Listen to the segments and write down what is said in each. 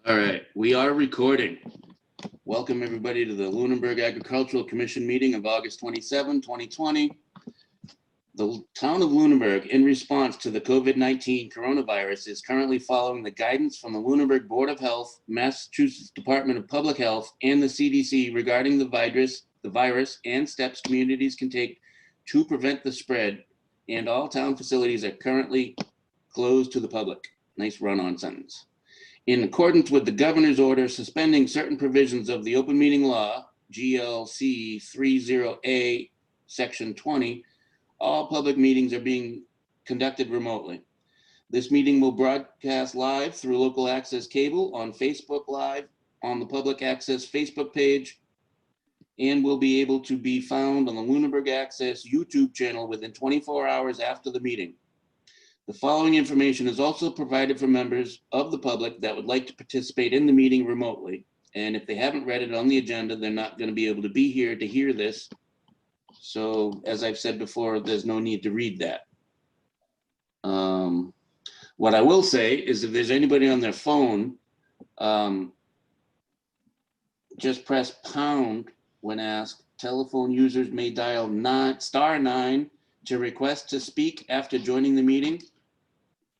All right, we are recording. Welcome everybody to the Lunenburg Agricultural Commission meeting of August 27, 2020. The town of Lunenburg, in response to the COVID-19 coronavirus, is currently following the guidance from the Lunenburg Board of Health, Massachusetts Department of Public Health, and the CDC regarding the virus and steps communities can take to prevent the spread, and all town facilities are currently closed to the public. Nice run-on sentence. In accordance with the governor's order suspending certain provisions of the open meeting law, GLC 30A, section 20, all public meetings are being conducted remotely. This meeting will broadcast live through local access cable on Facebook Live on the public access Facebook page, and will be able to be found on the Lunenburg Access YouTube channel within 24 hours after the meeting. The following information is also provided for members of the public that would like to participate in the meeting remotely. And if they haven't read it on the agenda, they're not going to be able to be here to hear this. So as I've said before, there's no need to read that. What I will say is if there's anybody on their phone, just press pound when asked. Telephone users may dial *9 to request to speak after joining the meeting.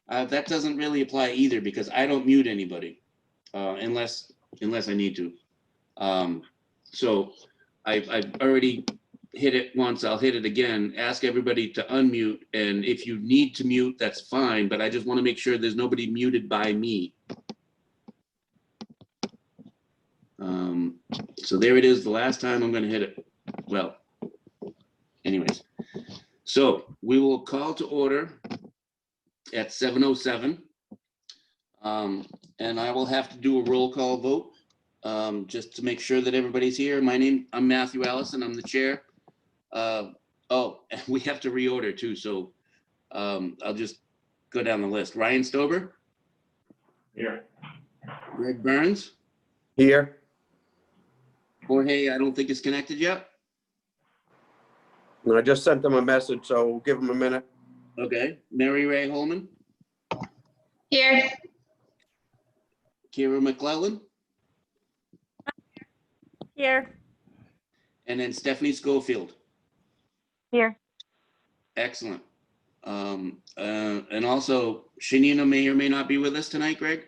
That doesn't really apply either because I don't mute anybody unless I need to. So I've already hit it once, I'll hit it again. Ask everybody to unmute, and if you need to mute, that's fine, but I just want to make sure there's nobody muted by me. So there it is, the last time I'm going to hit it. Well, anyways, so we will call to order at 7:07, and I will have to do a roll call vote just to make sure that everybody's here. I'm Matthew Allison, I'm the chair. Oh, and we have to reorder too, so I'll just go down the list. Ryan Stober? Here. Greg Burns? Here. Jorge, I don't think it's connected yet. I just sent them a message, so we'll give them a minute. Okay. Mary Ray Holman? Here. Kira McClellan? Here. And then Stephanie Schofield? Here. Excellent. And also, Shanina may or may not be with us tonight, Greg?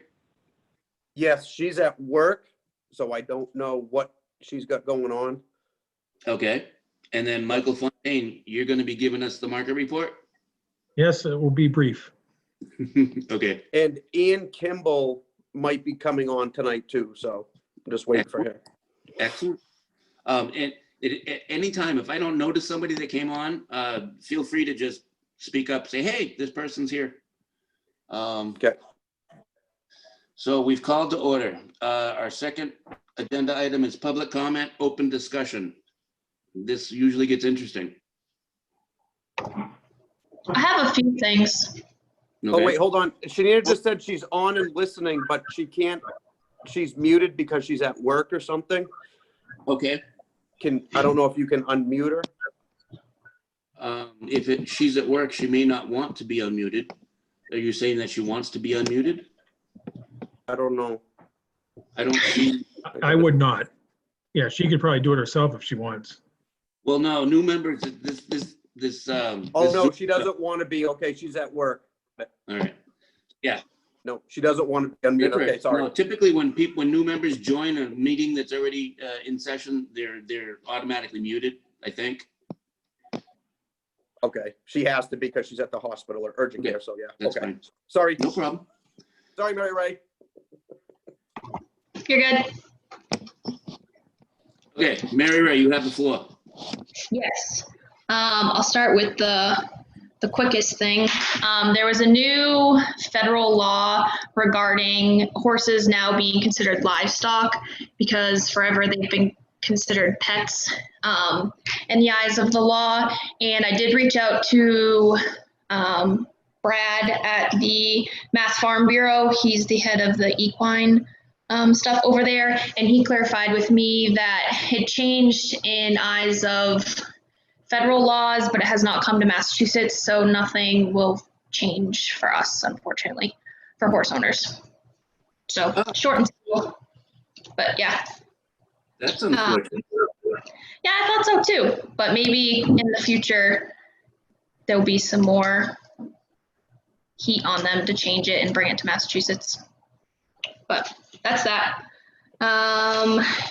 Yes, she's at work, so I don't know what she's got going on. Okay. And then Michael Fontaine, you're going to be giving us the market report? Yes, it will be brief. Okay. And Ian Kimball might be coming on tonight too, so I'm just waiting for him. Excellent. And anytime, if I don't notice somebody that came on, feel free to just speak up, say, hey, this person's here. Okay. So we've called to order. Our second agenda item is public comment, open discussion. This usually gets interesting. I have a few things. Okay. Oh, wait, hold on. Shanina just said she's on and listening, but she can't, she's muted because she's at work or something. Okay. I don't know if you can unmute her. If she's at work, she may not want to be unmuted. Are you saying that she wants to be unmuted? I don't know. I don't see. I would not. Yeah, she could probably do it herself if she wants. Well, no, new members, Oh, no, she doesn't want to be. Okay, she's at work. All right. Yeah. No, she doesn't want to be unmuted. Okay, sorry. No, typically when new members join a meeting that's already in session, they're automatically muted, I think. Okay, she has to because she's at the hospital or urgent Okay, care, so yeah. that's Okay, fine. sorry. No problem. Sorry, Mary Ray. You're good. Okay, Mary Ray, you have the floor. Yes. I'll start with the quickest thing. There was a new federal law regarding horses now being considered livestock because forever they've been considered pets in the eyes of the law. And I did reach out to Brad at the Mass Farm Bureau. He's the head of the equine stuff over there, and he clarified with me that it changed in eyes of federal laws, but it has not come to Massachusetts, so nothing will change for us, unfortunately, for horse owners. So short and simple, but yeah. That's unfortunate. Yeah, I thought so too, but maybe in the future, there'll be some more heat on them to change it and bring it to Massachusetts. But that's that.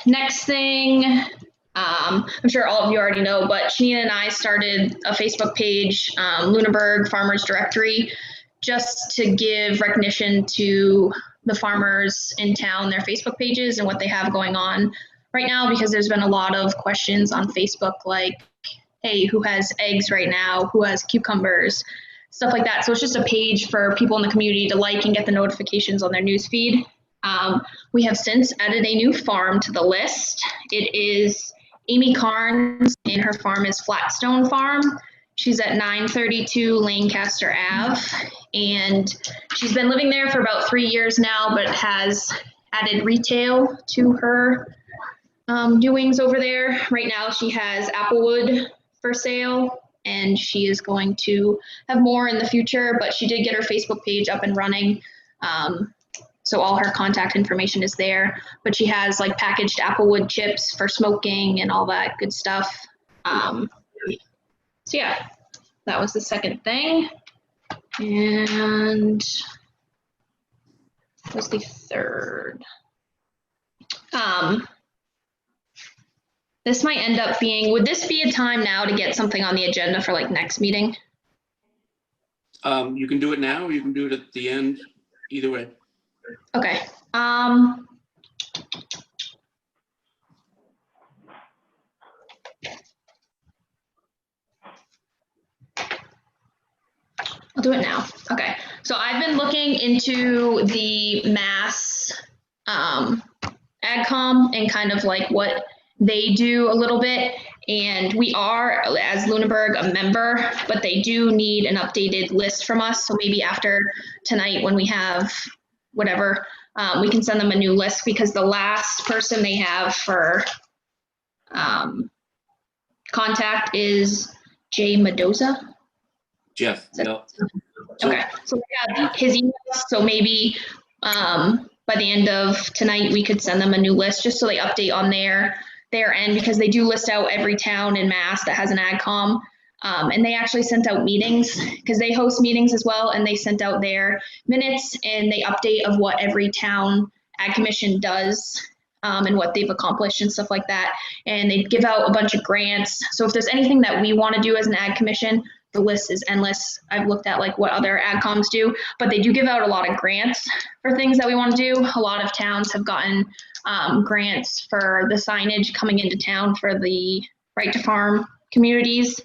Next thing, I'm sure all of you already know, but Shanina and I started a Facebook page, Lunenburg Farmers Directory, just to give recognition to the farmers in town, their Facebook pages and what they have going on right now, because there's been a lot of questions on Facebook like, hey, who has eggs right now? Who has cucumbers? Stuff like that. So it's just a page for people in the community to like and get the notifications on their news feed. We have since added a new farm to the list. It is Amy Carnes, and her farm is Flatstone Farm. She's at 932 Lancaster Ave, and she's been living there for about 3 years now, but has added retail to her doings over there. Right now she has applewood for sale, and she is going to have more in the future, but she did get her Facebook page up and running. So all her contact information is there, but she has like packaged applewood chips for smoking and all that good stuff. So yeah, that was the second thing. And what was the third? This might end up being, would this be a time now to get something on the agenda for like next meeting? You can do it now, or you can do it at the end, either way. Okay. I'll do it now. Okay. So I've been looking into the Mass AgCom and kind of like what they do a little bit. And we are, as Lunenburg, a member, but they do need an updated list from us. So maybe after tonight, when we have whatever, we can send them a new list, because the last person they have for contact is Jay Mendoza. Jeff, no. Okay, so we have his email, so maybe by the end of tonight, we could send them a new list just so they update on their end, because they do list out every town in Mass that has an AgCom. And they actually sent out meetings, because they host meetings as well, and they sent out their minutes and they update of what every town Ag Commission does and what they've accomplished and stuff like that. And they give out a bunch of grants. So if there's anything that we want to do as an Ag Commission, the list is endless. I've looked at like what other AgComs do, but they do give out a lot of grants for things that we want to do. A lot of towns have gotten grants for the signage coming into town for the Right to Farm communities.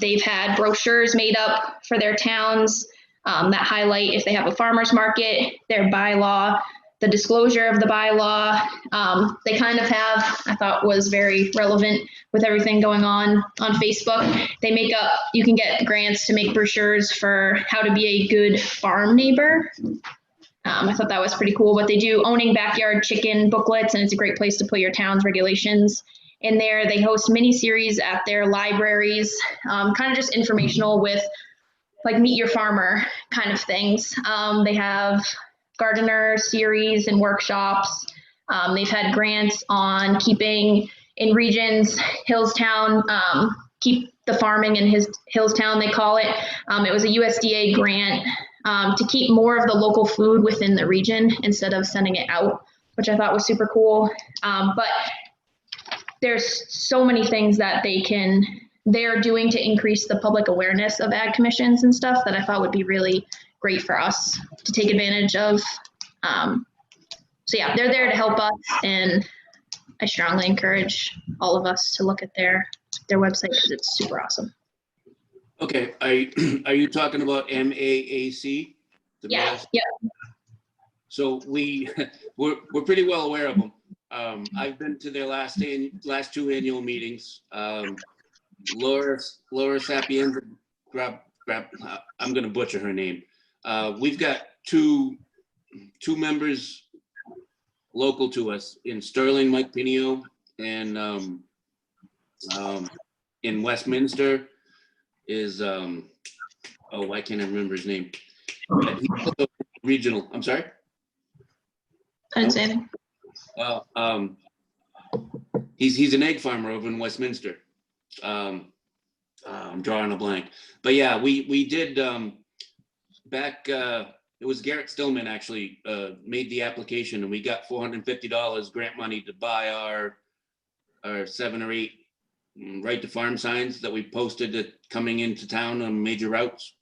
They've had brochures made up for their towns that highlight if they have a farmer's market, their bylaw, the disclosure of the bylaw. They kind of have, I thought was very relevant with everything going on Facebook. They make up, you can get grants to make brochures for how to be a good farm neighbor. I thought that was pretty cool. But they do owning backyard chicken booklets, and it's a great place to put your town's regulations in there. They host mini series at their libraries, kind of just informational with like meet your farmer kind of things. They have gardener series and workshops. They've had grants on keeping in regions, Hillstown, keep the farming in Hillstown, they call it. It was a USDA grant to keep more of the local food within the region instead of sending it out, which I thought was super cool. But there's so many things that they're doing to increase the public awareness of ag commissions and stuff that I thought would be really great for us to take advantage of. So yeah, they're there to help us, and I strongly encourage all of us to look at their website, because it's super awesome. Okay, are you talking about MAAC? Yeah, yeah. So we're pretty well aware of them. I've been to their last two annual meetings. Laura Sapienza, I'm going to butcher her name. We've got two members local to us in Sterling, Mike Pinio, and in Westminster is why can't I remember his name? He's also regional. I'm sorry. I didn't say anything. Well, he's an egg farmer over in Westminster. I'm drawing a blank, but yeah, we did back. It was Garrett Stillman actually made the application, and we got $450 grant money to buy our 7 or 8 right to farm signs that we posted coming into town on major routes.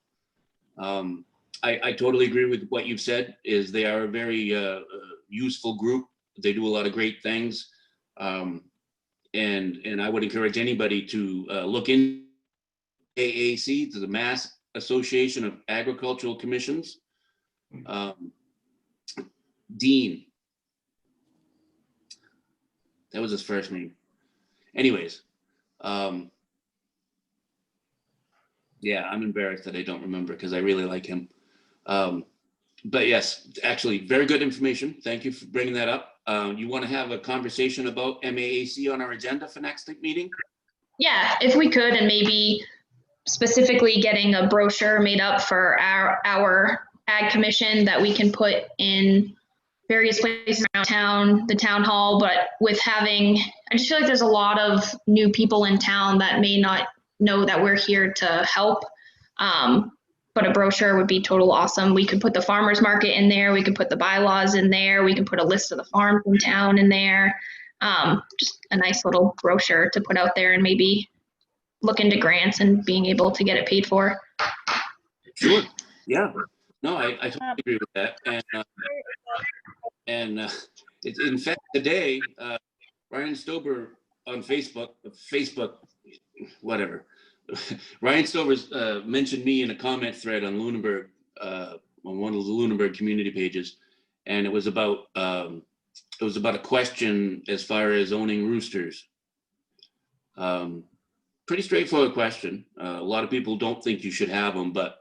I totally agree with what you've said. Is they are a very useful group. They do a lot of great things, and I would encourage anybody to look in AAC, to the Mass Association of Agricultural Commissions. Dean, that was his first name. Anyways, yeah, I'm embarrassed that I don't remember because I really like him. But yes, actually, very good information. Thank you for bringing that up. You want to have a conversation about MAAC on our agenda for next meeting? Yeah, if we could, and maybe specifically getting a brochure made up for our ag commission that we can put in various places around town, the town hall, but with having, I just feel like there's a lot of new people in town that may not know that we're here to help. But a brochure would be total awesome. We could put the farmers market in there. We could put the bylaws in there. We can put a list of the farms in town in there. Just a nice little brochure to put out there and maybe look into grants and being able to get it paid for. Sure. Yeah. No, I totally agree with that. And it's in fact today, Ryan Stober on Facebook, whatever. Ryan Stover's mentioned me in a comment thread on Lunenburg, on one of the Lunenburg community pages, and it was about a question as far as owning roosters. Pretty straightforward question. A lot of people don't think you should have them, but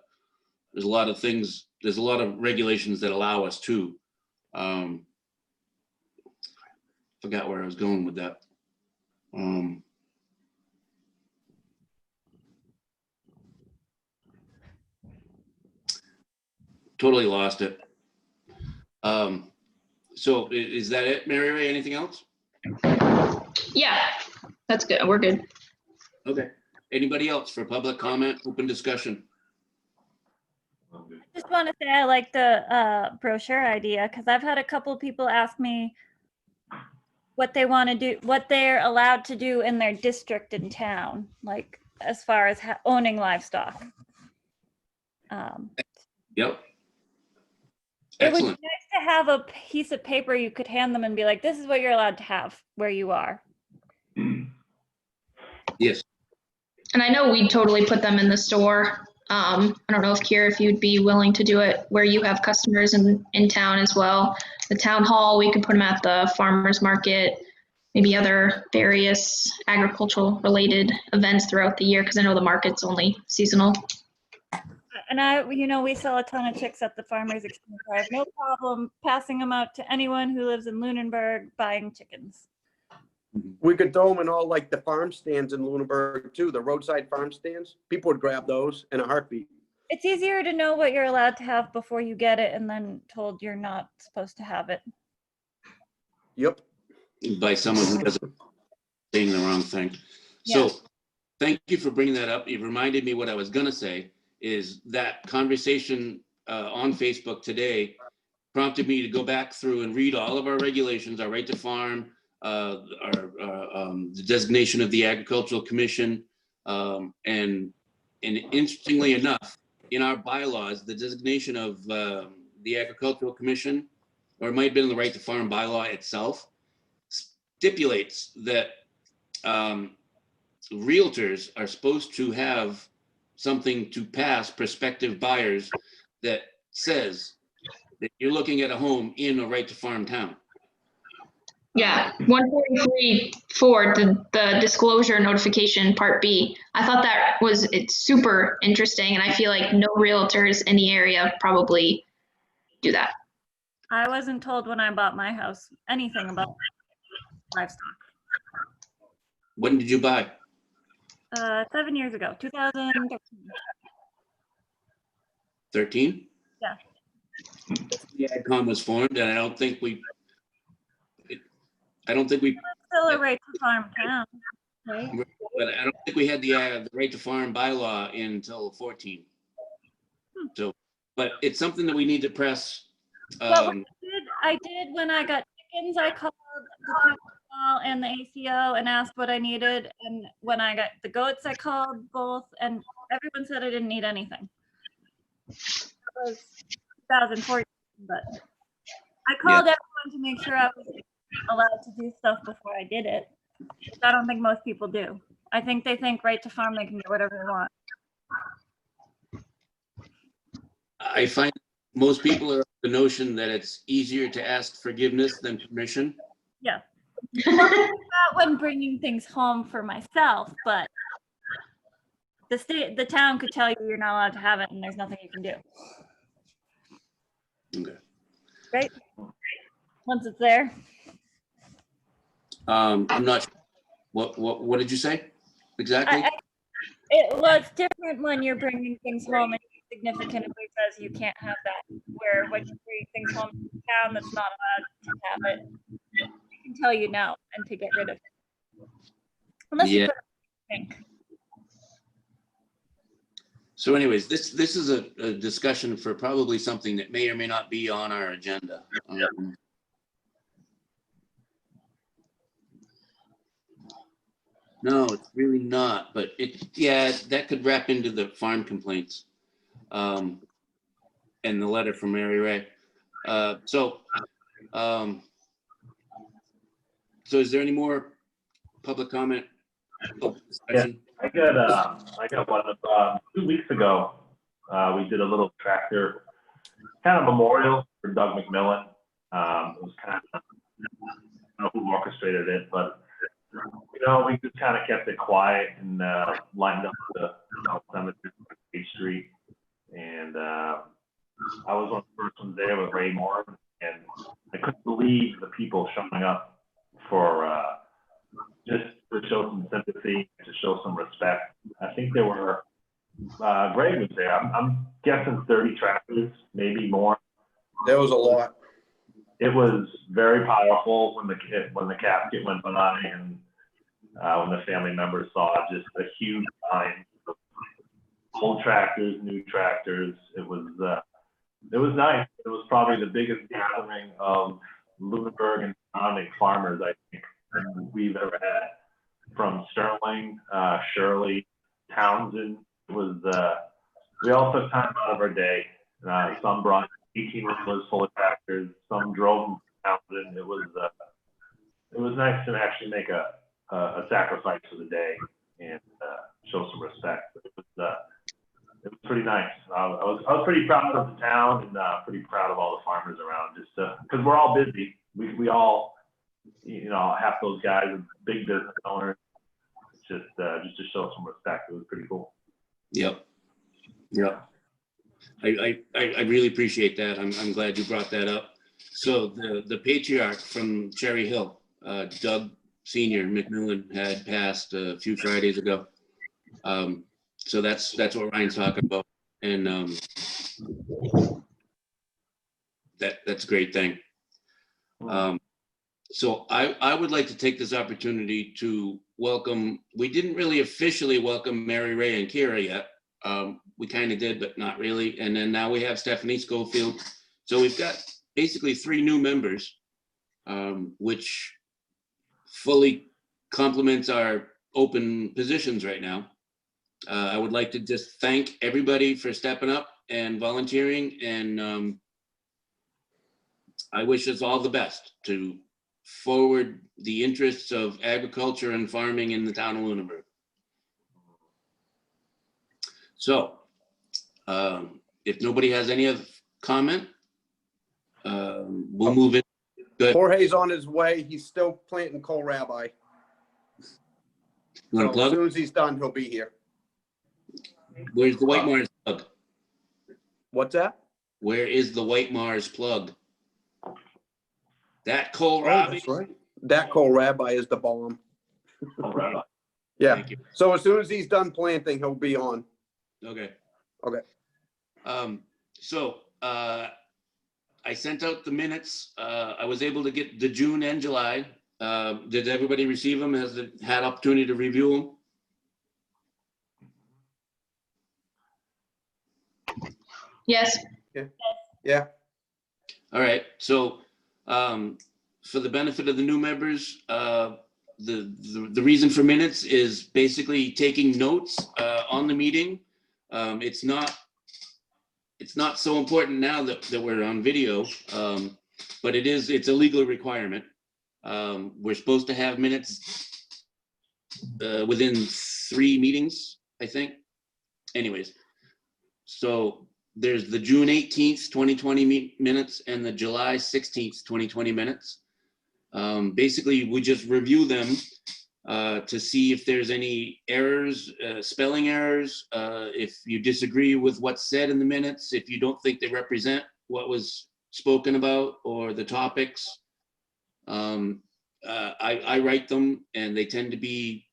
there's a lot of things. There's a lot of regulations that allow us to. Forgot where I was going with that. Totally lost it. So is that it, Mary Ray? Anything else? Yeah, that's good. We're good. Okay. Anybody else for public comment, open discussion? I just want to say I like the brochure idea because I've had a couple of people ask me what they want to do, what they're allowed to do in their district in town, like as far as owning livestock. Yep. It would be Excellent. nice to have a piece of paper you could hand them and be like, this is what you're allowed to have where you are. Yes. And I know we'd totally put them in the store. I don't know if Kiera, if you'd be willing to do it where you have customers in town as well. The town hall, we could put them at the farmers market, maybe other various agricultural related events throughout the year, because I know the market's only seasonal. And we sell a ton of chicks at the Farmers Exchange. I have no problem passing them out to anyone who lives in Lunenburg buying chickens. We could throw them in all like the farm stands in Lunenburg too, the roadside farm stands. People would grab those in a heartbeat. It's easier to know what you're allowed to have before you get it and then told you're not supposed to have it. Yep. By someone who doesn't saying the wrong thing. Yeah. So thank you for bringing that up. It reminded me what I was going to say is that conversation on Facebook today prompted me to go back through and read all of our regulations, our right to farm, the designation of the Agricultural Commission, and interestingly enough, in our bylaws, the designation of the Agricultural Commission, or it might have been the right to farm bylaw itself, stipulates that realtors are supposed to have something to pass prospective buyers that says that you're looking at a home in a right to farm town. Yeah, 143 for the disclosure notification part B. I thought it's super interesting, and I feel like no realtors in the area probably do that. I wasn't told when I bought my house anything about livestock. When did you buy? 7 years ago, 2013. 13? Yeah. The AgCom was formed, and I don't think I don't think we, Still a right to farm town, right? but I don't think we had the right to farm bylaw until 14. So, but it's something that we need to press. But I did when I got chickens, I called the town hall and the ACO and asked what I needed. And when I got the goats, I called both, and everyone said I didn't need anything. That was 2014, but I called everyone to make sure I was allowed to do stuff before I did it. Which I don't think most people do. I think they think right to farm, they can do whatever they want. I find most people are of the notion that it's easier to ask forgiveness than permission. Yeah. Not when bringing things home for myself, but the town could tell you you're not allowed to have it and there's nothing you can do. Okay. Right? Once it's there. I'm not sure. What did you say exactly? Well, it's different when you're bringing things home and significantly says you can't have that. Where when you bring things home to the town that's not allowed to have it, they can tell you no and to get rid of it. Unless you put it in pink. So anyways, this is a discussion for probably something that may or may not be on our agenda. No, it's really not, but that could wrap into the farm complaints and the letter from Mary Ray. So is there any more public comment? Discussion? I got one of 2 weeks ago. We did a little tractor kind of memorial for Doug McMillan. It was kind of, I don't know who orchestrated it, but we just kind of kept it quiet and lined up the cemetery on Page Street. And I was one of the first ones there with Ray Moore, and I couldn't believe the people showing up for just to show some sympathy, to show some respect. I think there were, Greg was there. I'm guessing 30 tractors, maybe more. There was a lot. It was very powerful when the casket went by, and when the family members saw just a huge line of old tractors, new tractors. It was nice. It was probably the biggest gathering of Lunenburg and surrounding farmers, I think, we've ever had. From Sterling, Shirley, Townsend. It was. We all took time out of our day. Some brought 18 wheelers full of tractors. Some drove them to Townsend. It was nice to actually make a sacrifice for the day and show some respect. It was pretty nice. I was pretty proud of the town and pretty proud of all the farmers around, just because we're all busy. We all, half those guys are big business owners. Just to show some respect. It was pretty cool. Yep. I really appreciate that. I'm glad you brought that up. So the patriarch from Cherry Hill, Doug Senior McMillan, had passed a few Fridays ago. So that's what Ryan's talking about, and that's a great thing. So I would like to take this opportunity to welcome. We didn't really officially welcome Mary Ray and Kira yet. We kind of did, but not really. And then now we have Stephanie Schofield. So we've got basically 3 new members, which fully complements our open positions right now. I would like to just thank everybody for stepping up and volunteering, and I wish us all the best to forward the interests of agriculture and farming in the town of Lunenburg. So, if nobody has any other comment, we'll move it. Good. Jorge's on his way. He's still planting kohlrabi. You want to As plug? soon as he's done, he'll be here. Where's the White Mars plug? What's that? Where is the White Mars plug? That Oh, kohlrabi. that's right. That kohlrabi is the bomb. Rabbi. Yeah. Thank you. So as soon as he's done planting, he'll be on. Okay. Okay. So I sent out the minutes. I was able to get the June and July. Did everybody receive them? Has it had opportunity to review them? Yes. Yeah, All right, so for the benefit of the new members, the reason for minutes is basically taking notes on the meeting. It's not so important now that we're on video, but it's a legal requirement. We're supposed to have minutes within 3 meetings, I think. Anyways, so there's the June 18th, 2020 minutes and the July 16th, 2020 minutes. Basically, we just review them to see if there's any errors, spelling errors, if you disagree with what's said in the minutes, if you don't think they represent what was spoken about or the topics. I write them and they tend to be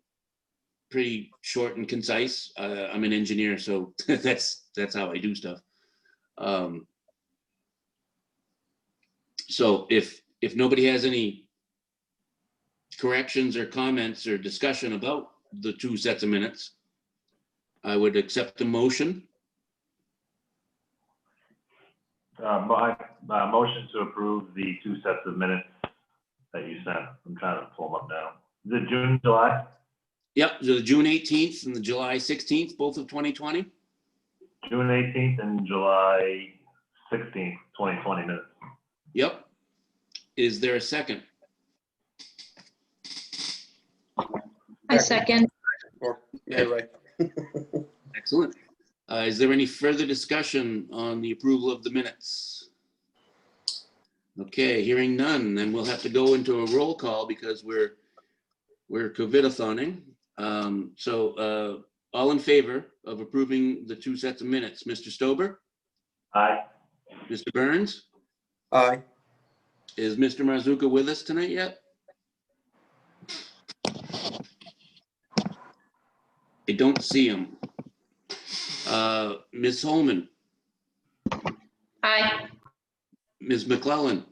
pretty short and concise. I'm an engineer, so that's how I do stuff. So if nobody has any corrections or comments or discussion about the 2 sets of minutes, I would accept the motion. My motion to approve the 2 sets of minutes that you sent. I'm trying to pull them up now. Is it June, July? Yep, the June 18th and the July 16th, both of 2020. June 18th and July 16th, 2020 minutes. Yep. Is there a second? I second. yeah, right. Excellent. Is there any further discussion on the approval of the minutes? Okay, hearing none, then we'll have to go into a roll call because we're COVID-a-thoning. So all in favor of approving the 2 sets of minutes, Mr. Stober? Aye. Mr. Burns? Aye. Is Mr. Marzuka with us tonight yet? I don't see him. Ms. Holman? Aye. Ms. McClellan?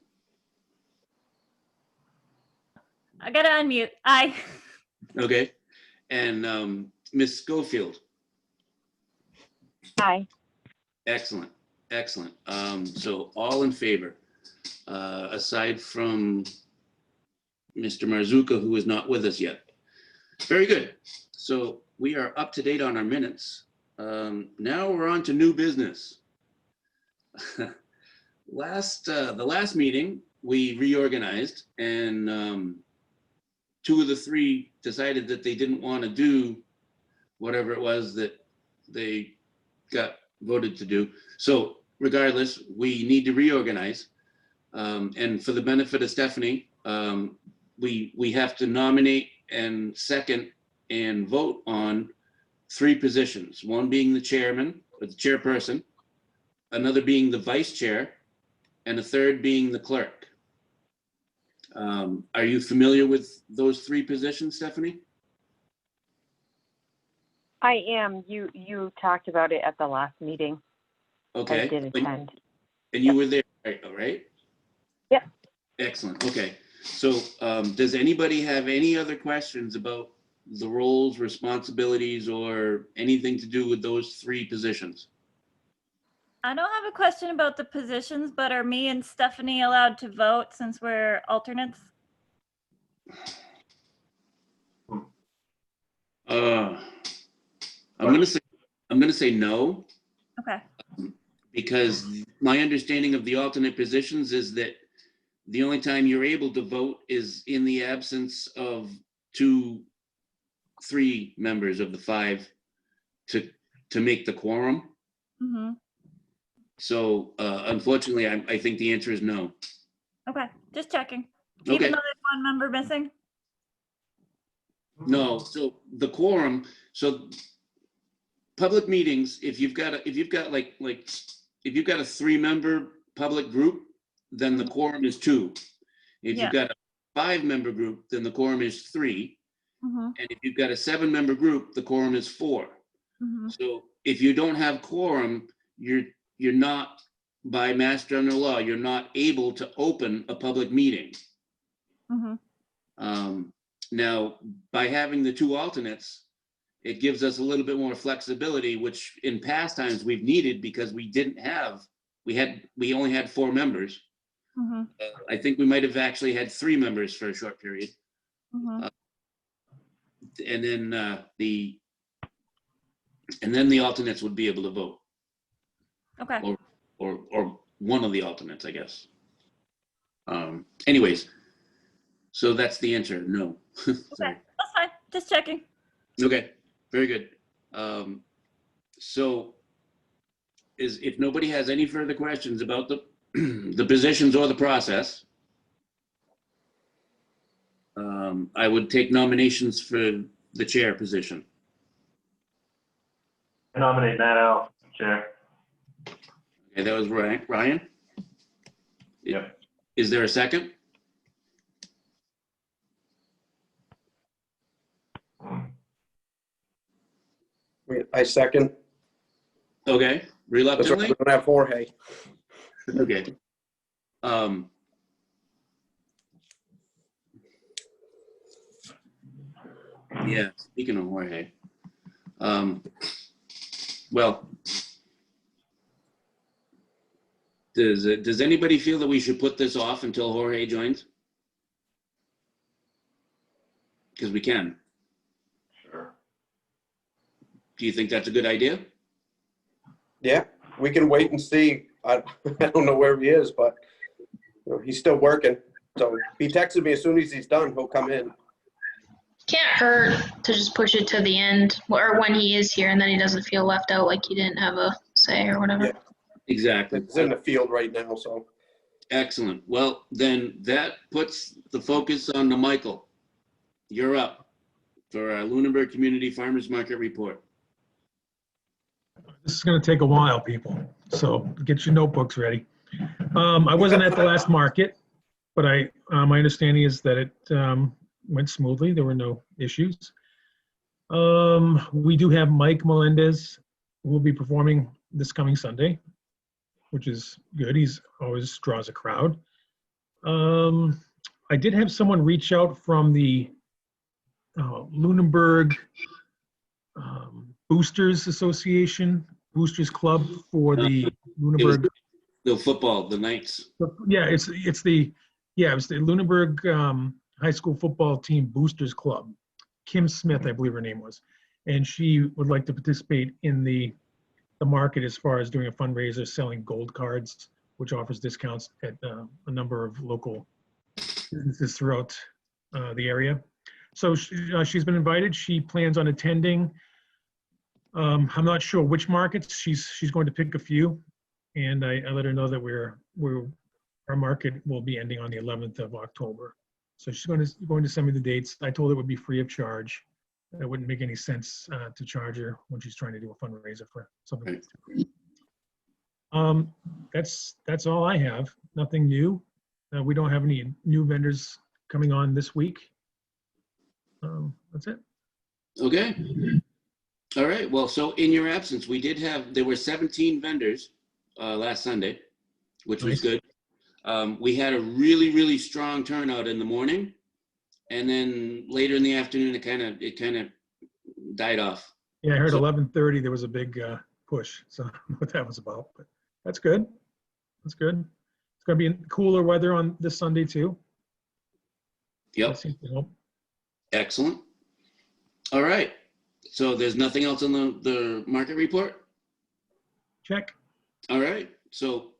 I gotta unmute. Aye. Okay. And Ms. Schofield? Aye. Excellent, excellent. So all in favor, aside from Mr. Marzuka, who is not with us yet. Very good. So we are up to date on our minutes. Now we're on to new business. The last meeting, we reorganized and 2 of the 3 decided that they didn't want to do whatever it was that they got voted to do. So regardless, we need to reorganize. And for the benefit of Stephanie, we have to nominate and second and vote on 3 positions, one being the chairman or the chairperson, another being the vice chair, and a third being the clerk. Are you familiar with those 3 positions, Stephanie? I am. You talked about it at the last meeting. Okay. I did attend. And you were there, right? Yep. Excellent. Okay. So does anybody have any other questions about the roles, responsibilities, or anything to do with those 3 positions? I don't have a question about the positions, but are me and Stephanie allowed to vote since we're alternates? I'm gonna say no, Okay. because my understanding of the alternate positions is that the only time you're able to vote is in the absence of 3 members of the 5 to make the quorum. Mm-hmm. So unfortunately, I think the answer is no. Okay. Just checking. Okay. Even though there's 1 member missing? No, so the quorum, so public meetings, if you've got a 3-member public group, then the quorum is 2. If Yeah. you've got a 5-member group, then the quorum is 3. Mm-hmm. And if you've got a 7-member group, the quorum is 4. Mm-hmm. So if you don't have quorum, you're not, by Mass General Law, you're not able to open a public meeting. Mm-hmm. Now, by having the 2 alternates, it gives us a little bit more flexibility, which in past times we've needed because we didn't have, we only had 4 members. Mhm, I think we might have actually had 3 members for a short period. mhm. And then the alternates would be able to vote, Okay, or one of the alternates, I guess. Anyways, so that's the answer, no. okay, Sorry. that's fine. Just checking. Okay, very good. So if nobody has any further questions about the the positions or the process, I would take nominations for the chair position. I nominate Matt Al, Chair. Okay, that was Ryan. Yep. Is there a second? I second. Okay, That's right, reluctantly? we don't have Jorge. Okay. Yeah, speaking of Jorge. Well, does anybody feel that we should put this off until Jorge joins? Because we can. Sure. Do you think that's a good idea? Yeah, we can wait and see. I don't know where he is, but you know, he's still working. So he texted me as soon as he's done, he'll come in. Can't hurt to just push it to the end or when he is here and then he doesn't feel left out like he didn't have a say or whatever. Yeah. Exactly. He's in the field right now, so. Excellent. Well, then that puts the focus on to Michael. You're up for our Lunenburg Community Farmers Market Report. This is going to take a while, people. So get your notebooks ready. I wasn't at the last market, but my understanding is that it went smoothly. There were no issues. We do have Mike Melendez who will be performing this coming Sunday, which is good. He's always draws a crowd. I did have someone reach out from the Lunenburg Boosters Association, Boosters Club for the Lunenburg. The football, the Knights. Yeah, it's the Lunenburg High School football team Boosters Club. Kim Smith, I believe her name was, and she would like to participate in the market as far as doing a fundraiser, selling gold cards, which offers discounts at a number of local businesses throughout the area. So she's been invited. She plans on attending. I'm not sure which markets. She's going to pick a few, and I let her know that our market will be ending on the 11th of October. So she's going to send me the dates. I told her it would be free of charge. It wouldn't make any sense to charge her when she's trying to do a fundraiser for something. That's all I have. Nothing new. We don't have any new vendors coming on this week. That's it. Okay. All right. Well, so in your absence, there were 17 vendors last Sunday, which was good. We had a really, really strong turnout in the morning, and then later in the afternoon, it kind of died off. Yeah, I heard 11:30 there was a big push. So I don't know what that was about, but that's good. That's good. It's going to be cooler weather on this Sunday too. Yep. Excellent. All right. So there's nothing else on the market report? Check. All right. So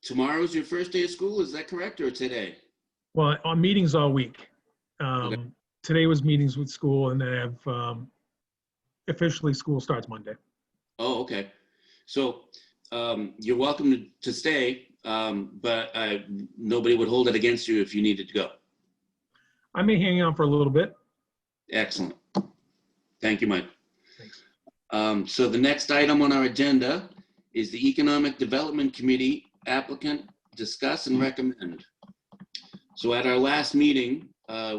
tomorrow's your first day of school, is that correct, or today? Well, on meetings all week. Okay. Today was meetings with school, and then I have officially school starts Monday. Oh, okay. So you're welcome to stay, but nobody would hold it against you if you needed to go. I may hang out for a little bit. Excellent. Thank you, Mike. Thanks. So the next item on our agenda is the Economic Development Committee applicant discuss and recommend. So at our last meeting,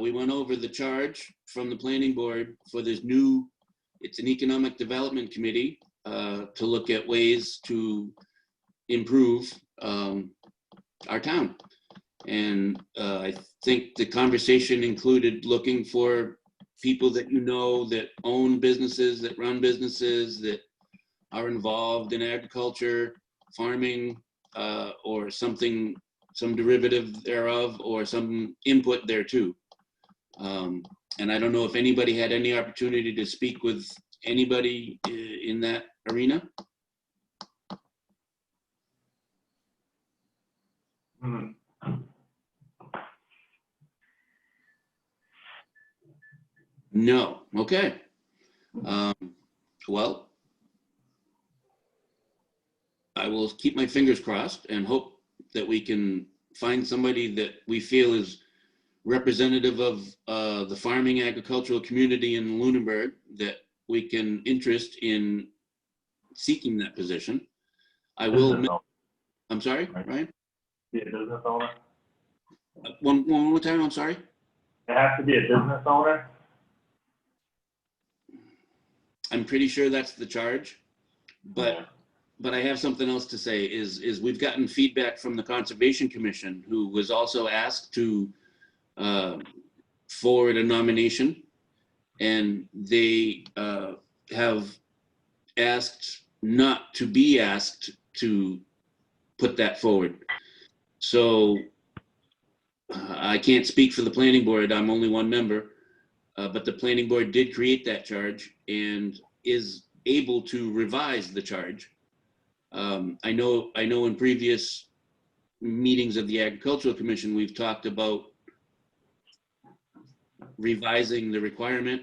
we went over the charge from the planning board for this it's an Economic Development Committee to look at ways to improve our town. And I think the conversation included looking for people that you know that own businesses, that run businesses, that are involved in agriculture, farming, or something, some derivative thereof, or some input there too. And I don't know if anybody had any opportunity to speak with anybody in that arena. Mhm. No. Okay. Well, I will keep my fingers crossed and hope that we can find somebody that we feel is representative of the farming agricultural community in Lunenburg that we can interest in seeking that position. I will. Business owner, I'm sorry, Right. Ryan. be a business owner. One more time. I'm sorry. It has to be a business owner. I'm pretty sure that's the charge, but Yeah. but I have something else to say. Is we've gotten feedback from the Conservation Commission, who was also asked to forward a nomination, and they have asked not to be asked to put that forward. So I can't speak for the planning board. I'm only one member, but the planning board did create that charge and is able to revise the charge. I know in previous meetings of the Agricultural Commission, we've talked about revising the requirement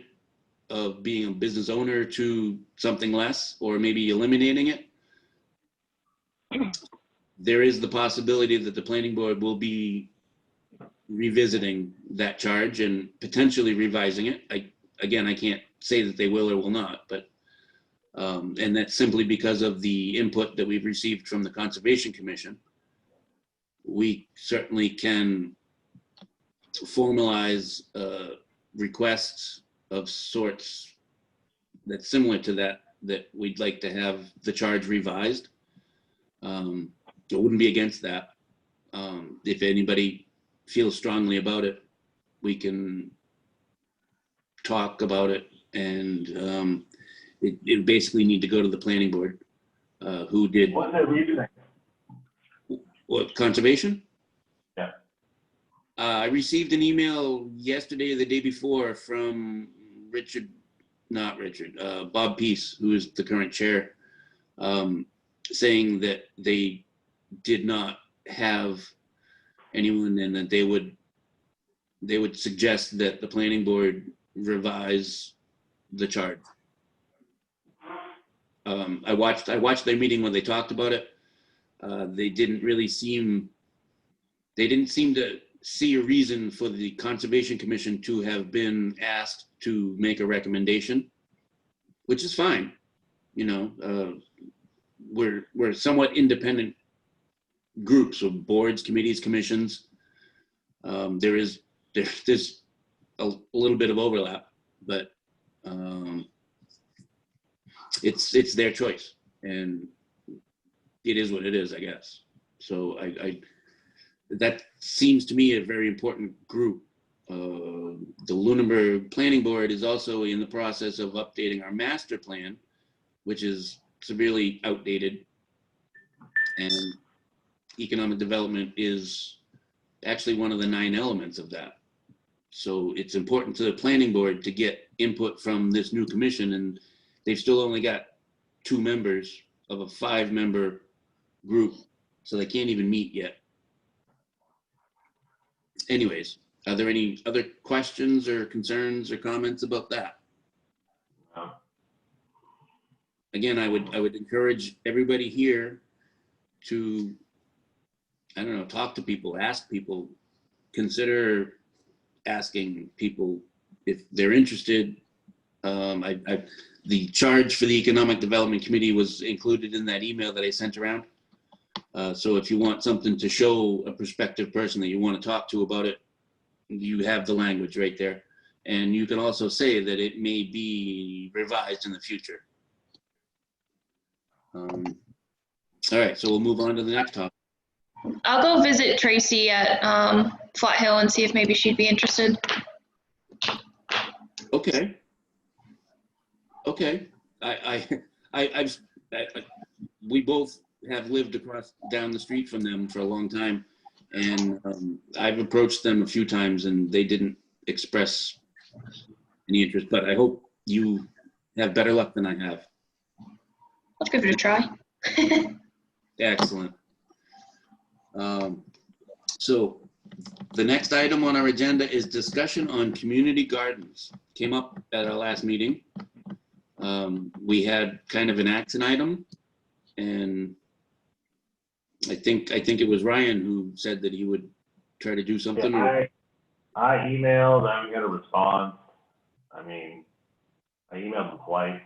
of being a business owner to something less, or maybe eliminating it. There is the possibility that the planning board will be revisiting that charge and potentially revising it. I can't say that they will or will not, but and that's simply because of the input that we've received from the Conservation Commission. We certainly can formalize requests of sorts that's similar to that we'd like to have the charge revised. I wouldn't be against that. If anybody feels strongly about it, we can talk about it, and it basically need to go to the planning board, who did What's their reasoning? what, conservation? Yeah. I received an email yesterday or the day before from Bob Peace, who is the current chair, saying that they did not have anyone, and that they would suggest that the planning board revise the charge. I watched their meeting when they talked about it. They didn't seem to see a reason for the Conservation Commission to have been asked to make a recommendation, which is fine. You know, we're somewhat independent groups of boards, committees, commissions. There's a little bit of overlap, but it's their choice, and it is what it is, I guess. So that seems to me a very important group. The Lunenburg Planning Board is also in the process of updating our master plan, which is severely outdated, and economic development is actually one of the 9 elements of that. So it's important to the planning board to get input from this new commission, and they've still only got 2 members of a 5-member group, so they can't even meet yet. Anyways, are there any other questions or concerns or comments about that? No. Again, I would encourage everybody here to, I don't know, talk to people, ask people, consider asking people if they're interested. The charge for the Economic Development Committee was included in that email that I sent around. So if you want something to show a prospective person that you want to talk to about it, you have the language right there. And you can also say that it may be revised in the future. All right, so we'll move on to the next topic. I'll go visit Tracy at Flat Hill and see if maybe she'd be interested. Okay. Okay. We both have lived down the street from them for a long time, and I've approached them a few times, and they didn't express any interest. But I hope you have better luck than I have. Let's give it a try. Excellent. So the next item on our agenda is discussion on community gardens. Came up at our last meeting. We had kind of an action item, and I think it was Ryan who said that he would try to do something. Yeah, I emailed, I didn't get a response. I mean, I emailed them twice.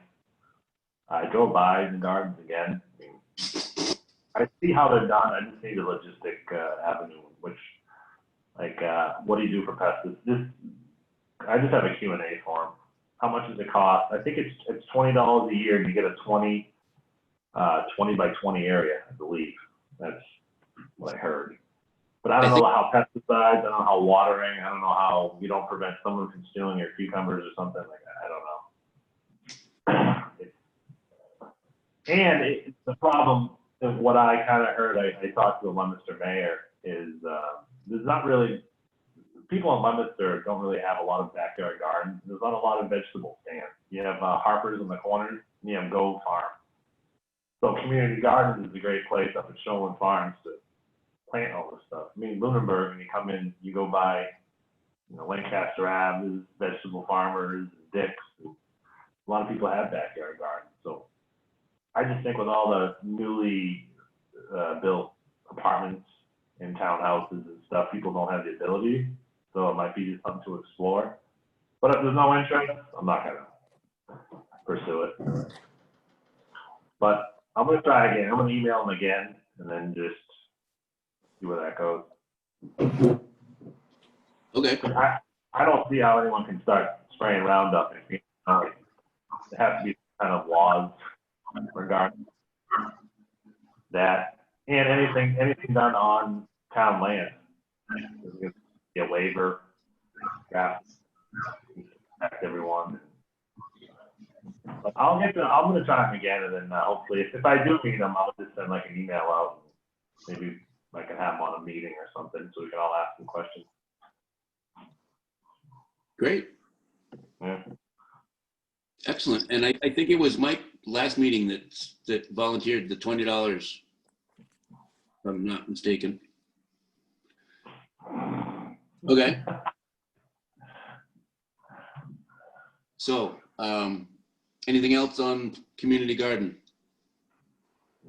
I drove by the gardens again. I mean, I see how they're done. I just need a logistic avenue, which, like, what do you do for pesticides? I just have a Q&A form. How much does it cost? I think it's $20 a year, and you get a 20 by 20 area, I believe. That's what I heard. But I don't know how pesticides, I don't know how watering, I don't know how you don't prevent someone from stealing your cucumbers or something like that. I don't know. And the problem of what I kind of heard, I talked to the Leominster mayor, is there's not really, people in Leominster don't really have a lot of backyard gardens. There's not a lot of vegetable stands. You have Harper's in the corners, and you have Go Farm. So community gardens is a great place up at Shoreland Farms to plant all this stuff. I mean, Lunenburg, when you come in, you go by, Lancaster Ave, there's vegetable farmers, Dick's. And a lot of people have backyard gardens. So I just think with all the newly built apartments and townhouses and stuff, people don't have the ability. So it might be just something to explore. But if there's no interest, I'm not gonna pursue it. But I'm gonna try again. I'm gonna email them again and then just see where that goes. Okay. I don't see how anyone can start spraying Roundup. There has to be kind of laws regarding that, and anything done on town land. There's a waiver, protect everyone. But I'm gonna try them again, and then hopefully, if I do meet them, I'll just send like an email out. Maybe I can have them on a meeting or something, so we can all ask them questions. Great. Yeah. Excellent. And I think it was Mike last meeting that volunteered the $20, if I'm not mistaken. Okay. So, anything else on community garden?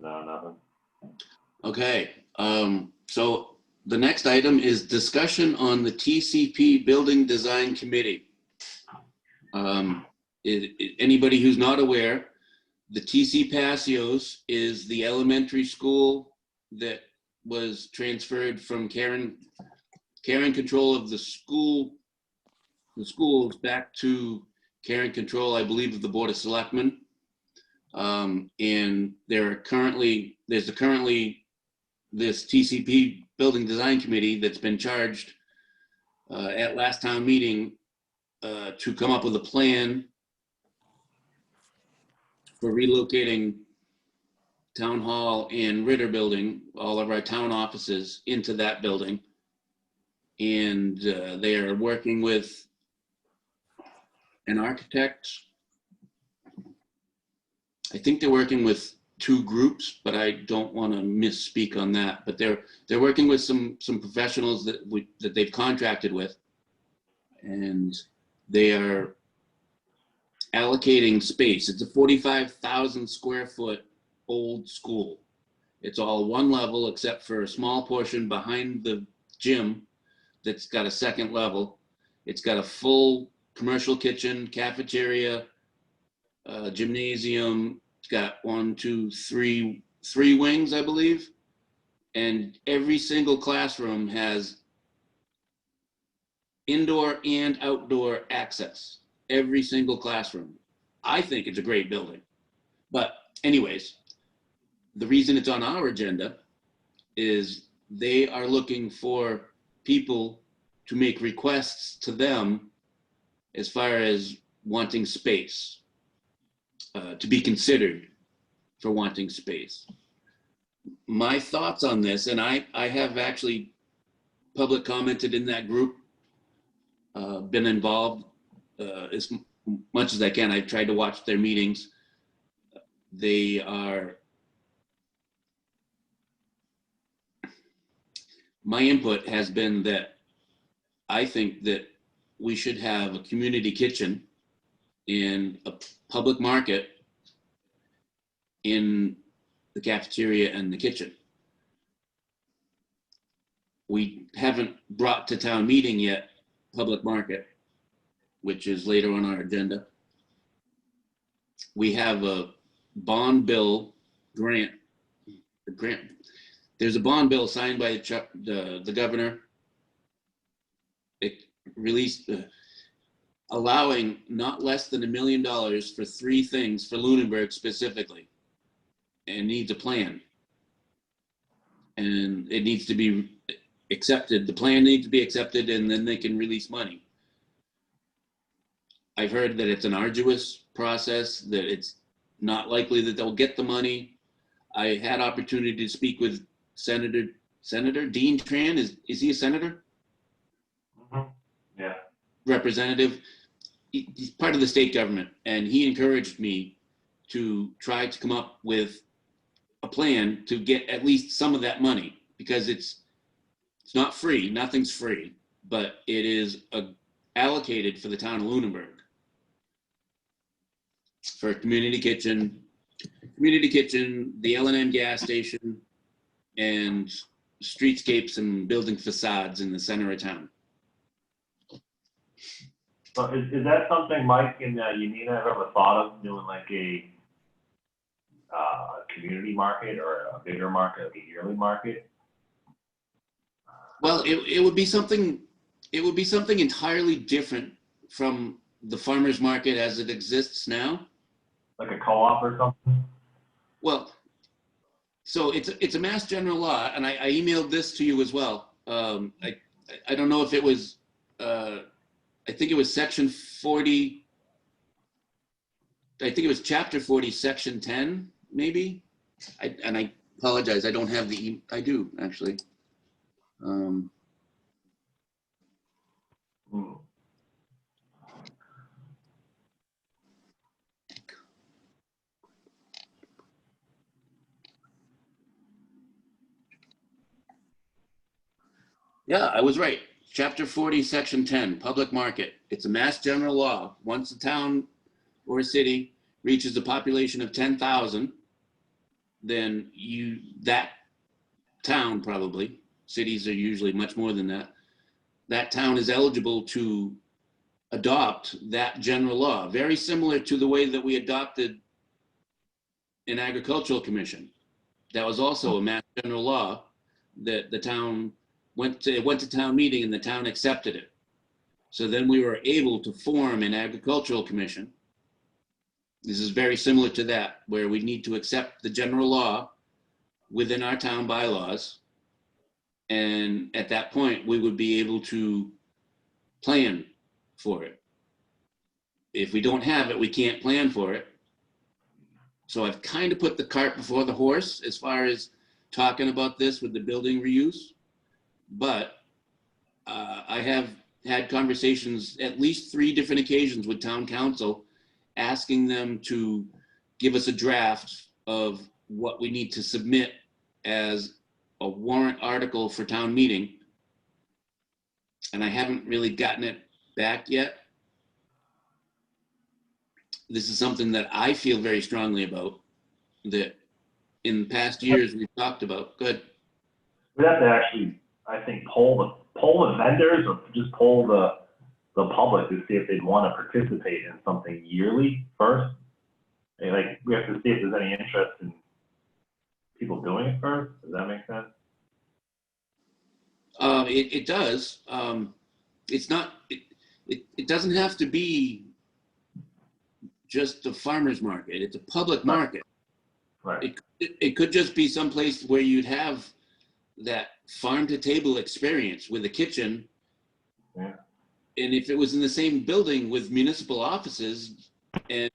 No, nothing. Okay. So the next item is discussion on the TCP Building Design Committee. Anybody who's not aware, the TC Passios is the elementary school that was transferred from Karen control of the schools back to Karen control, I believe, of the Board of Selectmen. And there's currently this TCP Building Design Committee that's been charged at last town meeting to come up with a plan for relocating Town Hall and Ritter Building, all of our town offices, into that building. And they are working with an architect. I think they're working with 2 groups, but I don't want to misspeak on that. But they're working with some professionals that they've contracted with, and they are allocating space. It's a 45,000 square foot old school. It's all one level except for a small portion behind the gym that's got a second level. It's got a full commercial kitchen, cafeteria, gymnasium. It's got 3 wings, I believe. And every single classroom has indoor and outdoor access. Every single classroom. I think it's a great building. But anyways, the reason it's on our agenda is they are looking for people to make requests to them as far as wanting space, to be considered for wanting space. My thoughts on this, and I have actually public commented in that group, been involved as much as I can. I've tried to watch their meetings. My input has been that I think that we should have a community kitchen and a public market in the cafeteria and the kitchen. We haven't brought to town meeting yet public market, which is later on our agenda. We have a bond bill grant. There's a bond bill signed by the governor. It released allowing not less than $1 million for 3 things for Lunenburg specifically, and needs a plan. And it needs to be accepted. The plan needs to be accepted, and then they can release money. I've heard that it's an arduous process, that it's not likely that they'll get the money. I had opportunity to speak with Senator Dean Tran. Is he a senator? Mm-hmm. Yeah. Representative. He's part of the state government, and he encouraged me to try to come up with a plan to get at least some of that money, because it's not free, nothing's free, but it is allocated for the town of Lunenburg for a community kitchen, the L&M gas station, and streetscapes and building facades in the center of town. So is that something Mike and Yanina have ever thought of doing, like a community market or a bigger market, like a yearly market? Well, it would be something entirely different from the farmers market as it exists now. Like a co-op or something? Well, so it's a mass general law, and I emailed this to you as well. I don't know if it was, I think it was section 40. I think it was chapter 40, section 10, maybe. And I apologize, I don't have I do actually. Yeah, I was right. Chapter 40, section 10, public market. It's a mass general law. Once a town or a city reaches a population of 10,000, then that town, probably, cities are usually much more than that, that town is eligible to adopt that general law, very similar to the way that we adopted an agricultural commission. That was also a mass general law that the town went to town meeting, and the town accepted it. So then we were able to form an agricultural commission. This is very similar to that, where we need to accept the general law within our town bylaws. And at that point, we would be able to plan for it. If we don't have it, we can't plan for it. So I've kind of put the cart before the horse as far as talking about this with the building reuse. But I have had conversations at least 3 different occasions with town council, asking them to give us a draft of what we need to submit as a warrant article for town meeting. And I haven't really gotten it back yet. This is something that I feel very strongly about, that in past years we've talked about. Good. We have to actually, I think, poll the vendors, or just poll the public to see if they'd want to participate in something yearly first. And like, we have to see if there's any interest in people doing it first. Does that make sense? It does. It's not. It doesn't have to be just a farmer's market. It's a public market. Right. It could just be someplace where you'd have that farm to table experience with a kitchen. Yeah. And if it was in the same building with municipal offices, and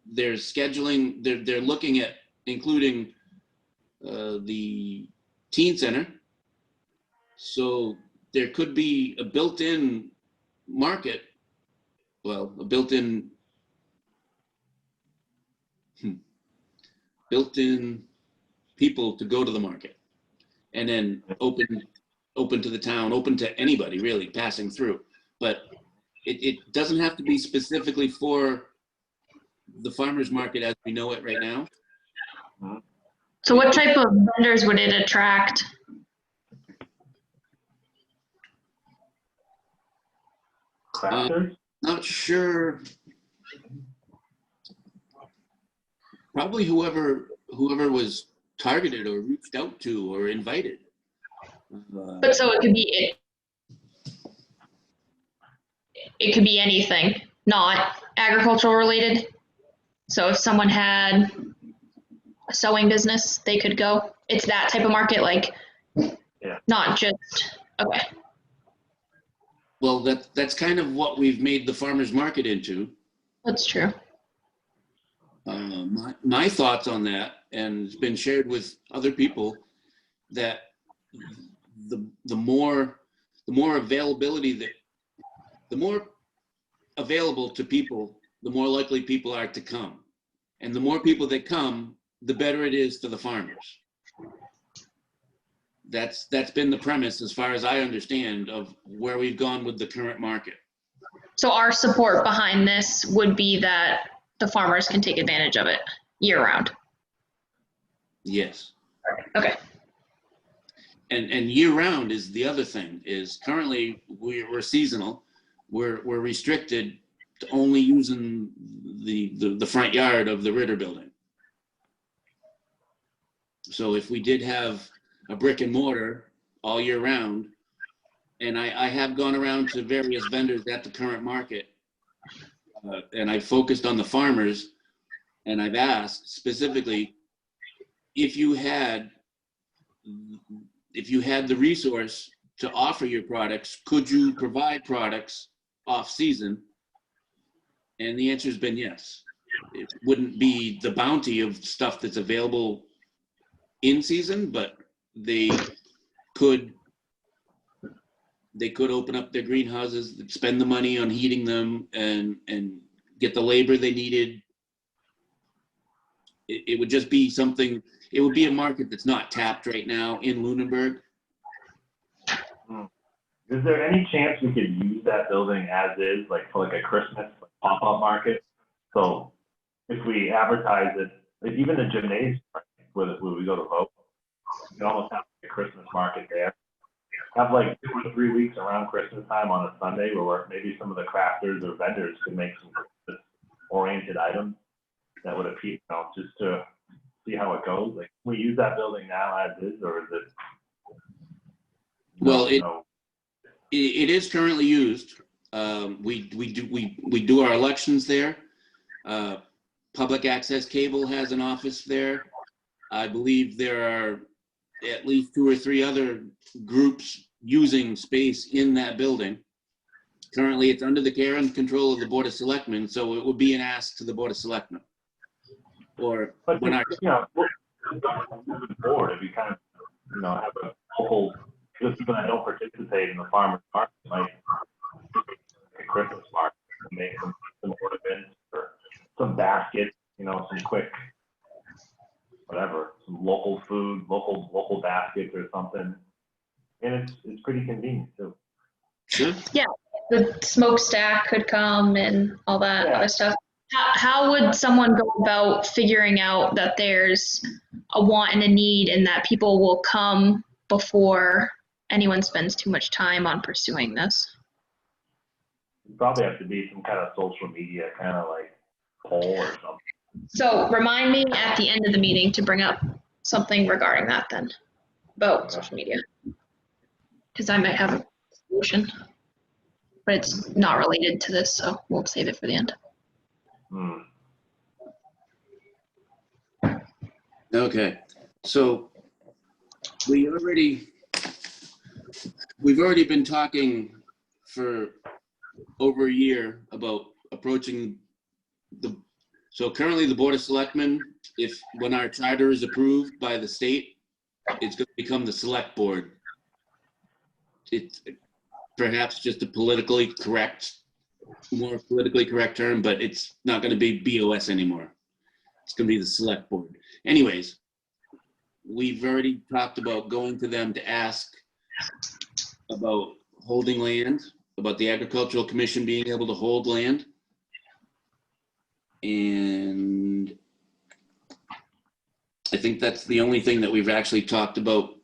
they're scheduling, they're looking at including the teen center. So there could be a built-in market, well, a built-in people to go to the market, and then open to the town, open to anybody really passing through. But it doesn't have to be specifically for the farmers market as we know it right now. So what type of vendors would it attract? Crafters? Not sure. Probably whoever was targeted or reached out to or invited. But so it could be anything, not agricultural related. So if someone had a sewing business, they could go. It's that type of market, like, Yeah. not just, okay. Well, that's kind of what we've made the farmers market into. That's true. My thoughts on that, and it's been shared with other people, that the more availability that the more available to people, the more likely people are to come, and the more people that come, the better it is for the farmers. That's been the premise, as far as I understand, of where we've gone with the current market. So our support behind this would be that the farmers can take advantage of it year round. Yes. Okay. And year round is the other thing, is currently we're seasonal. We're restricted to only using the front yard of the Ritter building. So if we did have a brick and mortar all year round, and I have gone around to various vendors at the current market, and I focused on the farmers, and I've asked specifically, if you had the resource to offer your products, could you provide products off season? And the answer has been yes. It wouldn't be the bounty of stuff that's available in season, but they could open up their greenhouses, spend the money on heating them, and get the labor they needed. It would just be something. It would be a market that's not tapped right now in Lunenburg. Is there any chance we could use that building as is, like for like a Christmas pop-up market? So if we advertise it, like even the gymnasium where we go to vote, you can almost have a Christmas market there. Have like 2 or 3 weeks around Christmas time on a Sunday where maybe some of the crafters or vendors could make some Christmas-oriented items that would appeal, just to see how it goes. Like, can we use that building now as is, or is it? Well, it is currently used. We do our elections there. Public access cable has an office there. I believe there are at least 2 or 3 other groups using space in that building. Currently, it's under the care and control of the Board of Selectmen, so it would be an ask to the Board of Selectmen. Or but when moving forward, if you kind of, have a whole, just when I don't participate in the farmers market, like a Christmas market, make some ornaments or some baskets, some quick, whatever, some local food, local baskets or something. And it's pretty convenient too. Sure. Yeah, the smokestack could come and all that other stuff. How would someone go about figuring out that there's a want and a need and that people will come before anyone spends too much time on pursuing this? It'd probably have to be some kind of social media kind of like poll or something. So remind me at the end of the meeting to bring up something regarding that then, about social media. Because I might have a solution, but it's not related to this, so we'll save it for the end. Okay, so we already we've already been talking for over a year about approaching so currently the Board of Selectmen, when our charter is approved by the state, it's going to become the Select Board. It's perhaps just a more politically correct term, but it's not going to be BOS anymore. It's going to be the Select Board. Anyways, we've already talked about going to them to ask about holding land, about the Agricultural Commission being able to hold land. And I think that's the only thing that we've actually talked about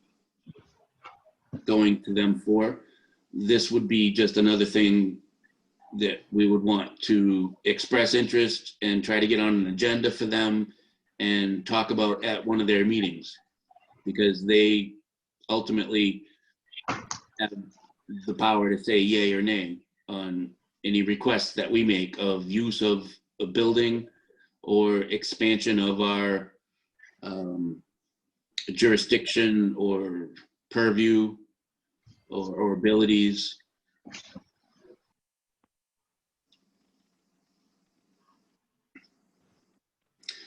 going to them for. This would be just another thing that we would want to express interest and try to get on an agenda for them and talk about at one of their meetings, because they ultimately have the power to say yay or nay on any requests that we make of use of a building or expansion of our jurisdiction or purview or abilities.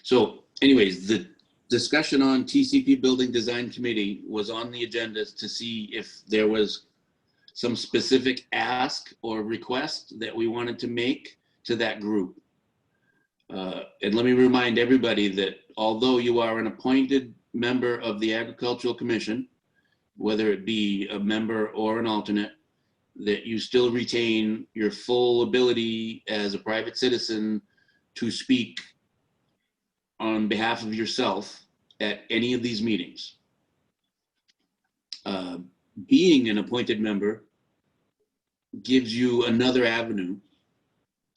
So anyways, the discussion on TCP Building Design Committee was on the agenda to see if there was some specific ask or request that we wanted to make to that group. And let me remind everybody that although you are an appointed member of the Agricultural Commission, whether it be a member or an alternate, that you still retain your full ability as a private citizen to speak on behalf of yourself at any of these meetings. Being an appointed member gives you another avenue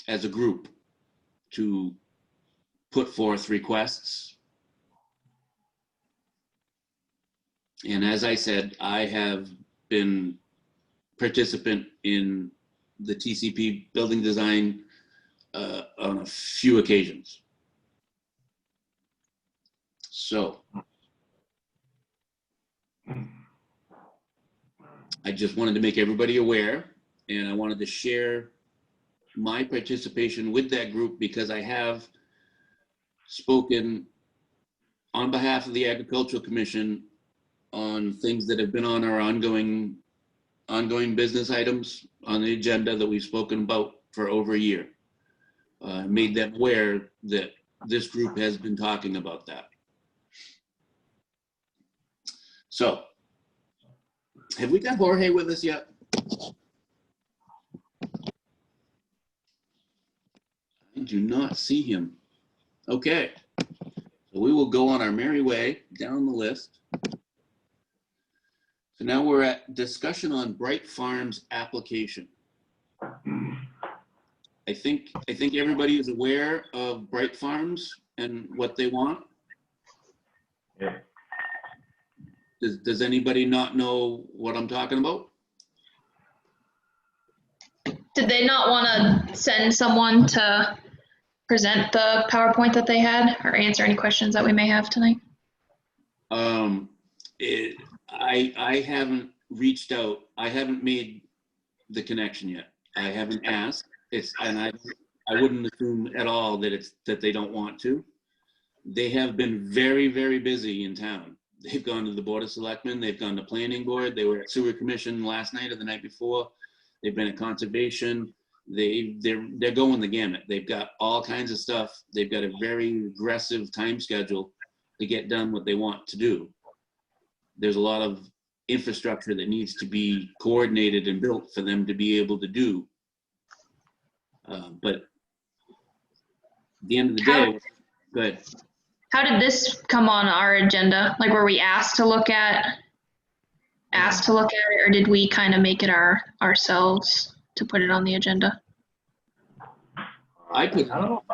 as a group to put forth requests. And as I said, I have been participant in the TCP building design on a few occasions. So I just wanted to make everybody aware, and I wanted to share my participation with that group because I have spoken on behalf of the Agricultural Commission on things that have been on our ongoing business items on the agenda that we've spoken about for over a year. Made them aware that this group has been talking about that. So, have we got Jorge with us yet? I do not see him. Okay, so we will go on our merry way down the list. So now we're at discussion on Bright Farms application. I think everybody is aware of Bright Farms and what they want. Yeah. Does anybody not know what I'm talking about? Did they not want to send someone to present the PowerPoint that they had or answer any questions that we may have tonight? I haven't reached out. I haven't made the connection yet. I haven't asked. I wouldn't assume at all that they don't want to. They have been very, very busy in town. They've gone to the Board of Selectmen. They've gone to Planning Board. They were at Sewer Commission last night or the night before. They've been at Conservation. They're going the gamut. They've got all kinds of stuff. They've got a very aggressive time schedule to get done what they want to do. There's a lot of infrastructure that needs to be coordinated and built for them to be able to do. But at the end of the day, go ahead. How did this come on our agenda? Like, were we asked to look at it, or did we kind of make it ourselves to put it on the agenda? I don't know.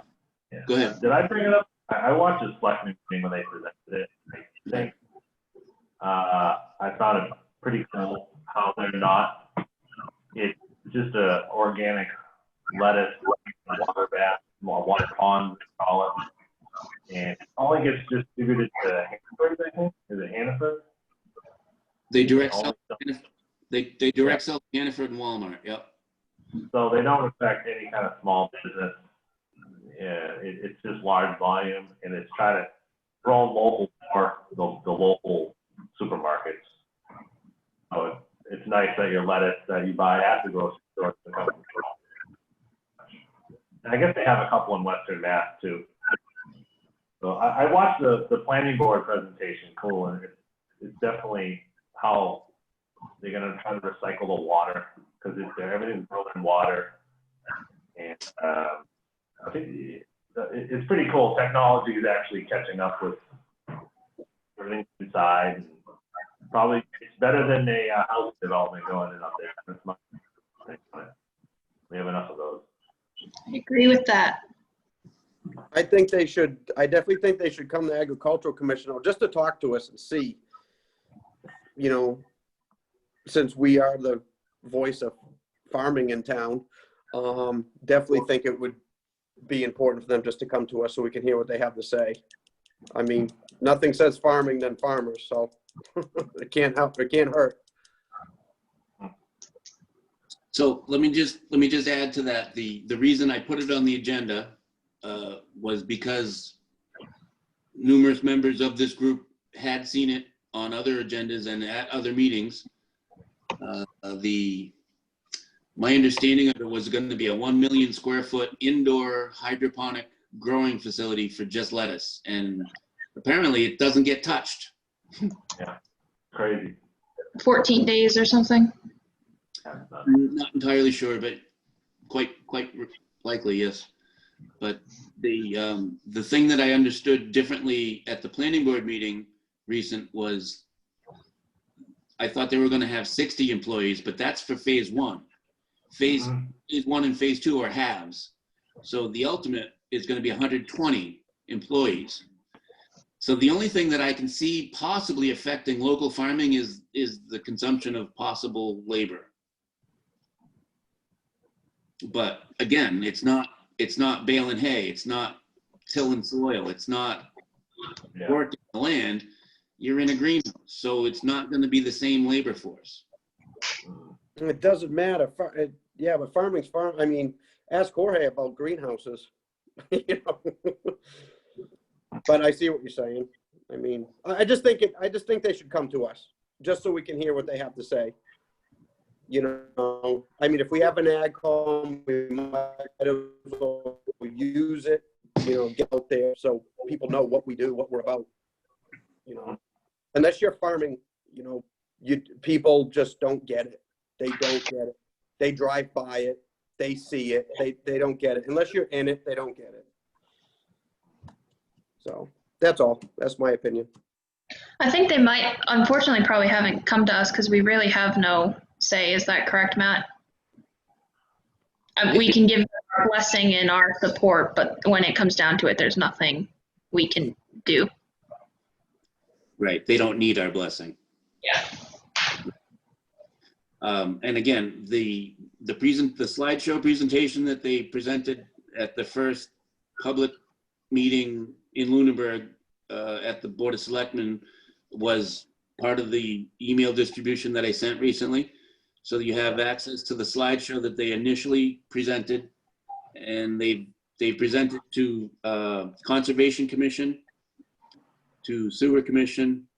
Yeah. Go ahead. Did I bring it up? I watched the selectmen meeting when they presented it. I think I found it pretty cool how they're not. It's just a organic lettuce, water bath, water pond, they call it. And it only gets distributed to Hannaford, I think. Is it Hannaford? They direct sell. They direct sell to Hannaford and Walmart, yep. So they don't affect any kind of small business. Yeah, it's just large volume, and it's trying to grow local for the local supermarkets. So it's nice that your lettuce that you buy at the grocery store can come from. And I guess they have a couple in Western Mass too. So I watched the planning board presentation. Cool, and it's definitely how they're gonna try to recycle the water, because everything's grown in water, and I think it's pretty cool. Technology is actually catching up with everything inside. And probably it's better than a house development going in up there. That's my take on it. We have enough of those. I agree with that. I think they should, I definitely think they should come to Agricultural Commission just to talk to us and see, you know, since we are the voice of farming in town, definitely think it would be important for them just to come to us so we can hear what they have to say. I mean, nothing says farming than farmers, so it can't help, it can't hurt. So let me just add to that. The reason I put it on the agenda was because numerous members of this group had seen it on other agendas and at other meetings. My understanding of it was going to be a 1 million square foot indoor hydroponic growing facility for just lettuce, and apparently it doesn't get touched. Yeah, crazy. 14 days or something. Not entirely sure, but quite likely, yes. But the thing that I understood differently at the planning board meeting recent was I thought they were going to have 60 employees, but that's for phase one. Phase one and phase two are halves. So the ultimate is going to be 120 employees. So the only thing that I can see possibly affecting local farming is the consumption of possible labor. But again, it's not baling hay, it's not tilling soil, it's not working the land. You're in a greenhouse, so it's not going to be the same labor force. It doesn't matter. Yeah, but farming's farm. I mean, ask Jorge about greenhouses. You know? But I see what you're saying. I mean, I just think they should come to us just so we can hear what they have to say. You know, I mean, if we have an ag home, we might as well use it. You know, get out there so people know what we do, what we're about. You know, unless you're farming, you know, people just don't get it. They don't get it. They drive by it. They see it. They don't get it. Unless you're in it, they don't get it. So that's all. That's my opinion. I think they might, unfortunately, probably haven't come to us because we really have no say. Is that correct, Matt? We can give our blessing and our support, but when it comes down to it, there's nothing we can do. Right. They don't need our blessing. Yeah. And again, the slideshow presentation that they presented at the first public meeting in Lunenburg at the Board of Selectmen was part of the email distribution that I sent recently. So you have access to the slideshow that they initially presented, and they presented to Conservation Commission, to Sewer Commission,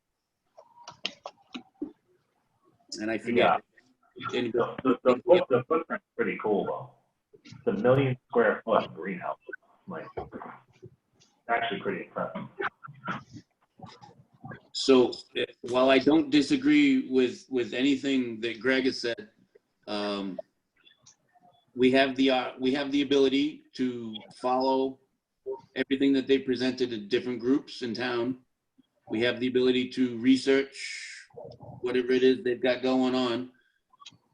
and I forget. Yeah. The footprint's pretty cool though. It's a 1 million square foot greenhouse. Like, actually pretty impressive. So while I don't disagree with anything that Greg has said, we have the ability to follow everything that they presented at different groups in town. We have the ability to research whatever it is they've got going on.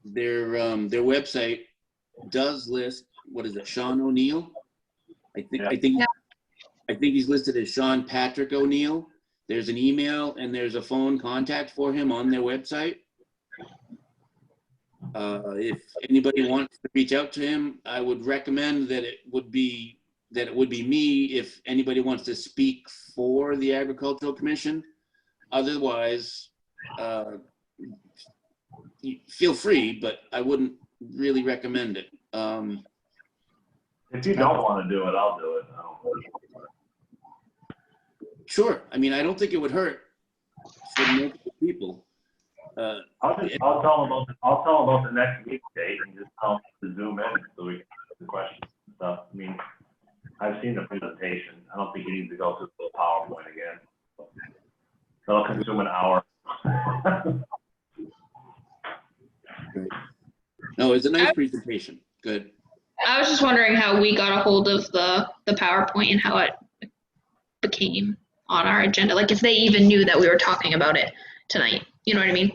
Their website does list, what is it, Sean O'Neill? I think he's listed as Sean Patrick O'Neill. There's an email and there's a phone contact for him on their website. If anybody wants to reach out to him, I would recommend that it would be me if anybody wants to speak for the Agricultural Commission. Otherwise, feel free, but I wouldn't really recommend it. If you don't want to do it, I'll do it. I don't know. Sure. I mean, I don't think it would hurt for multiple people. I'll tell them about the next week date and just tell them to zoom in so we can ask the questions and stuff. I mean, I've seen the presentation. I don't think you need to go through the PowerPoint again. That'll consume an hour. No, it's a nice presentation. Good. I was just wondering how we got a hold of the PowerPoint and how it became on our agenda. Like if they even knew that we were talking about it tonight. You know what I mean?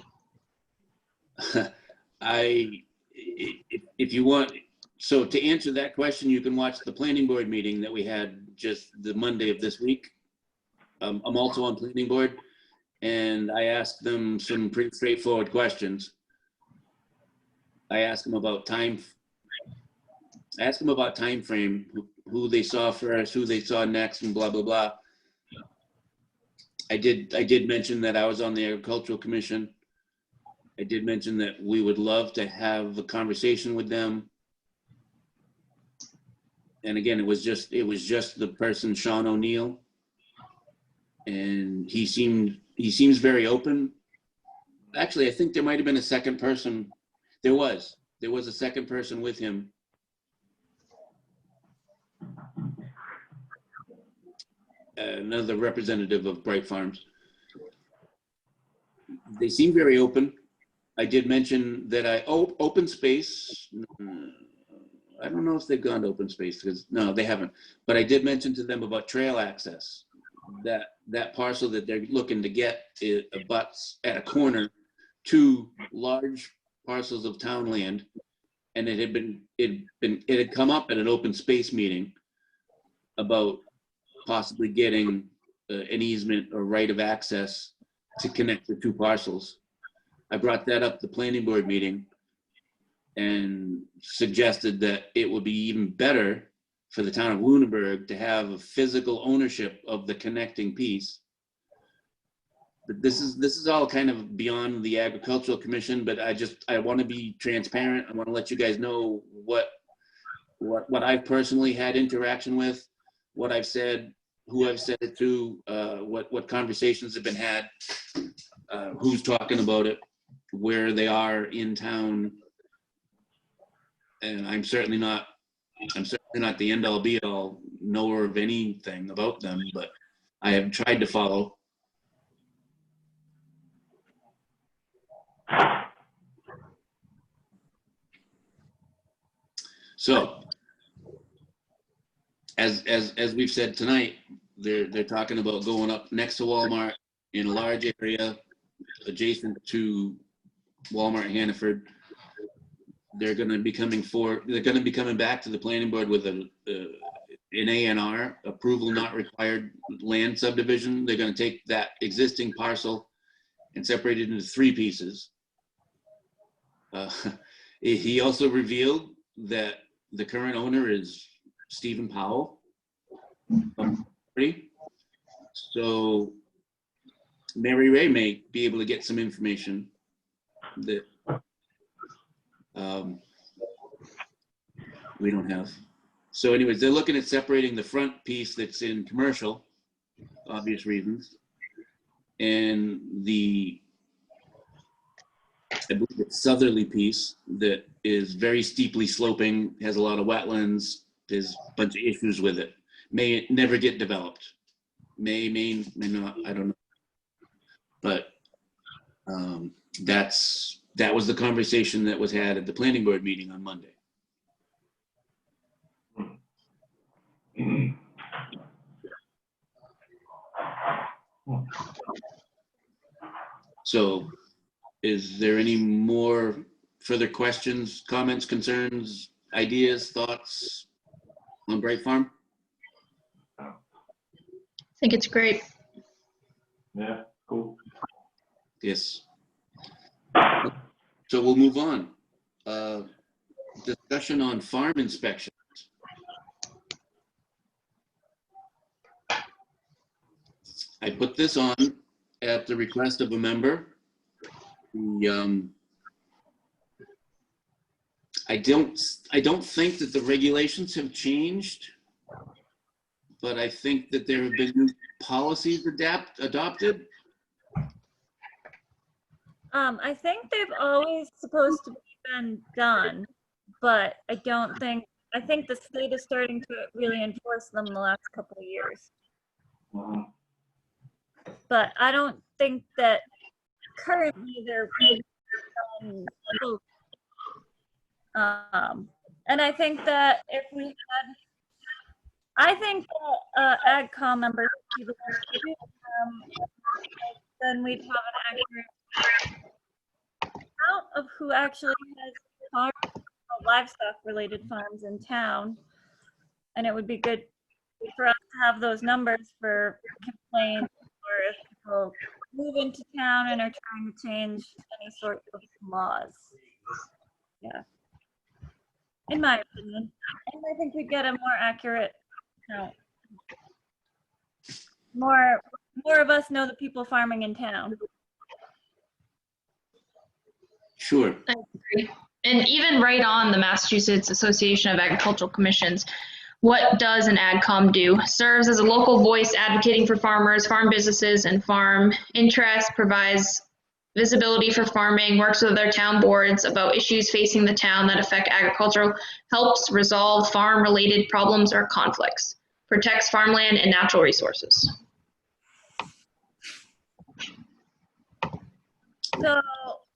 If you want, so to answer that question, you can watch the planning board meeting that we had just the Monday of this week. I'm also on planning board, and I asked them some pretty straightforward questions. I asked them about time frame, who they saw first, who they saw next, and blah, blah, blah. I did mention that I was on the Agricultural Commission. I did mention that we would love to have a conversation with them. And again, it was just the person, Sean O'Neill. And he seems very open. Actually, I think there might've been a second person. There was a second person with him. Another representative of Bright Farms. They seem very open. I did mention that open space. I don't know if they've gone to open space because no, they haven't. But I did mention to them about trail access. That parcel that they're looking to get abuts at a corner to large parcels of town land, and it had come up at an open space meeting about possibly getting an easement or right of access to connect the two parcels. I brought that up at the planning board meeting and suggested that it would be even better for the town of Lunenburg to have a physical ownership of the connecting piece. But this is all kind of beyond the Agricultural Commission, but I want to be transparent. I want to let you guys know what I've personally had interaction with, what I've said, who I've said it to, what conversations have been had, who's talking about it, where they are in town. And I'm certainly not the end all be all knower of anything about them, but I have tried to follow. So, as we've said tonight, they're talking about going up next to Walmart in a large area adjacent to Walmart Hannaford. They're going to be coming back to the planning board with an A&R, approval not required land subdivision. They're going to take that existing parcel and separate it into 3 pieces. He also revealed that the current owner is Stephen Powell. So Mary Ray may be able to get some information that we don't have. So anyways, they're looking at separating the front piece that's in commercial, obvious reasons, and the, I believe it's southerly piece that is very steeply sloping, has a lot of wetlands, there's a bunch of issues with it. May never get developed. May not, I don't know. But that was the conversation that was had at the planning board meeting on Monday. So is there any more further questions, comments, concerns, ideas, thoughts on Bright Farm? I think it's great. Yeah, cool. Yes. So we'll move on. Discussion on farm inspections. I put this on at the request of a member. I don't think that the regulations have changed, but I think that there have been new policies adopted. I think they've always supposed to been done, but I think the state is starting to really enforce them the last couple of years. But I don't think that currently they're and I think that if we had, I think that AgCom members should be the ones to do them, then we'd have an accurate count of who actually has farms, livestock related farms in town. And it would be good for us to have those numbers for complaints or if people move into town and are trying to change any sort of laws. Yeah. In my opinion. And I think we'd get a more accurate count. More of us know the people farming in town. Sure. I agree. And even right on the Massachusetts Association of Agricultural Commissions, what does an AgCom do? Serves as a local voice advocating for farmers, farm businesses, and farm interests, provides visibility for farming, works with their town boards about issues facing the town that affect agriculture, helps resolve farm-related problems or conflicts, protects farmland and natural resources. So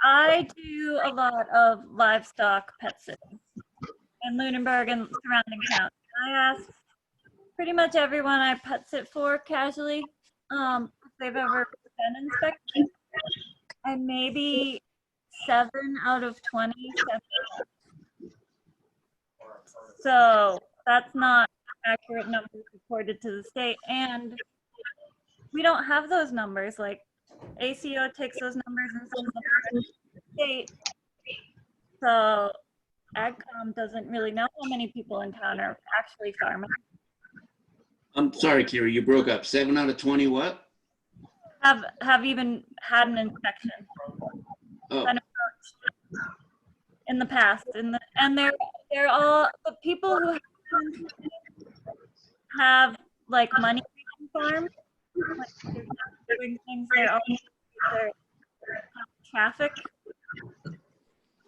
I do a lot of livestock pet sitting in Lunenburg and surrounding towns. I ask pretty much everyone I pet sit for casually if they've ever been inspected. And maybe 7 out of 20 said. So that's not accurate numbers reported to the state. And we don't have those numbers. Like ACO takes those numbers and sends them to the state. So AgCom doesn't really know how many people in town are actually farming. I'm sorry, Kira, you broke up. 7 out of 20 what? Have even had an inspection. Oh. An approach in the past, and they're all the people who have like money farms, like they're not doing things. They're traffic.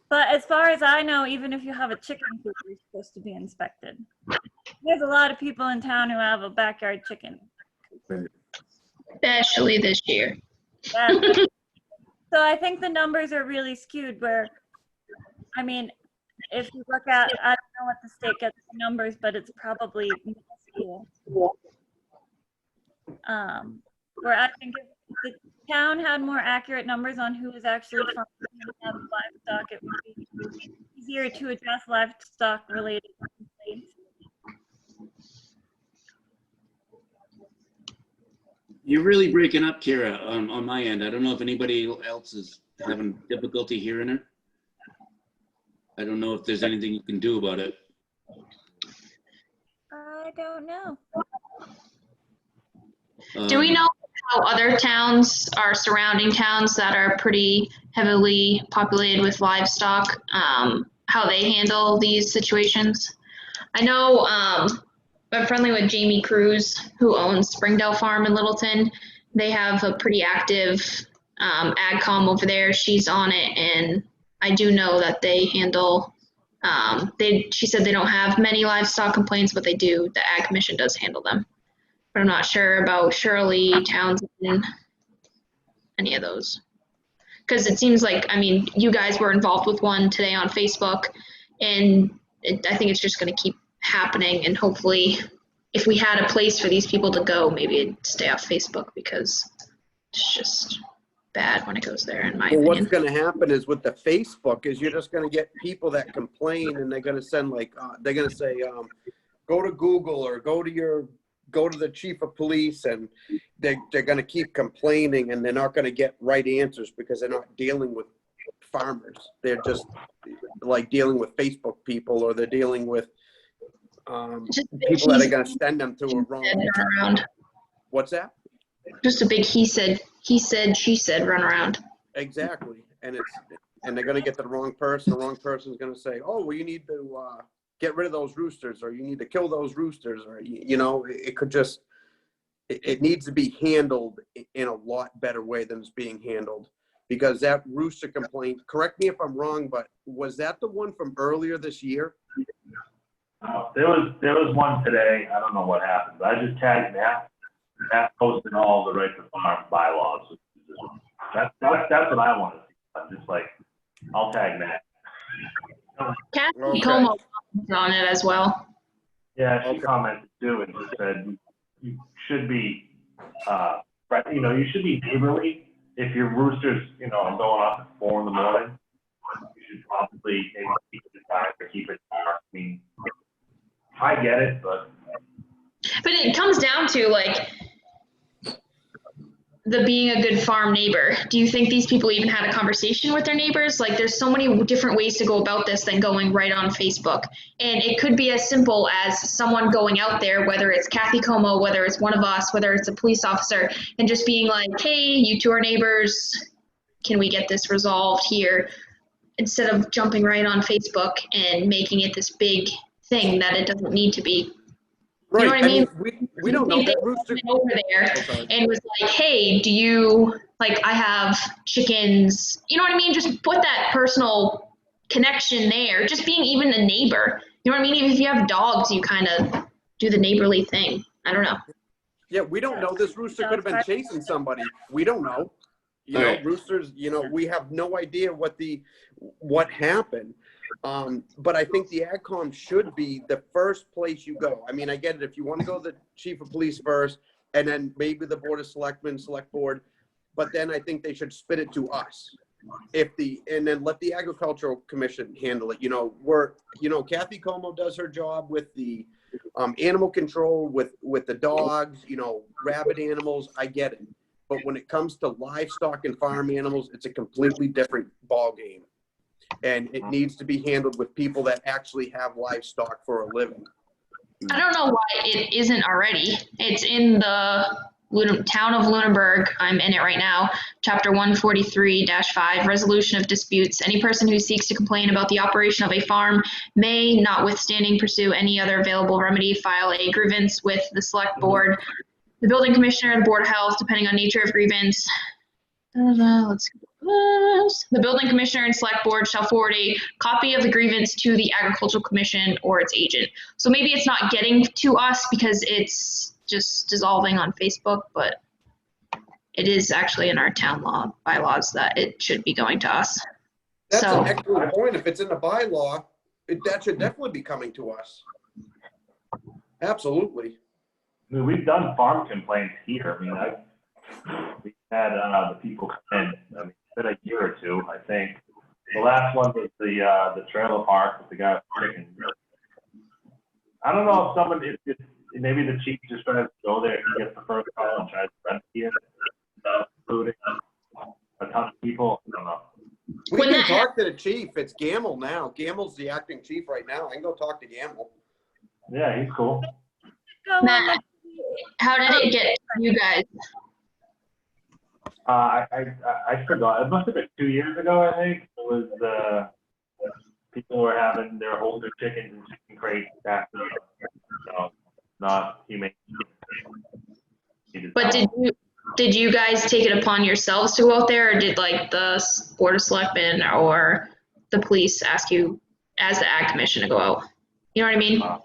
But as far as I know, even if you have a chicken coop, you're supposed to be inspected. There's a lot of people in town who have a backyard chicken. Especially this year. Yeah. So I think the numbers are really skewed where, I mean, if you look at, I don't know what the state gets the numbers, but it's probably minuscule. Where I think if the town had more accurate numbers on who is actually farming livestock, it would be easier to address livestock related complaints. You're really breaking up, Kira, on my end. I don't know if anybody else is having difficulty hearing her. I don't know if there's anything you can do about it. I don't know. Do we know how other towns are surrounding towns that are pretty heavily populated with livestock, how they handle these situations? I know I'm friendly with Jamie Cruz, who owns Springdale Farm in Littleton. They have a pretty active AgCom over there. She's on it, and I do know that they handle, she said they don't have many livestock complaints, but they do. The Ag Commission does handle them. But I'm not sure about Shirley, Townsend, any of those. Because it seems like, I mean, you guys were involved with one today on Facebook, and I think it's just going to keep happening, and hopefully if we had a place for these people to go, maybe it'd stay off Facebook, because it's just bad when it goes there, in my opinion. What's going to happen is with the Facebook is you're just going to get people that complain, and they're going to send like they're going to say go to Google or go to the chief of police, and they're going to keep complaining, and they're not going to get right answers because they're not dealing with farmers. They're just like dealing with Facebook people, or they're dealing with people that are going to send them to a wrong. What's that? Just a big he said, she said run around. Exactly. And and they're gonna get to the wrong person. The wrong person's gonna say, oh, well, you need to get rid of those roosters, or you need to kill those roosters, or, you know, it could just, it needs to be handled in a lot better way than it's being handled. Because that rooster complaint, correct me if I'm wrong, but was that the one from earlier this year? There was one today. I don't know what happened, but I just tagged Matt. Matt posted all the right to farm bylaws. That's what I want to see. I'm just like, I'll tag Matt. Kathy Okay. Como on it as well. Yeah, she Okay. commented too and just said you should be, you should be neighborly. If your roosters, you know, are going off at 4 in the morning, you should probably maybe keep it inside or keep it dark. I mean, I get it, but It comes down to like the being a good farm neighbor. Do you think these people even had a conversation with their neighbors? Like there's so many different ways to go about this than going right on Facebook. And it could be as simple as someone going out there, whether it's Kathy Como, whether it's one of us, whether it's a police officer, and just being like, hey, you two are neighbors. Can we get this resolved here? Instead of jumping right on Facebook and making it this big thing that it doesn't need to be. Right. You know what I mean? We don't know They that rooster. went over there Oh, sorry. and was like, hey, do you, like, I have chickens. You know what I mean? Just put that personal connection there. Just being even a neighbor. You know what I mean? Even if you have dogs, you kind of do the neighborly thing. I don't know. Yeah, we don't know. This rooster could have been chasing somebody. We don't know. You know, Right. roosters, you know, we have no idea what happened. But I think the AgCom should be the first place you go. I mean, I get it. If you want to go to the chief of police first, and then maybe the board of selectmen, select board, but then I think they should spit it to us. And then let the agricultural commission handle it. You know, Kathy Como does her job with the animal control, with the dogs, you know, rabid animals. I get it. But when it comes to livestock and farm animals, it's a completely different ballgame. And it needs to be handled with people that actually have livestock for a living. I don't know why it isn't already. It's in the town of Lunenburg. I'm in it right now. Chapter 143-5, resolution of disputes. Any person who seeks to complain about the operation of a farm may, notwithstanding, pursue any other available remedy, file a grievance with the select board, the building commissioner, the board of health, depending on nature of grievance. Let's go. The building commissioner and select board shall forward a copy of the grievance to the agricultural commission or its agent. So maybe it's not getting to us because it's just dissolving on Facebook, but it is actually in our town law bylaws that it should be going to us. That's So an excellent point. If it's in the bylaw, that should definitely be coming to us. Absolutely. I mean, we've done farm complaints here. I mean, we've had the people come in. I mean, it's been a year or two, I think. The last one was the trailer park with the guy with chickens. I don't know if someone, if maybe the chief just tries to go there, he gets the first call and tries to remedy it, including a ton of people. I don't know. We When can that talk to the chief. It's Gamble now. Gamble's the acting chief right now. I can go talk to Gamble. Yeah, he's cool. Go on Matt, how did it get to you guys? I forgot. It must have been 2 years ago, I think. It was people were having their older chickens in chicken crates after, not humane. But did you guys take it upon yourselves to go out there, or did like the board of selectmen or the police ask you as the ag commission to go out? You know what I mean? I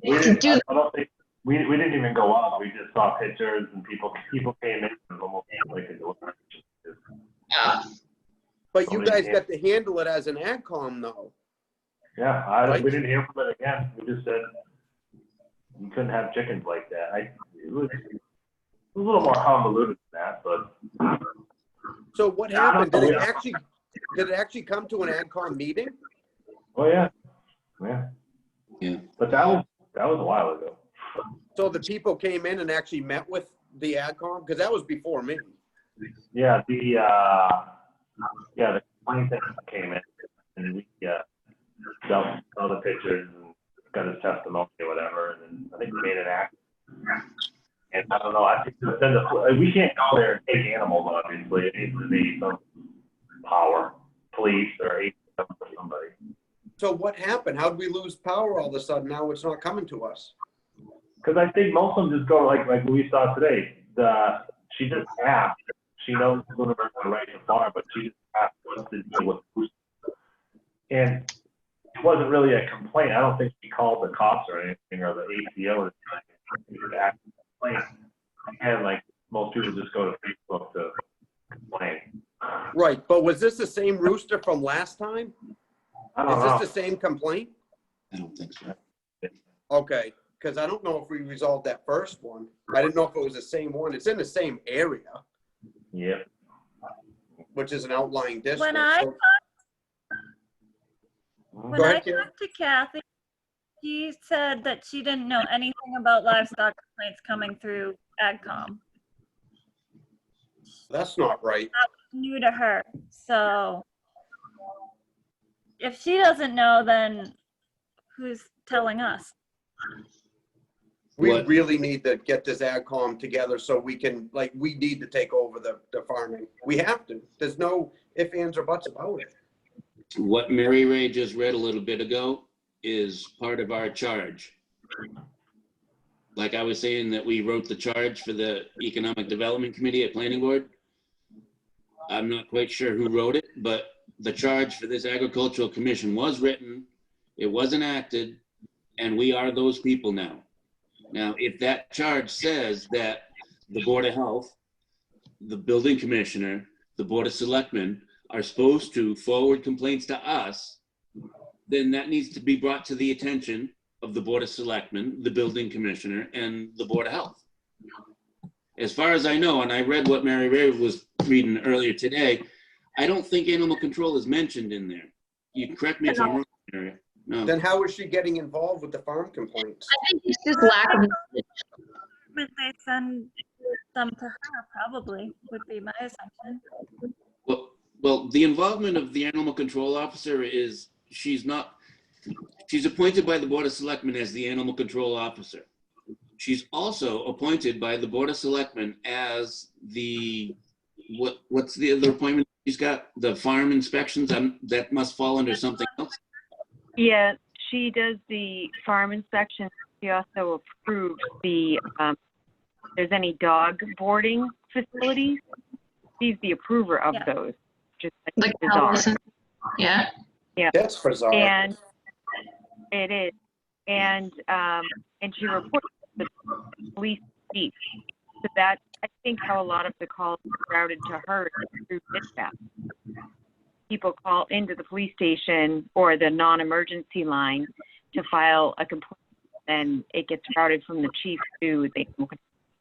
don't think we didn't even go out. We just saw pictures and people came in and almost like a delivery. But you guys got to handle it as an AgCom, though. Yeah, we didn't hear from it again. We just said you couldn't have chickens like that. It was a little more convoluted than that, but. So what happened? Did it actually come to an AgCom meeting? Oh yeah. Yeah. But that was a while ago. So the people came in and actually met with the AgCom? Because that was before me. Yeah, the complaint that came in, and we saw the pictures and got his testimony or whatever, and then I think we made an act. And I don't know, I think we can't go there and take animals, obviously. It needs to be some power, police or what happened? How'd we lose power all of a sudden? Now it's not coming to us. Because I think most of them just go like we saw today. She just asked. She knows Lunenburg will right to farm, but she just asked what's the deal with Roosters. And it wasn't really a complaint. I don't think she called the cops or anything or the ACO or anything to ask a complaint. And like most people just go to Facebook to complain. Right, but was this the same rooster from last time? I don't Is know. this the same complaint? I don't think so. Okay, because I don't know if we resolved that first one. I didn't know if it was the same one. It's in the same area, Yep. which is an outlying district. When I so- When Go I ahead, Karen. talked to Kathy, she said that she didn't know anything about livestock complaints coming through AgCom. That's not right. That was new to her. So if she doesn't know, then who's telling us? We What? really need to get this AgCom together so we can, like, we need to take over the farming. We have to. There's no ifs, ands, or buts about it. What Mary Ray just read a little bit ago is part of our charge. Like I was saying that we wrote the charge for the Economic Development Committee at Planning Board. I'm not quite sure who wrote it, but the charge for this Agricultural Commission was written, it was enacted, and we are those people now. Now, if that charge says that the Board of Health, the Building Commissioner, the Board of Selectmen are supposed to forward complaints to us, then that needs to be brought to the attention of the Board of Selectmen, the Building Commissioner, and the Board of Health. As far as I know, and I read what Mary Ray was reading earlier today, I don't think animal control is mentioned in there. You can correct me if I'm wrong, Mary. No. Then how is she getting involved with the farm complaints? I think it's just lack of knowledge. They send them to her, probably, would be my assumption. Well, the involvement of the animal control officer is, she's appointed by the Board of Selectmen as the animal control officer. She's also appointed by the Board of Selectmen as the, what's the other appointment she's got? The farm inspections, that must fall under something else? Yeah, she does the farm inspection. She also approves the, there's any dog boarding facilities. She's the approver of Yeah. those. Just Like like bizarre. Allison. Yeah. That's bizarre. And it is. And she reports to the police chief. So that, I think how a lot of the calls are routed to her through dispatch. People call into the police station or the non-emergency line to file a complaint, and it gets routed from the chief to the animal control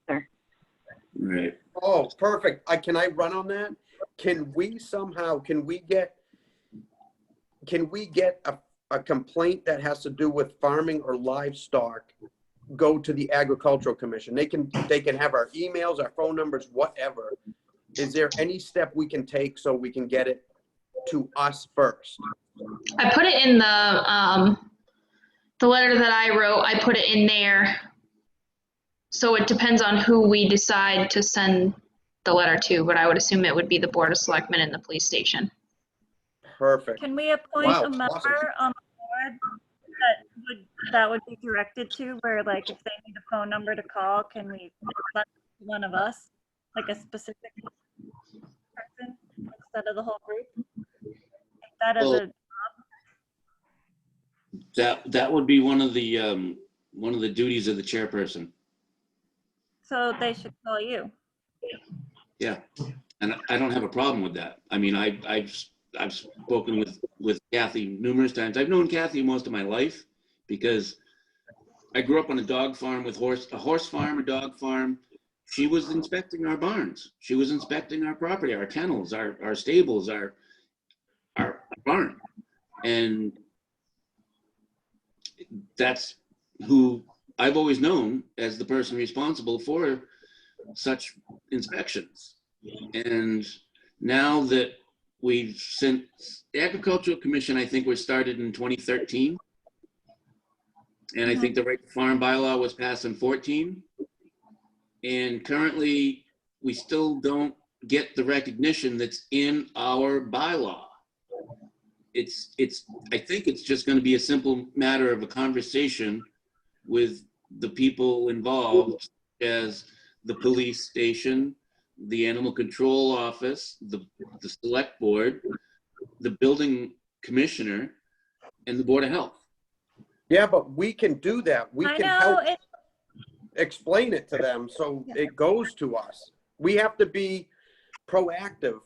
officer. Right. Oh, perfect. Can I run on that? Can we get a complaint that has to do with farming or livestock go to the Agricultural Commission? They can have our emails, our phone numbers, whatever. Is there any step we can take so we can get it to us first? I put it in the letter that I wrote, I put it in there. So it depends on who we decide to send the letter to, but I would assume it would be the Board of Selectmen and the police station. Perfect. Can we appoint Wow, a member awesome. on the board that would be directed to, where like if they need a phone number to call, can we let one of us, like a specific person instead of the whole group? That is Well, that would be one of the duties of the chairperson. so they should call you. Yeah, and I don't have a problem with that. I mean, I've spoken with Kathy numerous times. I've known Kathy most of my life because I grew up on a dog farm with a horse farm, a dog farm. She was inspecting our barns. She was inspecting our property, our kennels, our stables, our barn. And that's who I've always known as the person responsible for such inspections. And now that since the Agricultural Commission, I think, was started in 2013. And I think the Right to Farm bylaw was passed in 2014. And currently, we still don't get the recognition that's in our bylaw. I think it's just going to be a simple matter of a conversation with the people involved, as the police station, the animal control office, the select board, the building commissioner, and the Board of Health. Yeah, but we can do that. We I can know help it. explain it to them so it goes to us. We have to be proactive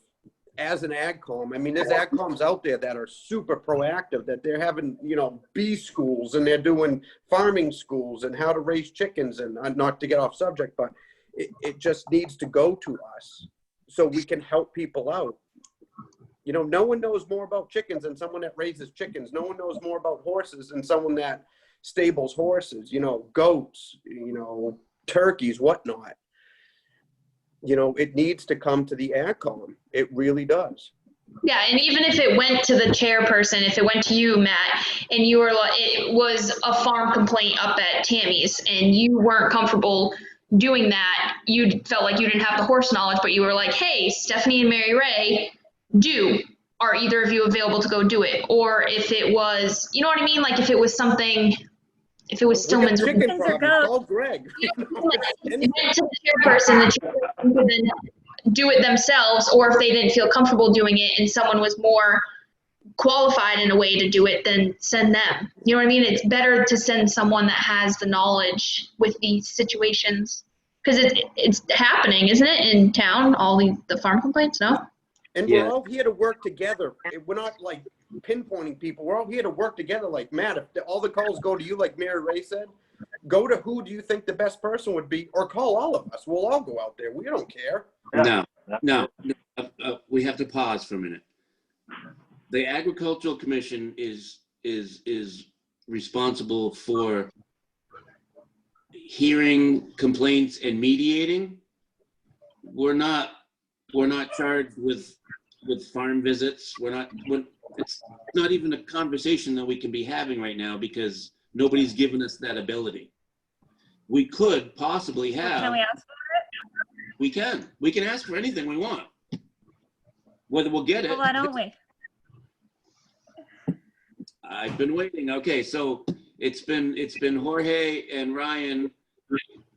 as an AgCom. I mean, there's AgComs out there that are super proactive, that they're having, you know, bee schools, and they're doing farming schools and how to raise chickens, and not to get off subject, but it just needs to go to us so we can help people out. You know, no one knows more about chickens than someone that raises chickens. No one knows more about horses than someone that stables horses, you know, goats, you know, turkeys, whatnot. You know, it needs to come to the AgCom. It really does. Yeah, and even if it went to the chairperson, if it went to you, Matt, and you were like, it was a farm complaint up at Tammy's, and you weren't comfortable doing that, you felt like you didn't have the horse knowledge, but you were like, hey, Stephanie and Mary Ray, are either of you available to go do it? Or if it was, you know what I mean? Like if it was something, if it was Stillman's. Chicken Chickens are problem, goats. call Greg. If it went to the chairperson, the chairperson could then do it themselves, or if they didn't feel comfortable doing it and someone was more qualified in a way to do it, then send them. You know what I mean? It's better to send someone that has the knowledge with these situations, because it's happening, isn't it, in town, all the farm complaints, no? And Yeah. we're all here to work together. We're not like pinpointing people. We're all here to work together. Like, Matt, if all the calls go to you, like Mary Ray said, go to who do you think the best person would be, or call all of us. We'll all go out there. We don't care. No, we have to pause for a minute. The Agricultural Commission is responsible for hearing complaints and mediating. We're not charged with farm visits. It's not even a conversation that we can be having right now, because nobody's given us that ability. We could possibly have. Can we ask for it? We can ask for anything we want. Whether we'll get it. Well, why don't we? I've been waiting. Okay, so it's been Jorge and Ryan,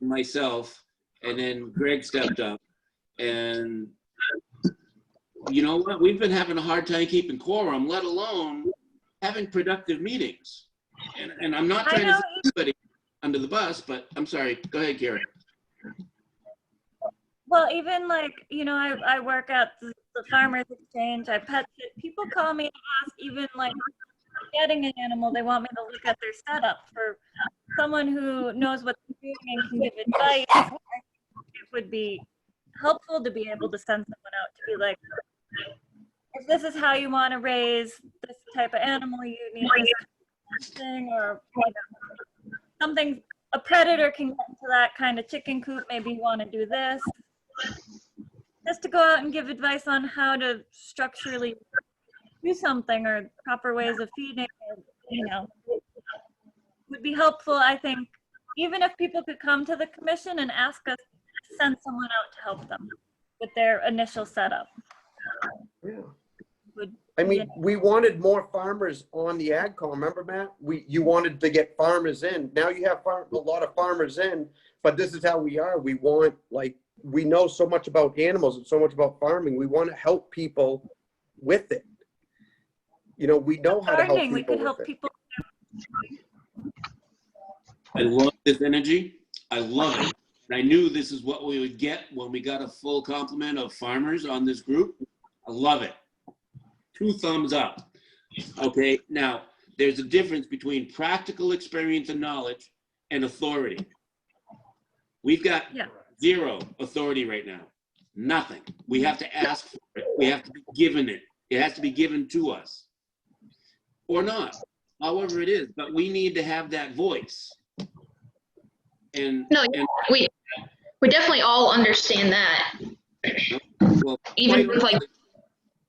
myself, and then Greg stepped up. And you know what? We've been having a hard time keeping quorum, let alone having productive meetings. And I'm not trying to throw anybody under the bus, but I'm sorry. Go ahead, Karen. Well, even like, you know, I work at the Farmers Exchange. I pet sit. People call me and ask, even like getting an animal, they want me to look at their setup. For someone who knows what they're doing and can give advice, I think it would be helpful to be able to send someone out to be like, if this is how you want to raise this type of animal, you need this thing, or you know, something, a predator can get into that kind of chicken coop, maybe you want to do this. Just to go out and give advice on how to structurally do something, or proper ways of feeding, or, you know, would be helpful. I think even if people could come to the commission and ask us to send someone out to help them with their initial setup. Yeah. Would, I mean, we wanted more farmers on the AgCom. Remember, Matt? You wanted to get farmers in. Now you have a lot of farmers in, but this is how we are. We want, like, we know so much about animals and so much about farming. We want to help people with it. You know, we know how to help people. We could help with it. people. I love this energy. I love it. And I knew this is what we would get when we got a full complement of farmers on this group. I love it. 2 thumbs up. Okay, now there's a difference between practical experience and knowledge and authority. We've got 0 authority right now. Nothing. We have to ask for it. We have to be given it. It has to be given to us. Or not, however it is, but we need to have that voice. And No, we definitely all understand that. Well, Even with like,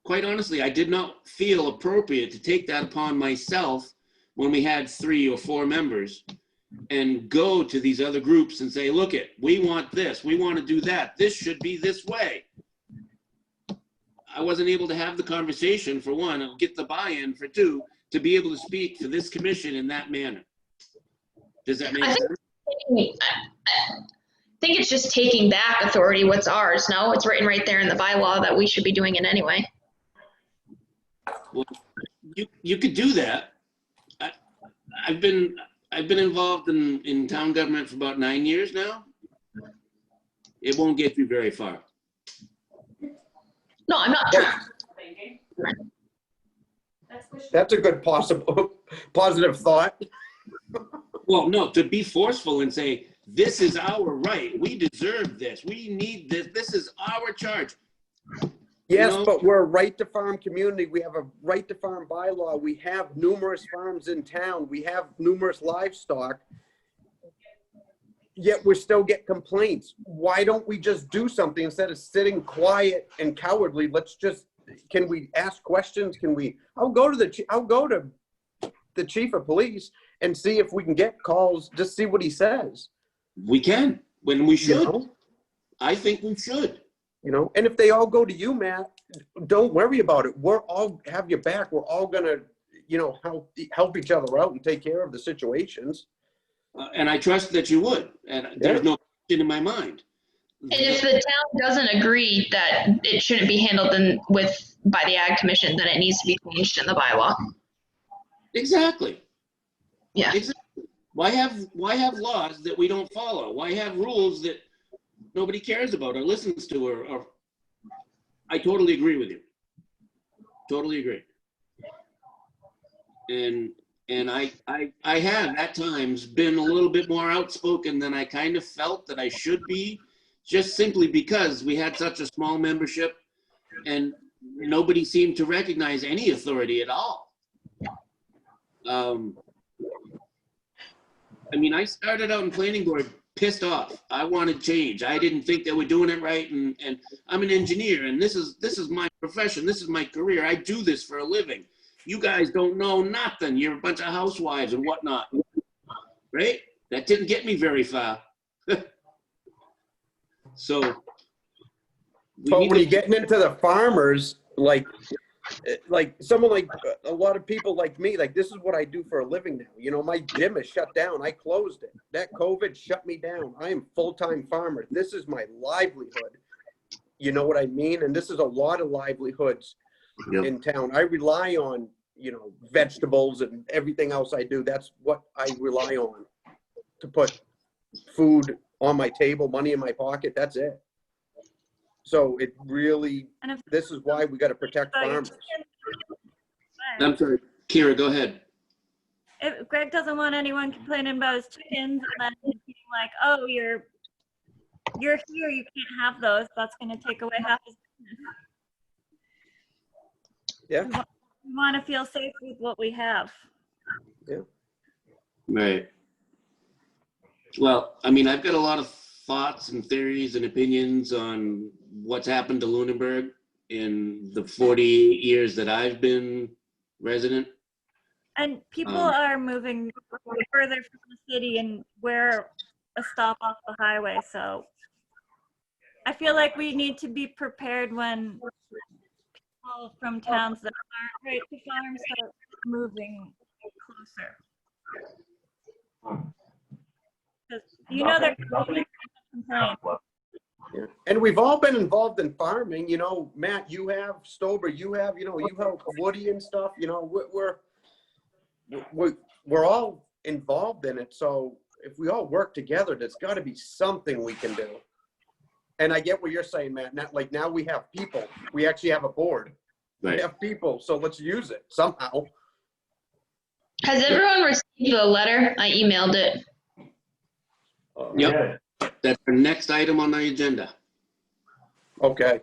quite honestly, I did not feel appropriate to take that upon myself when we had 3 or 4 members and go to these other groups and say, look it, we want this, we want to do that, this should be this way. I wasn't able to have the conversation, for one, and get the buy-in, for two, to be able to speak for this commission in that manner. Does that make I sense? think it's just taking back authority, what's ours. No, it's written right there in the bylaw that we should be doing it anyway. Well, you could do that. I've been involved in town government for about 9 years now. It won't get you very far. No, I'm not. That's a good positive thought. Well, no, to be forceful and say, this is our right, we deserve this, we need this, this is our charge. Yes, You know? but we're a right to farm community. We have a right to farm bylaw. We have numerous farms in town. We have numerous livestock. Yet we still get complaints. Why don't we just do something instead of sitting quiet and cowardly? Can we ask questions? I'll go to the chief of police and see if we can get calls, just see what he says. We can, when we should. You know? I think we should. You know, and if they all go to you, Matt, don't worry about it. We're all have your back. We're all gonna, you know, help each other out and take care of the situations. And I trust that you would, and there's no question in my mind. And if the town doesn't agree that it shouldn't be handled by the Ag Commission, then it needs to be changed in the bylaw. Exactly. Yeah. Exactly. Why have laws that we don't follow? Why have rules that nobody cares about or listens to? Or I totally agree with you. Totally agree. And I have at times been a little bit more outspoken than I kind of felt that I should be, just simply because we had such a small membership and nobody seemed to recognize any authority at all. I mean, I started out in planning board pissed off. I wanted change. I didn't think they were doing it right. And I'm an engineer, and this is my profession. This is my career. I do this for a living. You guys don't know nothing. You're a bunch of housewives and whatnot, right? That didn't get me very far. So, But when you're getting into the farmers, like someone like a lot of people like me, like this is what I do for a living now. You know, my gym is shut down. I closed it. That COVID shut me down. I am full-time farmer. This is my livelihood. You know what I mean? And this is a lot of livelihoods in town. I rely on, you know, vegetables and everything else I do. That's what I rely on to put food on my table, money in my pocket. That's it. So it really, this is why we got to protect farmers. I'm sorry, Kira, go ahead. If Greg doesn't want anyone complaining about his chickens and then being like, oh, you're here, you can't have those. That's going to take away half his business. Yeah. We want to feel safe with what we have. Yeah. Right. Well, I mean, I've got a lot of thoughts and theories and opinions on what's happened to Lunenburg in the 40 years that I've been resident. And people are moving further from the city, and we're a stop off the highway. So I feel like we need to be prepared when people from towns that aren't right to farm start moving closer. You know, they're complaining. Yeah. And we've all been involved in farming. You know, Matt, you have, Stober, you have, you know, you help Woody and stuff. You know, we're all involved in it. So if we all work together, there's got to be something we can do. And I get what you're saying, Matt. Now we have people. We actually have a board. Right. We have people. So let's use it somehow. Has everyone received the letter? I emailed it. Yep. That's our next item on the agenda. Okay.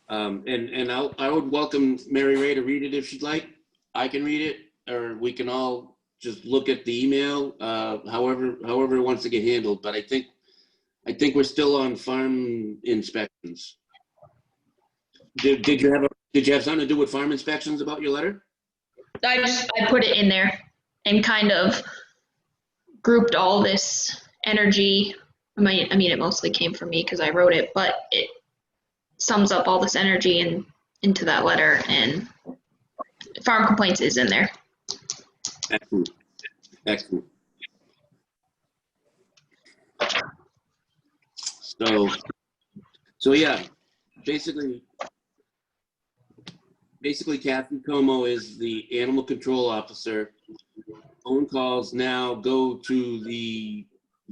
And I would welcome Mary Ray to read it if she'd like. I can read it, or we can all just look at the email, however it wants to get handled. But I think we're still on farm inspections. Did you have something to do with farm inspections about your letter? I put it in there and kind of grouped all this energy. I mean, it mostly came from me because I wrote it, but it sums up all this energy and into that letter, and farm complaints is in there. Excellent. Excellent. So yeah, basically Kathy Como is the animal control officer. Phone calls now go to the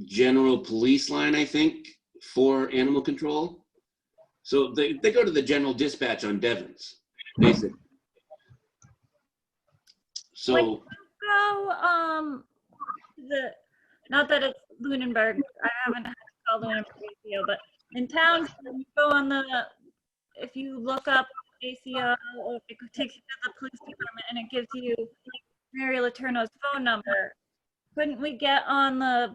general police line, I think, for animal control. So they go to the general dispatch on Devon's, basically. So Go, not that it's Lunenburg, I haven't had to call Lunenburg ACO, but in towns, when you go on if you look up ACO, it takes you to the police department and it gives you Mary Letourneau's phone number. Couldn't we get on I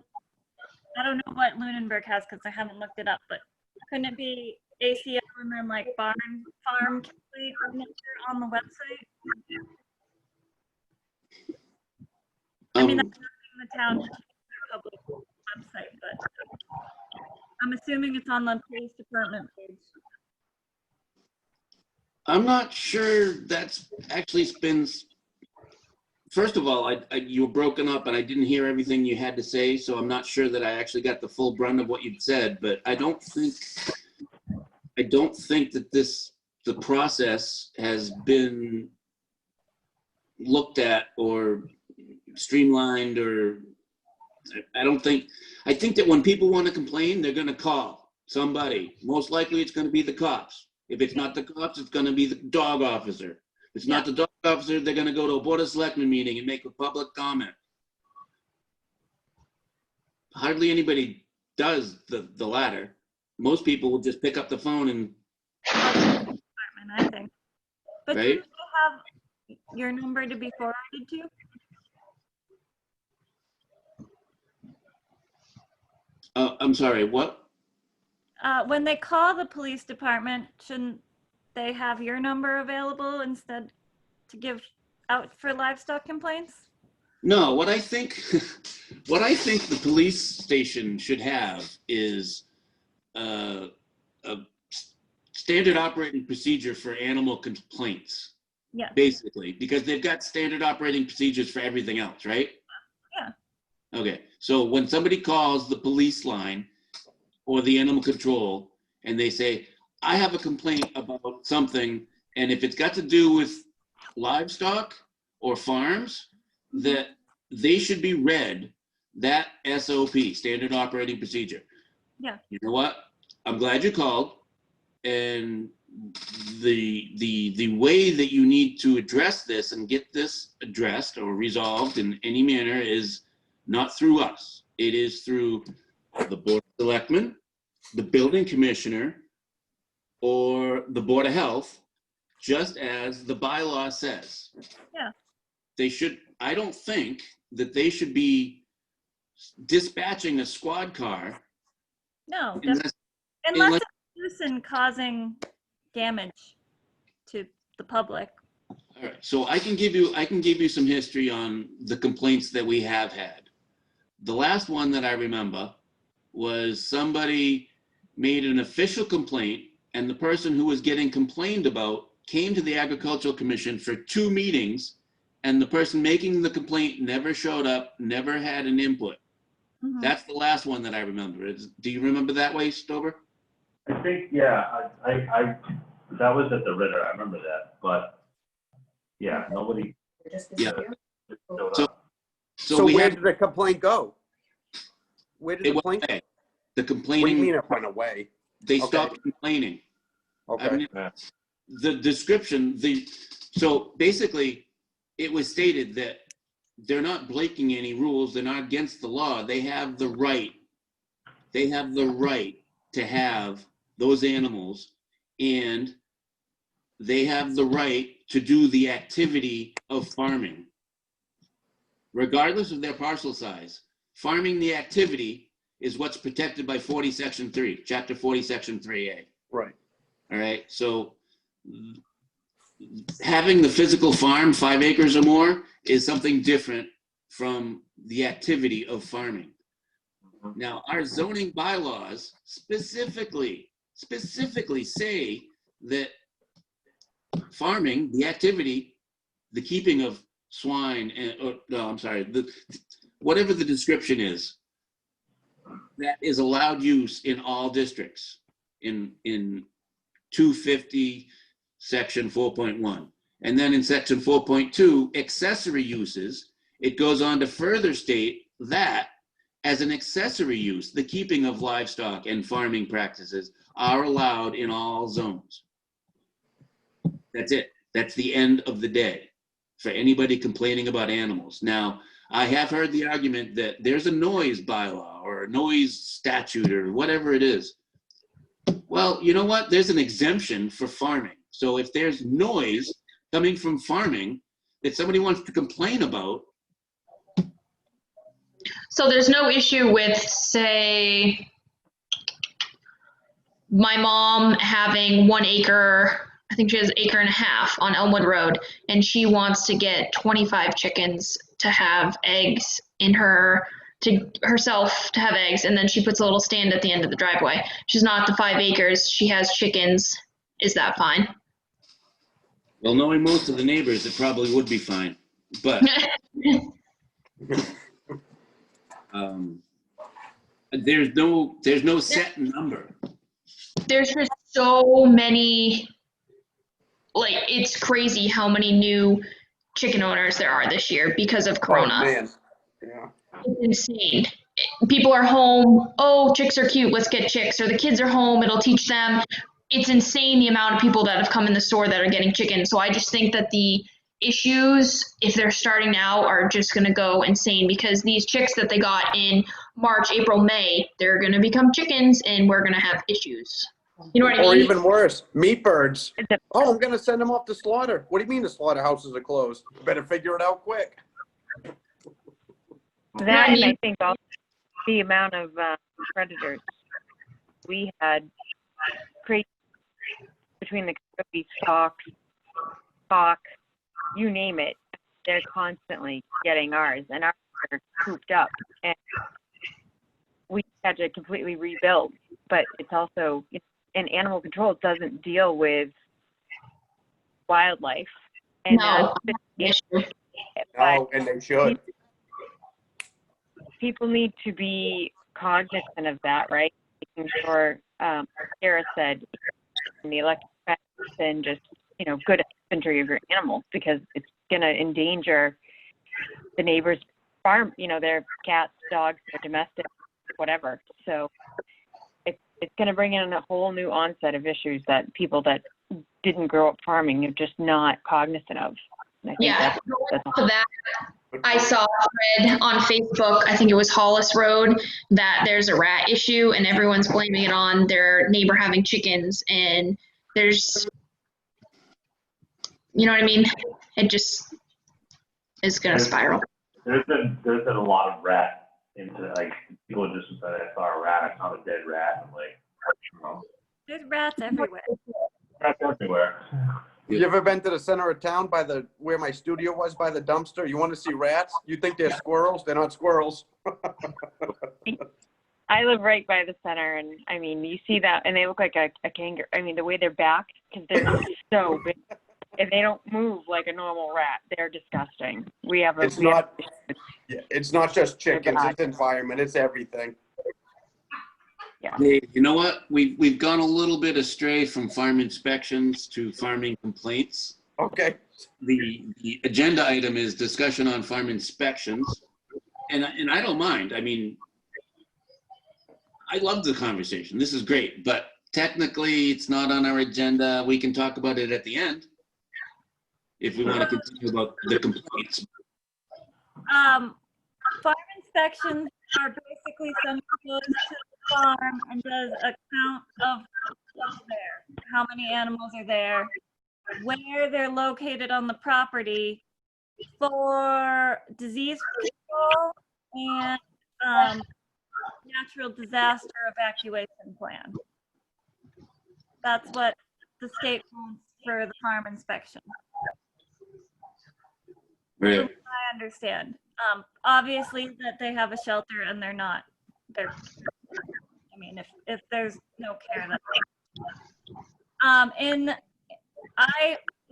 don't know what Lunenburg has because I haven't looked it up, but couldn't it be ACO and then like farm complete on the website? I mean, that's not in the town public website, but I'm assuming it's on the police department page. I'm not sure that's actually been. First of all, you were broken up and I didn't hear everything you had to say, so I'm not sure that I actually got the full brunt of what you'd said. But I don't think that the process has been looked at or streamlined, or I think that when people want to complain, they're going to call somebody. Most likely it's going to be the cops. If it's not the cops, it's going to be the dog officer. If it's not the dog officer, they're going to go to a Board of Selectmen meeting and make a public comment. Hardly anybody does the latter. Most people will just pick up the phone and. I think. But right? do you have your number to be forwarded to? I'm sorry, what? When they call the police department, shouldn't they have your number available instead to give out for livestock complaints? No, what I think the police station should have is a standard operating procedure for animal complaints. Yeah. Basically, because they've got standard operating procedures for everything else, right? Yeah. Okay, so when somebody calls the police line or the animal control and they say, I have a complaint about something, and if it's got to do with livestock or farms, that they should be read that SOP, standard operating procedure. Yeah. You know what? I'm glad you called, and the way that you need to address this and get this addressed or resolved in any manner is not through us. It is through the Board of Selectmen, the building commissioner, or the Board of Health, just as the bylaw says. Yeah. I don't think that they should be dispatching a squad car. No, unless unless it's loose and causing damage to the public. All right, so I can give you some history on the complaints that we have had. The last one that I remember was somebody made an official complaint, and the person who was getting complained about came to the Agricultural Commission for 2 meetings, and the person making the complaint never showed up, never had an input. Mhm. That's the last one that I remember. Do you remember that way, Stover? I think, yeah, I that was at the Ritter, I remember that, but yeah, nobody. Yeah. showed So- up. So we where had, did the complaint go? Where did it the went complaint? away. The What do you complaining, mean it went away? they Okay. stopped complaining. I Okay. mean, Yeah. the description, so basically it was stated that they're not breaking any rules. They're not against the law. They have the right to have those animals, and they have the right to do the activity of farming. Regardless of their parcel size, farming the activity is what's protected by 40 Section 3, Chapter 40, Section 3A. Right. All right, so having the physical farm, 5 acres or more, is something different from the activity of farming. Now, our zoning bylaws specifically say that farming, the activity, the keeping of swine, whatever the description is, that is allowed use in all districts in 250 section 4.1. And then in section 4.2, accessory uses, it goes on to further state that as an accessory use, the keeping of livestock and farming practices are allowed in all zones. That's it. That's the end of the day for anybody complaining about animals. Now, I have heard the argument that there's a noise bylaw or a noise statute or whatever it is. Well, you know what? There's an exemption for farming. So if there's noise coming from farming that somebody wants to complain about. So there's no issue with, say, my mom having 1 acre, I think she has 1.5 acres on Elmwood Road, and she wants to get 25 chickens to have eggs in herself to have eggs, and then she puts a little stand at the end of the driveway. She's not the 5 acres, she has chickens. Is that fine? Well, knowing most of the neighbors, it probably would be fine, but there's no set number. There's just so many, like, it's crazy how many new chicken owners there are this year because of Corona. Oh, man. Yeah. It's insane. People are home. Oh, chicks are cute. Let's get chicks. Or the kids are home. It'll teach them. It's insane the amount of people that have come in the store that are getting chickens. So I just think that the issues, if they're starting now, are just going to go insane because these chicks that they got in March, April, May, they're going to become chickens and we're going to have issues. You know what I mean? Or even worse, meat birds. Oh, I'm going to send them off to slaughter. What do you mean the slaughterhouses are closed? Better figure it out quick. That, and I think also the amount of predators we had crazy between the coyotes, hawk, you name it. They're constantly getting ours, and ours are cooped up, and we had to completely rebuild. But it's also, and animal control doesn't deal with wildlife, and No. that's the issue. Oh, and they should. People need to be cognizant of that, right? Making sure, Sarah said, in the electric fence and just, good husbandry of your animals, because it's going to endanger the neighbor's farm, their cats, dogs, their domestic, whatever. So it's going to bring in a whole new onset of issues that people that didn't grow up farming are just not cognizant of. And I think that's For that, I saw a thread on Facebook, I think it was Hollis Road, that there's a rat issue and everyone's blaming it on their neighbor having chickens, and there's, you know what I mean? It just is going to spiral. There's been a lot of rat into, like, people just said, I saw a rat, I saw a dead rat. I'm like, There's rats everywhere. rats everywhere. You ever been to the center of town where my studio was, by the dumpster? You want to see rats? You think they're squirrels? They're not squirrels. I live right by the center, and I mean, you see that, and they look like a kangaroo. I mean, the way they're backed, because they're just so big, and they don't move like a normal rat. They're disgusting. It's not just chickens. It's environment. It's everything. Yeah. Hey, you know what? We've gone a little bit astray from farm inspections to farming complaints. Okay. The agenda item is discussion on farm inspections, and I don't mind. I mean, I love the conversation. This is great, but technically it's not on our agenda. We can talk about it at the end if we want to continue about the complaints. Farm inspections are basically someone goes to the farm and does a count of what's there, how many animals are there, where they're located on the property for disease control and natural disaster evacuation plan. That's what the state wants for the farm inspection. Right. From what I understand. Obviously that they have a shelter and they're not. I mean, if there's no care, that's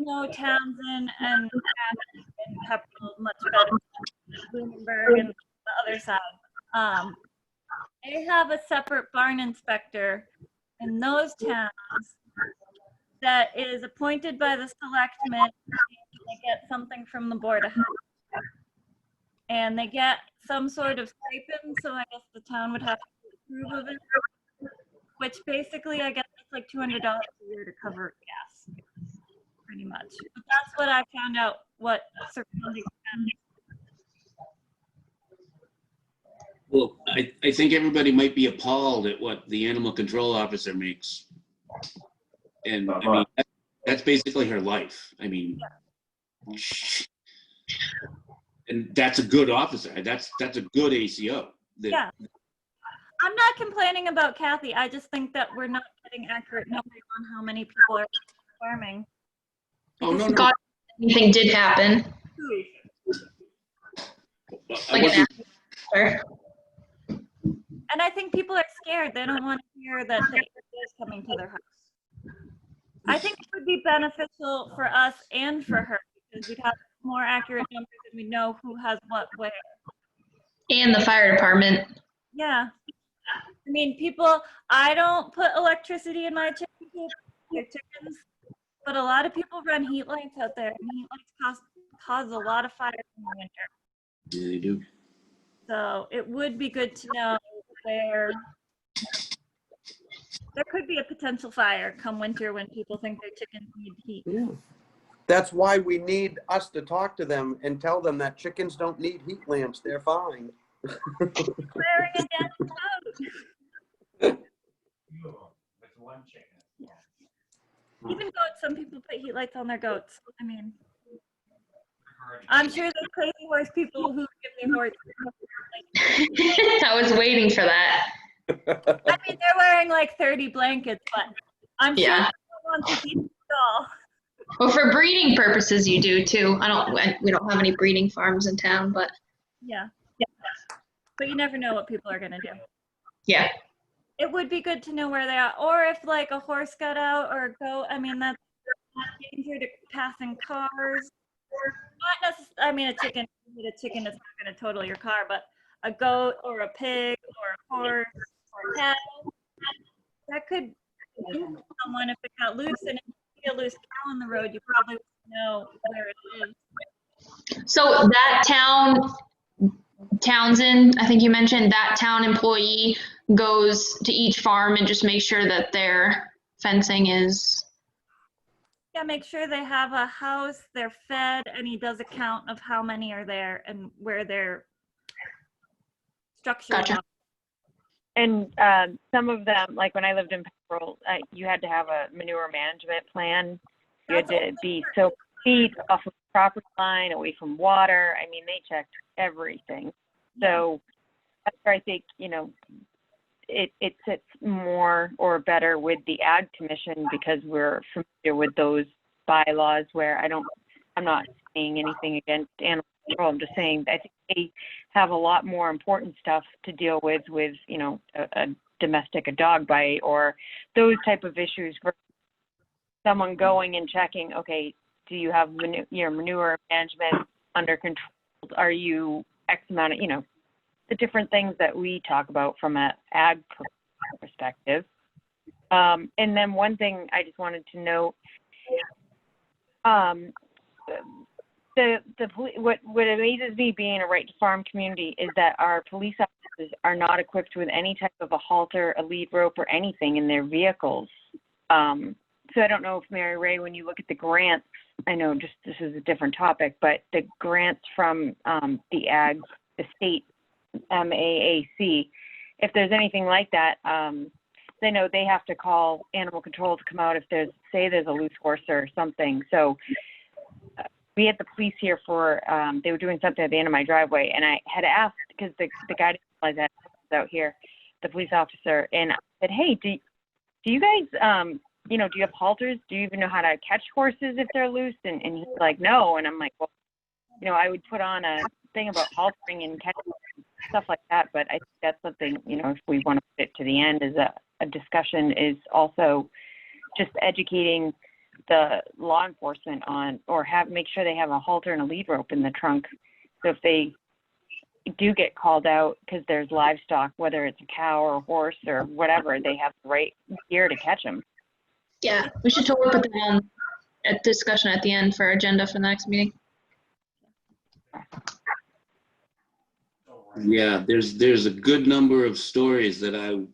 Townsend and Capital much better than Lunenburg and the other side. They have a separate barn inspector in those towns that is appointed by the selectmen. They get something from the Board of Health. And they get some sort of stipend, so I guess the town would have to approve of it, which basically I guess it's like $200 a year to cover gas, pretty much. But that's what I found out what surrounding towns. Well, I think everybody might be appalled at what the animal control officer makes. And I mean, that's basically her life. I mean, and that's a good officer. That's a good ACO. Yeah. I'm not complaining about Kathy. I just think that we're not getting accurate numbers on how many people are farming. Oh, no, no. God, anything did happen. Like an actor. And I think people are scared. They don't want to hear that the ACO is coming to their house. I think it would be beneficial for us and for her because we'd have more accurate numbers and we know who has what where. And the fire department. Yeah. I mean, I don't put electricity in my chicken coop, their chickens, but a lot of people run heat lights out there, and heat lights cause a lot of fires in the winter. Yeah, they do. So it would be good to know where there could be a potential fire come winter when people think their chickens need heat. Yeah. That's why we need us to talk to them and tell them that chickens don't need heat lamps. They're fine. Wearing a dead coat. Even goats, some people put heat lights on their goats. I mean, I'm sure there's crazy horse people who give me horse. I was waiting for that. I mean, they're wearing like 30 blankets, but I'm sure Yeah. they don't want to keep it all. Well, for breeding purposes, you do too. We don't have any breeding farms in town, but Yeah. But you never know what people are gonna do. yeah. It would be good to know where they are, or if like a horse got out or a goat. I mean, that's danger to passing cars. Not necessarily. I mean, a chicken is not gonna total your car, but a goat or a pig or a horse or a cat that could injure someone if it got loose. And if you see a loose cow on the road, you probably wouldn't know where it is. So that Townsend, I think you mentioned, that town employee goes to each farm and just makes sure that their fencing is. Yeah, make sure they have a house, they're fed, and he does a count of how many are there and where they're structured. Gotcha. And some of them, like when I lived in Pepperell, you had to have a manure management plan. You had to be so feet off of the property line, away from water. I mean, they checked everything. So that's where I think, it sits more or better with the Ag Commission because we're familiar with those bylaws where I'm not saying anything against animal control. I'm just saying I think they have a lot more important stuff to deal with, a dog bite or those type of issues for someone going and checking, okay, do you have your manure management under control? Are you X amount of, the different things that we talk about from an ag perspective. And then one thing I just wanted to note, what amazes me being a right to farm community is that our police officers are not equipped with any type of a halter, a lead rope, or anything in their vehicles. So I don't know if Mary Ray, when you look at the grants, I know this is a different topic, but the grants from the state MAAC, if there's anything like that, they know they have to call animal control to come out if there's a loose horse or something. So we had the police here for, they were doing something at the end of my driveway, and I had asked, because the guy didn't realize that I was out here, the police officer, and I said, hey, do you guys, do you have halters? Do you even know how to catch horses if they're loose? And he's like, no. And I'm like, well, I would put on a thing about haltering and catching stuff like that. But I think that's something, if we want to put it to the end as a discussion, is also just educating the law enforcement on, or make sure they have a halter and a lead rope in the trunk. So if they do get called out because there's livestock, whether it's a cow or a horse or whatever, they have the right gear to catch them. Yeah, we should totally put that on a discussion at the end for our agenda for the next meeting. Yeah, there's a good number of stories that I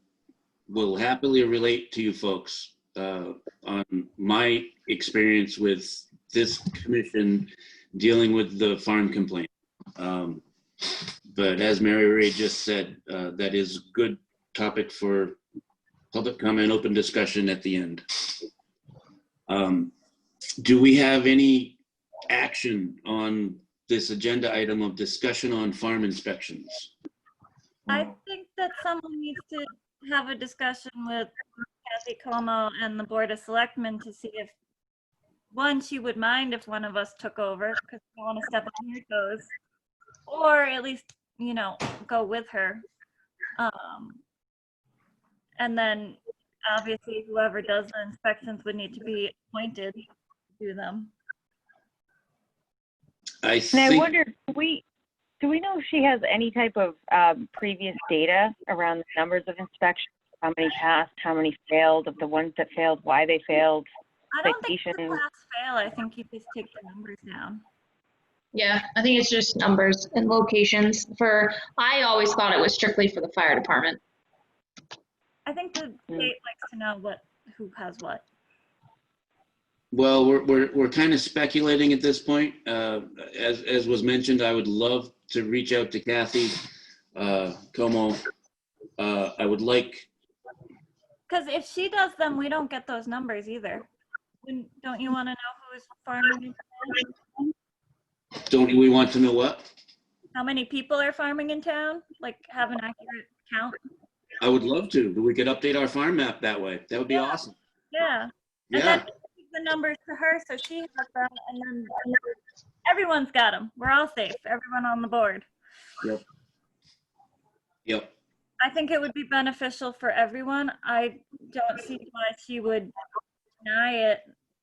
will happily relate to you folks on my experience with this commission dealing with the farm complaint. But as Mary Ray just said, that is a good topic for public comment, open discussion at the end. Do we have any action on this agenda item of discussion on farm inspections? I think that someone needs to have a discussion with Kathy Como and the Board of Selectmen to see if, one, she would mind if one of us took over, because I don't want to step on her toes, or at least, you know, go with her. And then obviously whoever does the inspections would need to be appointed to do them. And I wonder, do we know if she has any type of previous data around the numbers of inspections? How many passed, how many failed, of the ones that failed, why they failed? I don't think citations? the pass fail. I think you just take the numbers down. Yeah, I think it's just numbers and locations I always thought it was strictly for the fire department. I think the state likes to know who has what. Well, we're kind of speculating at this point. As was mentioned, I would love to reach out to Kathy Como. I would like. Because if she does them, we don't get those numbers either. Don't you want to know who's farming in town? Don't we want to know what? How many people are farming in town? Like have an accurate count? I would love to. We could update our farm map that way. That would be awesome. Yeah. Yeah. And then give the numbers to her so she has them, and then everyone's got them. We're all safe. Everyone on the board. Yep. I think it would be beneficial for everyone. I don't see why she would deny it.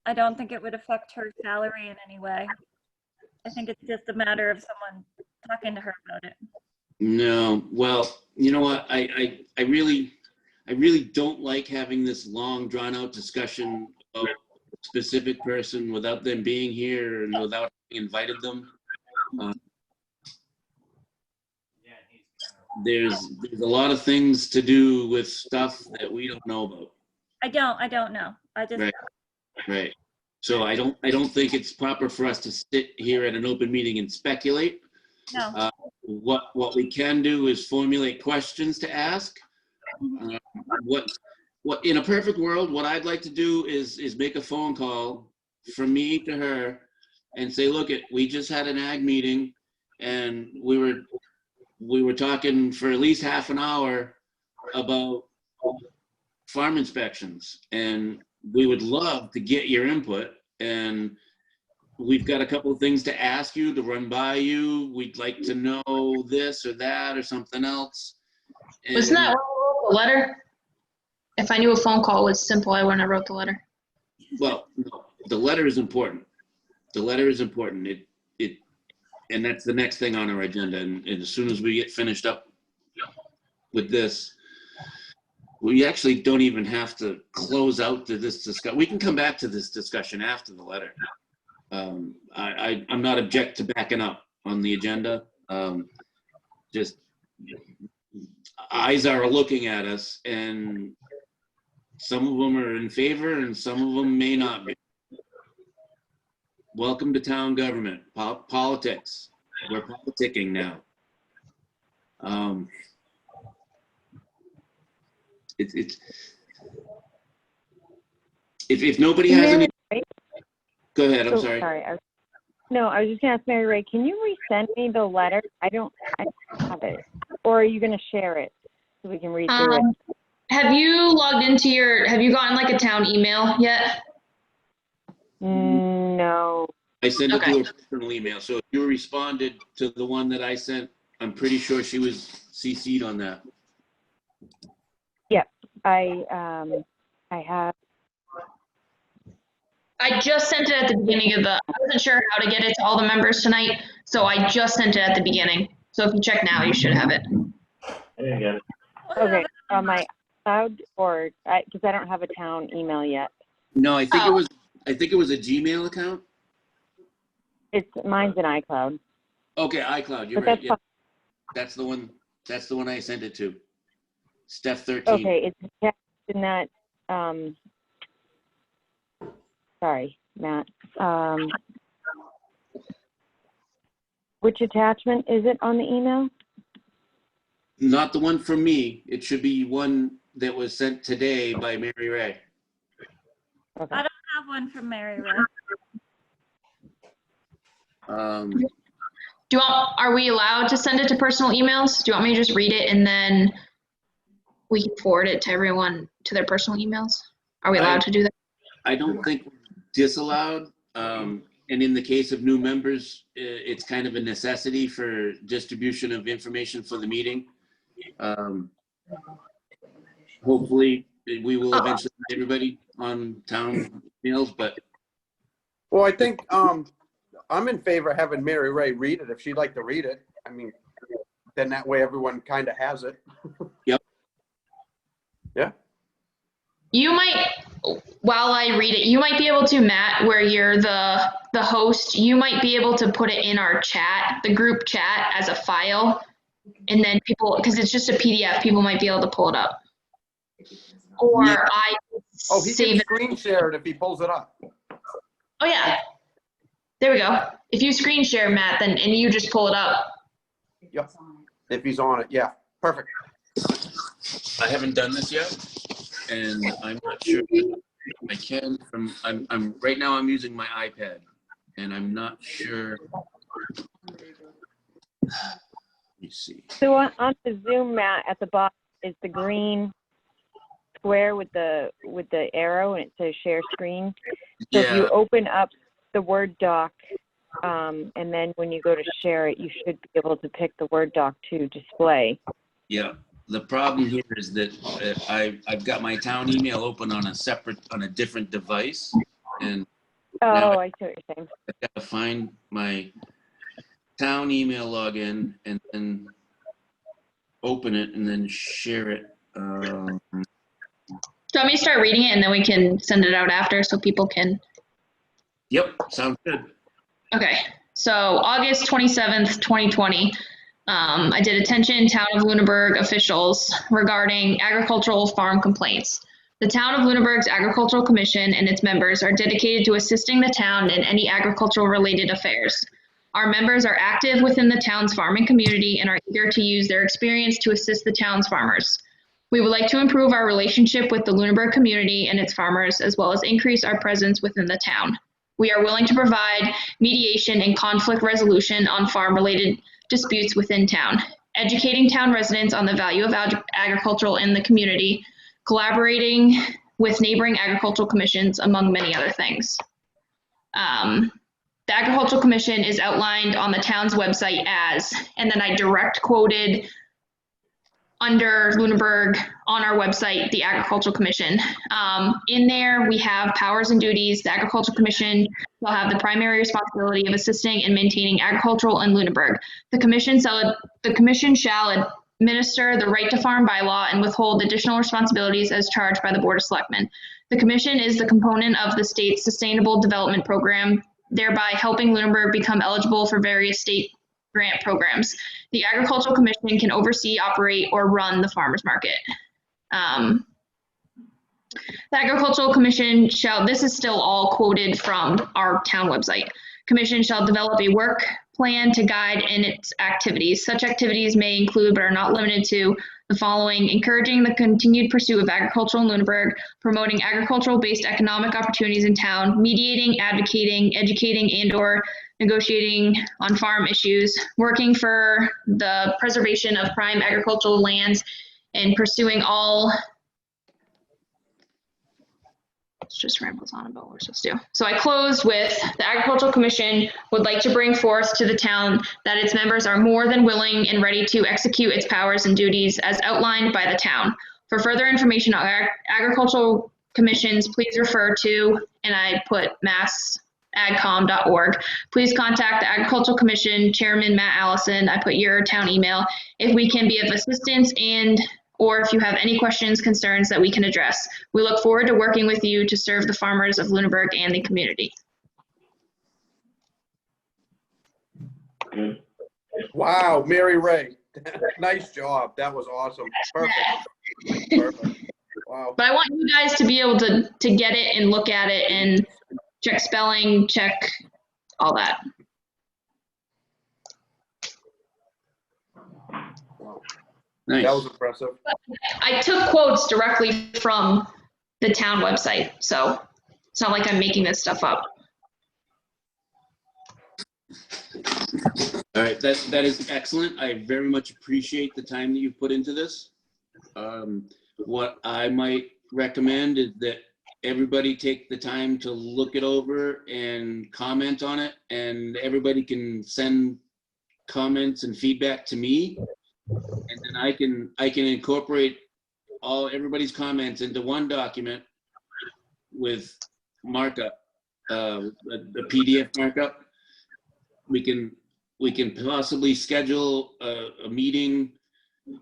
I don't think it would affect her salary in any way. I think it's just a matter of someone talking to her about it. No. Well, you know what? I really don't like having this long, drawn-out discussion about a specific person without them being here and without having invited them. There's a lot of things to do with stuff that we don't know about. I don't know. I just Right. So I don't think it's proper for us to sit here at an open meeting and speculate. no. What we can do is formulate questions to ask. What in a perfect world, what I'd like to do is make a phone call from me to her and say, look, we just had an ag meeting and we were talking for at least half an hour about farm inspections, and we would love to get your input, and we've got a couple of things to ask you, to run by you. We'd like to know this or that or something else. And Wasn't that why I wrote the letter? If I knew a phone call was simple, I wouldn't have wrote the letter. well, no, the letter is important. The letter is important. And that's the next thing on our agenda. And as soon as we get finished up with this, we actually don't even have to close out to this discussion. We can come back to this discussion after the letter. I'm not object to backing up on the agenda. Just eyes are looking at us, and some of them are in favor and some of them may not be. Welcome to town government, politics. We're politicking now. If nobody has any, go ahead. I'm sorry. I was just gonna ask Mary Ray, can you resend me the letter? I don't have it. Or are you gonna share it so we can read through it? Have you logged into have you gotten like a town email yet? No. I sent it to her personal email. So if you responded to the one that I sent, I'm pretty sure she was CC'd on that. Yep. I have. I just sent it at the beginning of I wasn't sure how to get it to all the members tonight, so I just sent it at the beginning. So if you check now, you should have it. There you go. Okay, on my cloud or, because I don't have a town email yet. No, I think it was a Gmail account. Mine's an iCloud. Okay, iCloud, you're But right. that's Yeah. fine. That's the one I sent it to. Steph 13. Okay, it's attached in that, sorry, Matt. Which attachment is it on the email? Not the one from me. It should be one that was sent today by Mary Ray. Okay. I don't have one from Mary Ray. Are we allowed to send it to personal emails? Do you want me to just read it and then we can forward it to everyone to their personal emails? Are we allowed to do that? I don't think we're disallowed. And in the case of new members, it's kind of a necessity for distribution of information for the meeting. Hopefully, we will eventually get everybody on town emails, but Well, I think I'm in favor of having Mary Ray read it if she'd like to read it. I mean, then that way everyone kind of has it. Yep. Yeah. You might, while I read it, you might be able to, Matt, where you're the host, you might be able to put it in our chat, the group chat as a file. And then people, because it's just a PDF, people might be able to pull it up. Or Yeah. I Oh, he save can it. screen share it if he pulls it up. Oh yeah. There we go. If you screen share, Matt, then and you just pull it up. Yep. If he's on it, yeah, perfect. I haven't done this yet, and I'm not sure I can. I'm right now. I'm using my iPad, and I'm not sure. Let me see. So on the Zoom, Matt, at the bottom is the green square with the arrow, and it says share screen. So if you open up the Word doc, and then when you go to share it, you should be able to pick the Word doc to display. Yeah. The problem here is that I've got my town email open on a different device, and Oh, I see what you're saying. I've got to find my town email login and then open it and then share it. Do you want me to start reading it and then we can send it out after so people can? Yep, sounds good. Okay, so August 27th, 2020, I did attention Town of Lunenburg officials regarding agricultural farm complaints. The Town of Lunenburg's Agricultural Commission and its members are dedicated to assisting the town in any agricultural related affairs. Our members are active within the town's farming community and are eager to use their experience to assist the town's farmers. We would like to improve our relationship with the Lunenburg community and its farmers, as well as increase our presence within the town. We are willing to provide mediation and conflict resolution on farm-related disputes within town, educating town residents on the value of agriculture in the community, collaborating with neighboring agricultural commissions, among many other things. The Agricultural Commission is outlined on the town's website as, and then I direct quoted under Lunenburg on our website, the Agricultural Commission. In there, we have powers and duties. The Agricultural Commission will have the primary responsibility of assisting and maintaining agricultural in Lunenburg. The commission shall administer the right to farm bylaw and withhold additional responsibilities as charged by the Board of Selectmen. The commission is the component of the state's Sustainable Development Program, thereby helping Lunenburg become eligible for various state grant programs. The Agricultural Commission can oversee, operate, or run the farmers market. The Agricultural Commission shall, this is still all quoted from our town website. Commission shall develop a work plan to guide in its activities. Such activities may include, but are not limited to, the following: encouraging the continued pursuit of agriculture in Lunenburg, promoting agricultural-based economic opportunities in town, mediating, advocating, educating, and/or negotiating on farm issues, working for the preservation of prime agricultural lands, and pursuing all. It's just rambles on about what we're supposed to do. So I closed with, the Agricultural Commission would like to bring forth to the town that its members are more than willing and ready to execute its powers and duties as outlined by the town. For further information on agricultural commissions, please refer to, and I put massagcom.org. Please contact the Agricultural Commission Chairman Matt Allison. I put your town email if we can be of assistance or if you have any questions, concerns that we can address. We look forward to working with you to serve the farmers of Lunenburg and the community. Good. Wow, Mary Ray. Nice job. That was awesome. Perfect. Perfect. Wow. But I want you guys to be able to get it and look at it and check spelling, check all that. Nice. That was impressive. I took quotes directly from the town website, so it's not like I'm making this stuff up. All right, that is excellent. I very much appreciate the time that you put into this. What I might recommend is that everybody take the time to look it over and comment on it, and everybody can send comments and feedback to me, and then I can incorporate everybody's comments into one document with markup, a PDF markup. We can possibly schedule a meeting.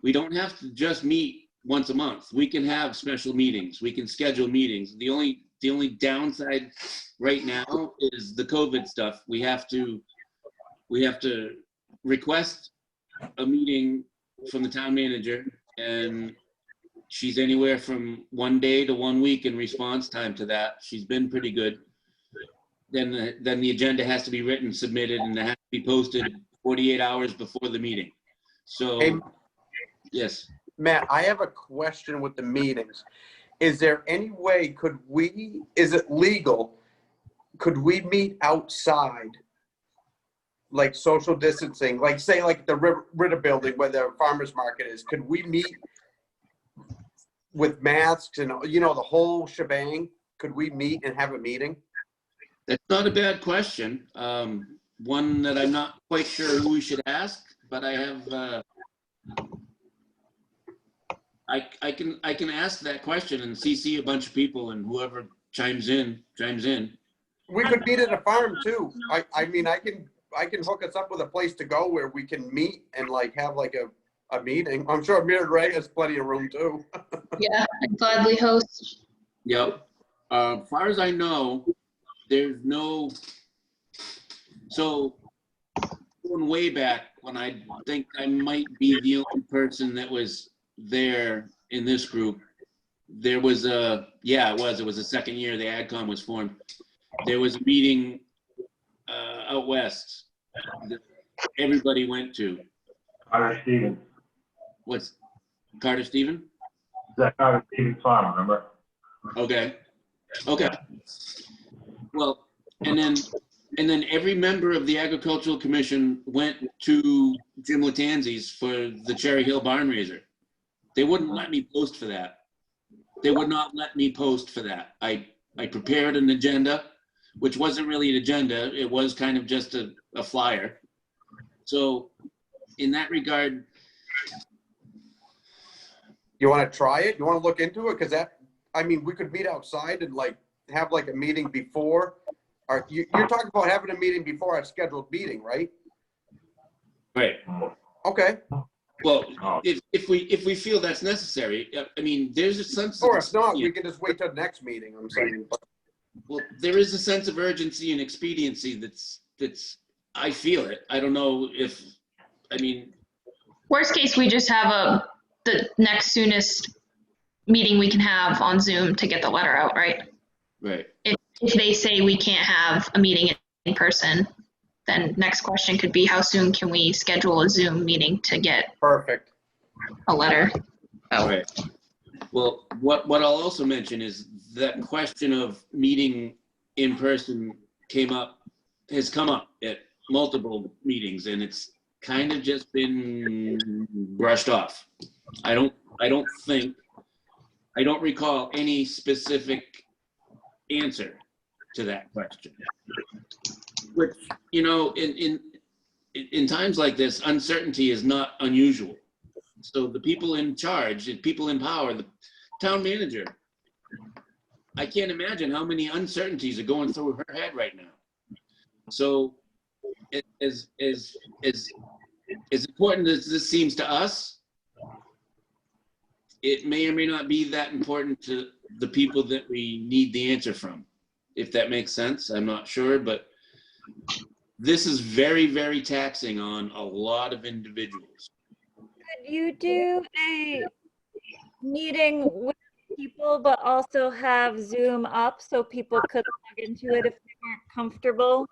We don't have to just meet once a month. We can have special meetings. We can schedule meetings. The only downside right now is the COVID stuff. We have to request a meeting from the town manager, and she's anywhere from 1 day to 1 week in response time to that. She's been pretty good. Then the agenda has to be written, submitted, and it has to be posted 48 hours before the meeting. So, Hey, yes. Matt, I have a question with the meetings. Is there any way, is it legal, could we meet outside, like social distancing, like say like the Ritter building where the farmer's market is, could we meet with masks and, the whole shebang? Could we meet and have a meeting? That's not a bad question. One that I'm not quite sure who we should ask, but I have, I can ask that question and CC a bunch of people, and whoever chimes in. We could meet at a farm too. I mean, I can hook us up with a place to go where we can meet and like have like a meeting. I'm sure Mary Ray has plenty of room too. Yeah, I'd gladly host. Yep. As far as I know, there's no, so going way back when I think I might be the only person that was there in this group, there was it was the second year the AdCom was formed. There was a meeting out west that everybody went to. Carter Stevens. What's Carter Stevens? Is that Carter Stevens farm, remember? Okay. Well, and then every member of the Agricultural Commission went to Jim Latanzi's for the Cherry Hill barn raiser. They wouldn't let me post for that. They would not let me post for that. I prepared an agenda, which wasn't really an agenda. It was kind of just a flyer. So in that regard. You want to try it? You want to look into it? Because we could meet outside and like have like a meeting before. Or you're talking about having a meeting before our scheduled meeting, right? Right. Okay. Well, if we feel that's necessary, I mean, there's a sense. Or if not, we can just wait till the next meeting. I'm saying. Well, there is a sense of urgency and expediency that's. I feel it. I don't know if. I mean. Worst case, we just have the next soonest meeting we can have on Zoom to get the letter out, right? Right. If they say we can't have a meeting in person, then next question could be how soon can we schedule a Zoom meeting to get Perfect a letter out? Right. Well, what I'll also mention is that question of meeting in person has come up at multiple meetings, and it's kind of just been brushed off. I don't recall any specific answer to that question, which, in times like this, uncertainty is not unusual. So the people in charge, the people in power, the town manager, I can't imagine how many uncertainties are going through her head right now. So as important as this seems to us, it may or may not be that important to the people that we need the answer from. If that makes sense, I'm not sure, but this is very, very taxing on a lot of individuals. Could you do a meeting with people, but also have Zoom up so people could log into it if they weren't comfortable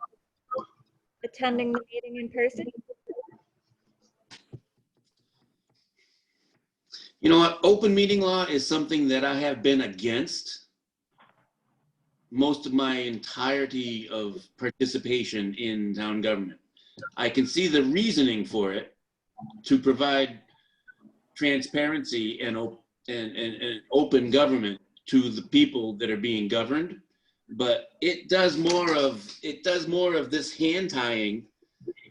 attending the meeting in person? You know what? Open meeting law is something that I have been against most of my entirety of participation in town government. I can see the reasoning for it to provide transparency and open government to the people that are being governed, but it does more of this hand tying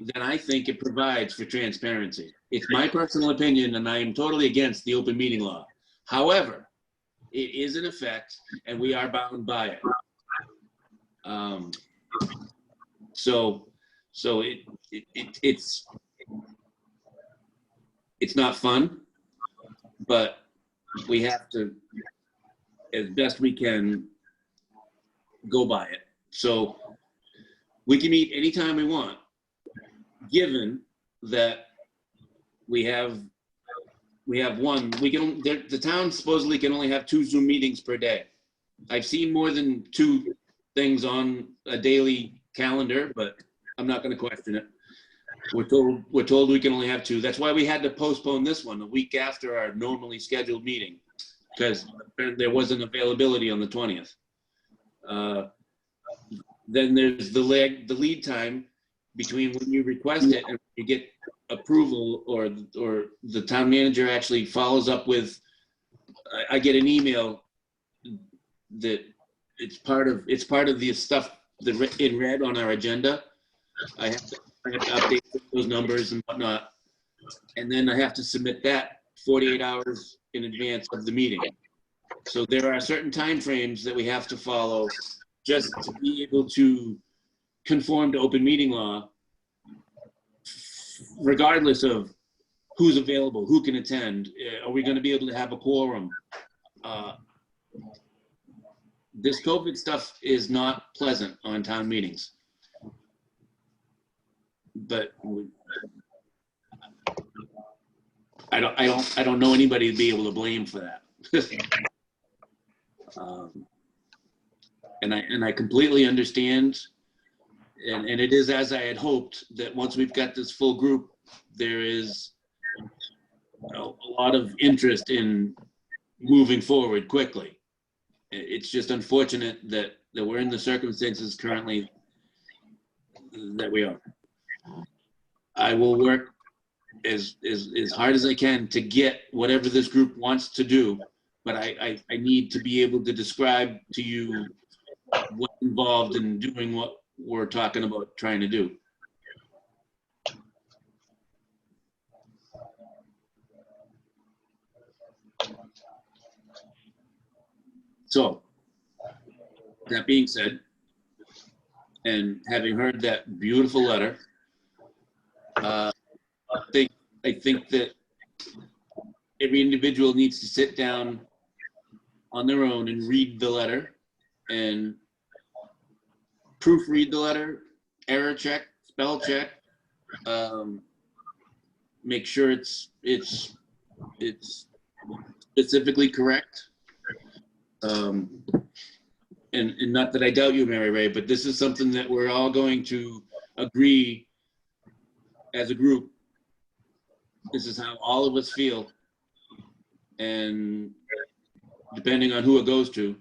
than I think it provides for transparency. It's my personal opinion, and I am totally against the open meeting law. However, it is in effect, and we are bound by it. So it's not fun, but we have to, as best we can, go by it. So we can meet anytime we want, given that we have one. The town supposedly can only have 2 Zoom meetings per day. I've seen more than 2 things on a daily calendar, but I'm not going to question it. We're told we can only have 2. That's why we had to postpone this one a week after our normally scheduled meeting, because there wasn't availability on the 20th. Then there's the lead time between when you request it and you get approval, or the town manager actually follows up with. I get an email that it's part of the stuff that in red on our agenda. I have to update those numbers and whatnot, and then I have to submit that 48 hours in advance of the meeting. So there are certain timeframes that we have to follow just to be able to conform to open meeting law, regardless of who's available, who can attend. Are we going to be able to have a quorum? This COVID stuff is not pleasant on town meetings, but I don't know anybody to be able to blame for that. And I completely understand, and it is as I had hoped, that once we've got this full group, there is a lot of interest in moving forward quickly. It's just unfortunate that we're in the circumstances currently that we are. I will work as hard as I can to get whatever this group wants to do, but I need to be able to describe to you what's involved in doing what we're talking about trying to do. So, that being said, and having heard that beautiful letter, I think that every individual needs to sit down on their own and read the letter and proofread the letter, error check, spell check, make sure it's specifically correct. And not that I doubt you, Mary Ray, but this is something that we're all going to agree as a group. This is how all of us feel. And depending on who it goes to.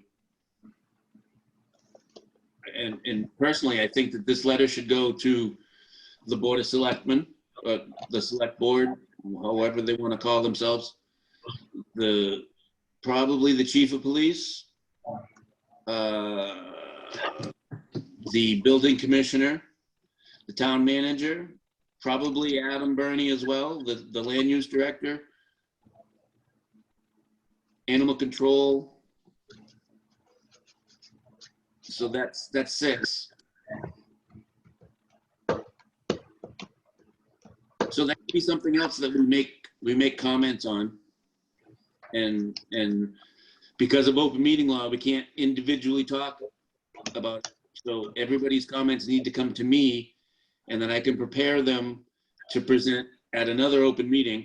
And personally, I think that this letter should go to the Board of Selectmen, the Select Board, however they want to call themselves, probably the Chief of Police, the Building Commissioner, the Town Manager, probably Adam Burney as well, the Land Use Director, Animal Control, So that's 6. So that could be something else that we make comments on. And because of open meeting law, we can't individually talk about it. So everybody's comments need to come to me, and then I can prepare them to present at another open meeting,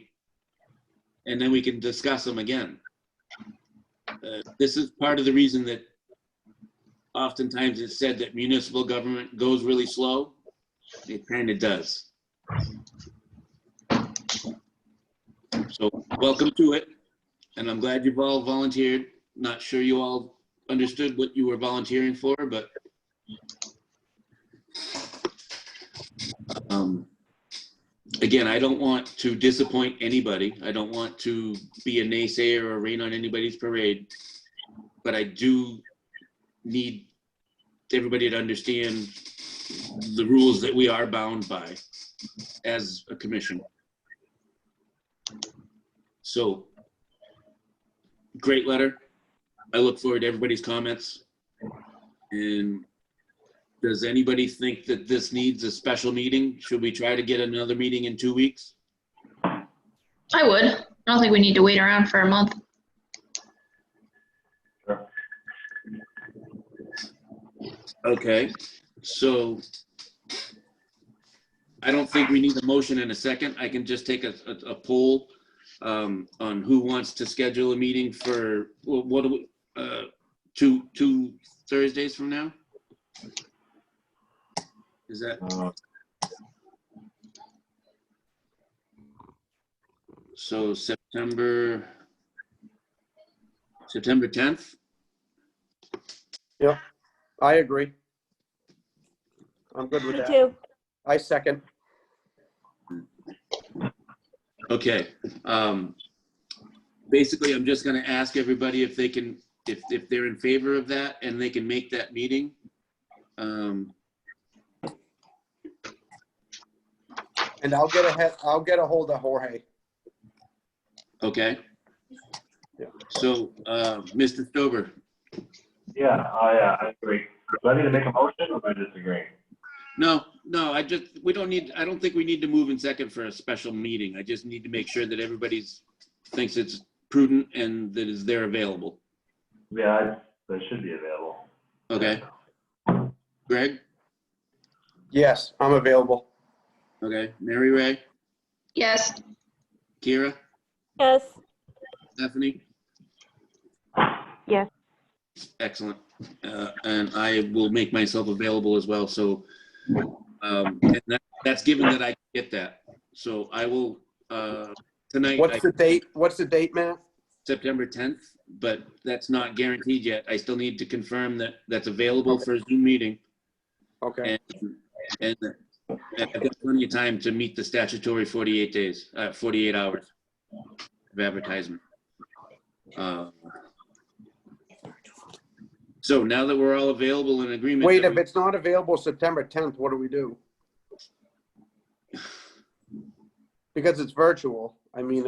and then we can discuss them again. This is part of the reason that oftentimes it's said that municipal government goes really slow. It kind of does. So welcome to it. And I'm glad you've all volunteered. Not sure you all understood what you were volunteering for, but again, I don't want to disappoint anybody. I don't want to be a naysayer or rain on anybody's parade, but I do need everybody to understand the rules that we are bound by as a commission. So, great letter. I look forward to everybody's comments. And does anybody think that this needs a special meeting? Should we try to get another meeting in 2 weeks? I would. I don't think we need to wait around for a month. Sure. Okay, so I don't think we need a motion in a second. I can just take a poll on who wants to schedule a meeting for, what do we, two Thursdays from now? Is that? So September 10th? Yeah, I agree. I'm good with Me that. too. I second. Okay. Basically, I'm just going to ask everybody if they can, if they're in favor of that and they can make that meeting. And I'll get a hold of Jorge. Okay. Yeah. So, Mr. Stover, Yeah, I agree. Do I need to make a motion or do I disagree? no, I don't think we need to move in second for a special meeting. I just need to make sure that everybody thinks it's prudent and that they're available. Yeah, they should be available. Okay. Greg? Yes, I'm available. Okay. Mary Ray? Yes. Kira? Yes. Stephanie? Yes. Excellent. And I will make myself available as well. So, and that's given that I can get that. So I will, tonight. What's the date, Matt? September 10th, but that's not guaranteed yet. I still need to confirm that that's available Okay. for a Zoom meeting. Okay. And I've got plenty of time to meet the statutory 48 hours of advertisement. So now that we're all available in agreement. Wait, if it's not available September 10th, what do we do? Because it's virtual. I mean,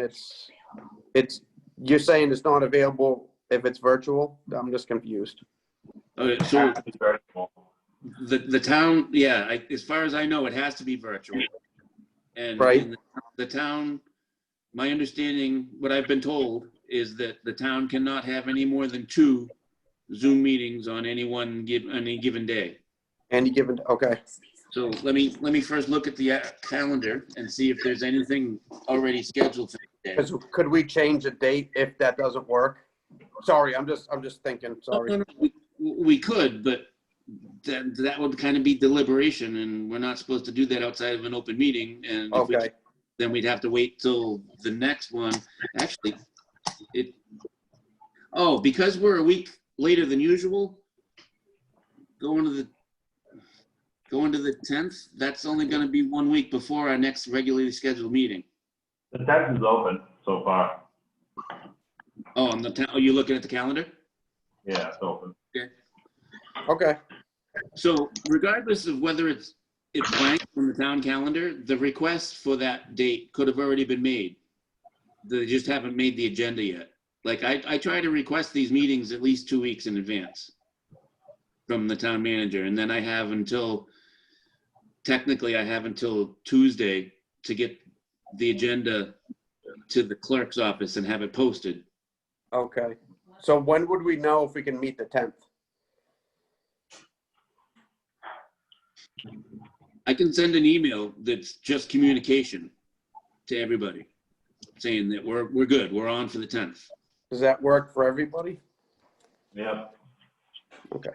you're saying it's not available if it's virtual? I'm just confused. So It's very small. the town, yeah, as far as I know, it has to be virtual. And Right. in the town, my understanding, what I've been told, is that the town cannot have any more than 2 Zoom meetings on any given day. Okay. So let me first look at the calendar and see if there's anything already scheduled for the day. Could we change the date if that doesn't work? Sorry, I'm just thinking, sorry. No, we could, but that would kind of be deliberation, and we're not supposed to do that outside of an open meeting. And if Okay. then we'd have to wait till the next one. Actually, because we're a week later than usual, going to the 10th, that's only going to be 1 week before our next regularly scheduled meeting. The 10th is open so far. Oh, are you looking at the calendar? Yeah, it's open. Okay. So regardless of whether it's blank from the town calendar, the request for that date could have already been made. They just haven't made the agenda yet. Like I try to request these meetings at least 2 weeks in advance. from the town manager, and then technically I have until Tuesday to get the agenda to the clerk's office and have it posted. Okay. So when would we know if we can meet the 10th? I can send an email that's just communication to everybody saying that we're good, we're on for the 10th. Does that work for everybody? Yep. Okay.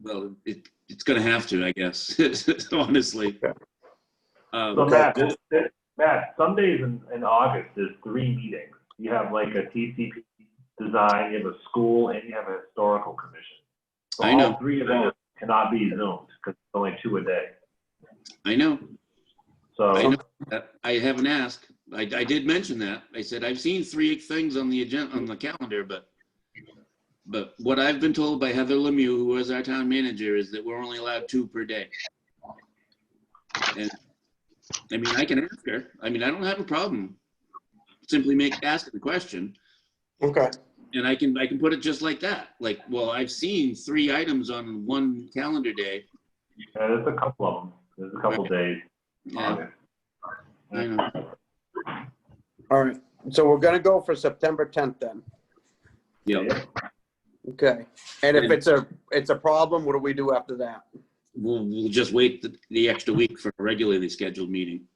Well, it's gonna have to, I guess, honestly. So Matt, Matt, some days in August, there's 3 meetings. You have like a TCP design, you have a school, and you have a historical commission. So I know. all 3 of those cannot be Zoomed because it's only 2 a day. I know. So I know. I haven't asked. I did mention that. I said, I've seen 3 things on the agenda, on the calendar, but what I've been told by Heather Lemieux, who was our town manager, is that we're only allowed 2 per day. And I mean, I can ask her. I mean, I don't have a problem simply asking the question. Okay. And I can put it just like that. Like, well, I've seen 3 items on 1 calendar day. yeah, there's a couple of them. There's a couple days. in Yeah. August. I know. All right. So we're going to go for September 10th then. Yeah. Okay. And if it's a problem, what do we do after that? We'll just wait the extra week for a regularly scheduled meeting.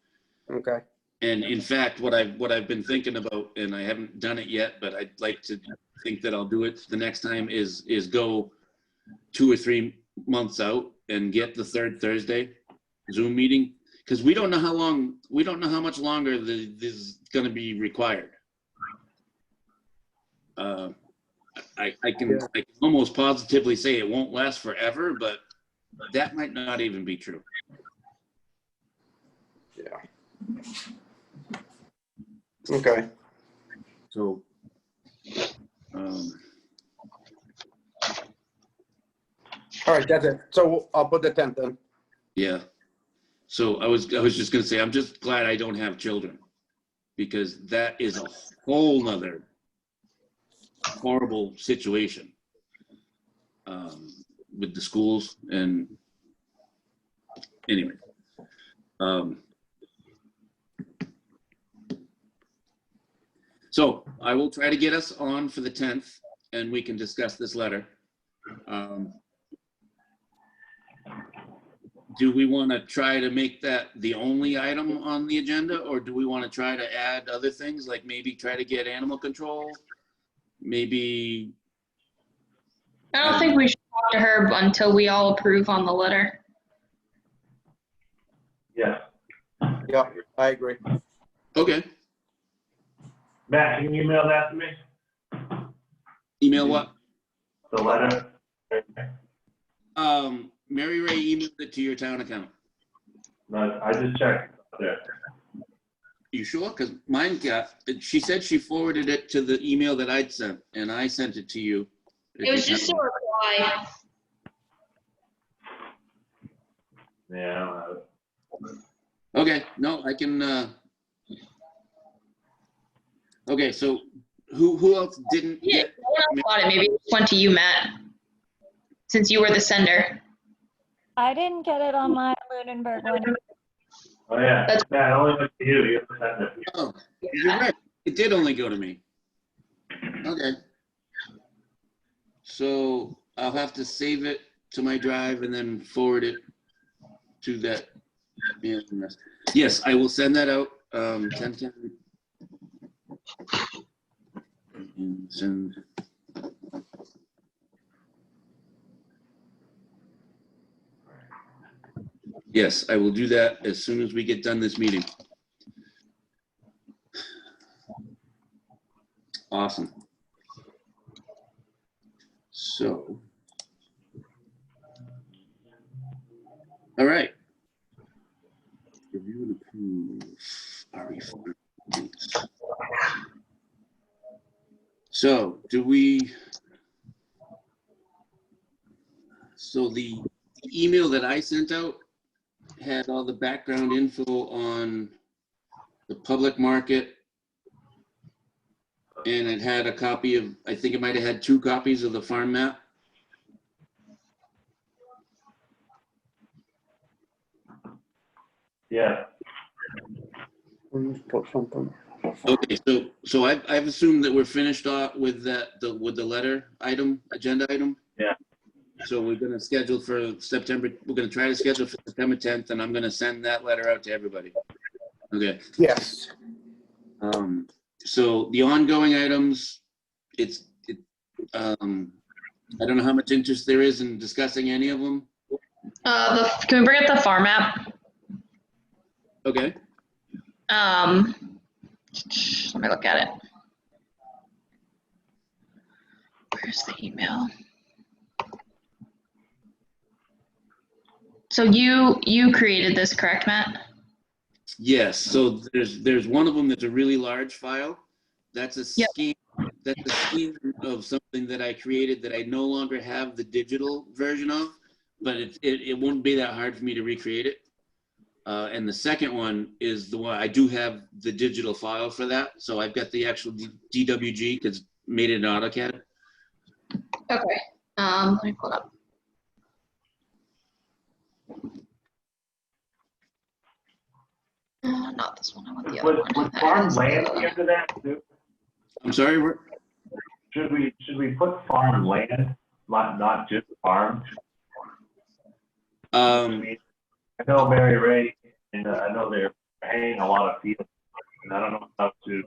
Okay. And in fact, what I've been thinking about, and I haven't done it yet, but I'd like to think that I'll do it the next time, is go 2 or 3 months out and get the 3rd Thursday Zoom meeting, because we don't know how much longer this is going to be required. I can almost positively say it won't last forever, but that might not even be true. Yeah. Okay. So, All right, that's it. So I'll put the 10th in. yeah. So I was just gonna say, I'm just glad I don't have children, because that is a whole nother horrible situation with the schools. And anyway, so I will try to get us on for the 10th, and we can discuss this letter. Do we want to try to make that the only item on the agenda, or do we want to try to add other things, like maybe try to get animal control? Maybe. I don't think we should talk to her until we all approve on the letter. Yeah. Yeah, I agree. Okay. Matt, can you email that to me? Email what? The letter? Mary Ray emailed it to your town account. No, I just checked. There. You sure? Because mine she said she forwarded it to the email that I'd sent, and I sent it to you. It was just a reply. Yeah, I don't have it. Okay, no, I can, okay, so who else didn't Yeah, get? no one else got it. Maybe it went to you, Matt, since you were the sender. I didn't get it on my Lunenburg one. Oh, yeah. That's- Matt, only went to you. You have to send it. Oh, you're right. It did only go to me. Okay. So I'll have to save it to my drive and then forward it to that. Yes, I will send that out. 10. And send. Yes, I will do that as soon as we get done this meeting. Awesome. So, all right. Review and approve RE updates. So, so the email that I sent out had all the background info on the public market, and it had a copy of, I think it might have had 2 copies of the farm map. Yeah. Please put something. Okay, so I've assumed that we're finished off with with the letter item, agenda item. Yeah. So we're gonna schedule for September, we're gonna try to schedule for September 10th, and I'm gonna send that letter out to everybody. Okay, Yes. so the ongoing items, I don't know how much interest there is in discussing any of them. Can we bring up the farm app? Okay, Let me look at it. Where's the email? So you created this, correct, Matt? yes, so there's one of them that's a really large file. That's a Yep. scan, that's a scan of something that I created that I no longer have the digital version of, but it won't be that hard for me to recreate it. And the second one is the one, I do have the digital file for that. So I've got the actual DWG because made it in AutoCAD. Okay. Let me pull it up. Not this one. I want the other one. Would That farm has land the- into that too? I'm sorry, Should we put farm land, not just farm? I mean, I know Mary Ray, and I know they're paying a lot of fields, and I don't know how to.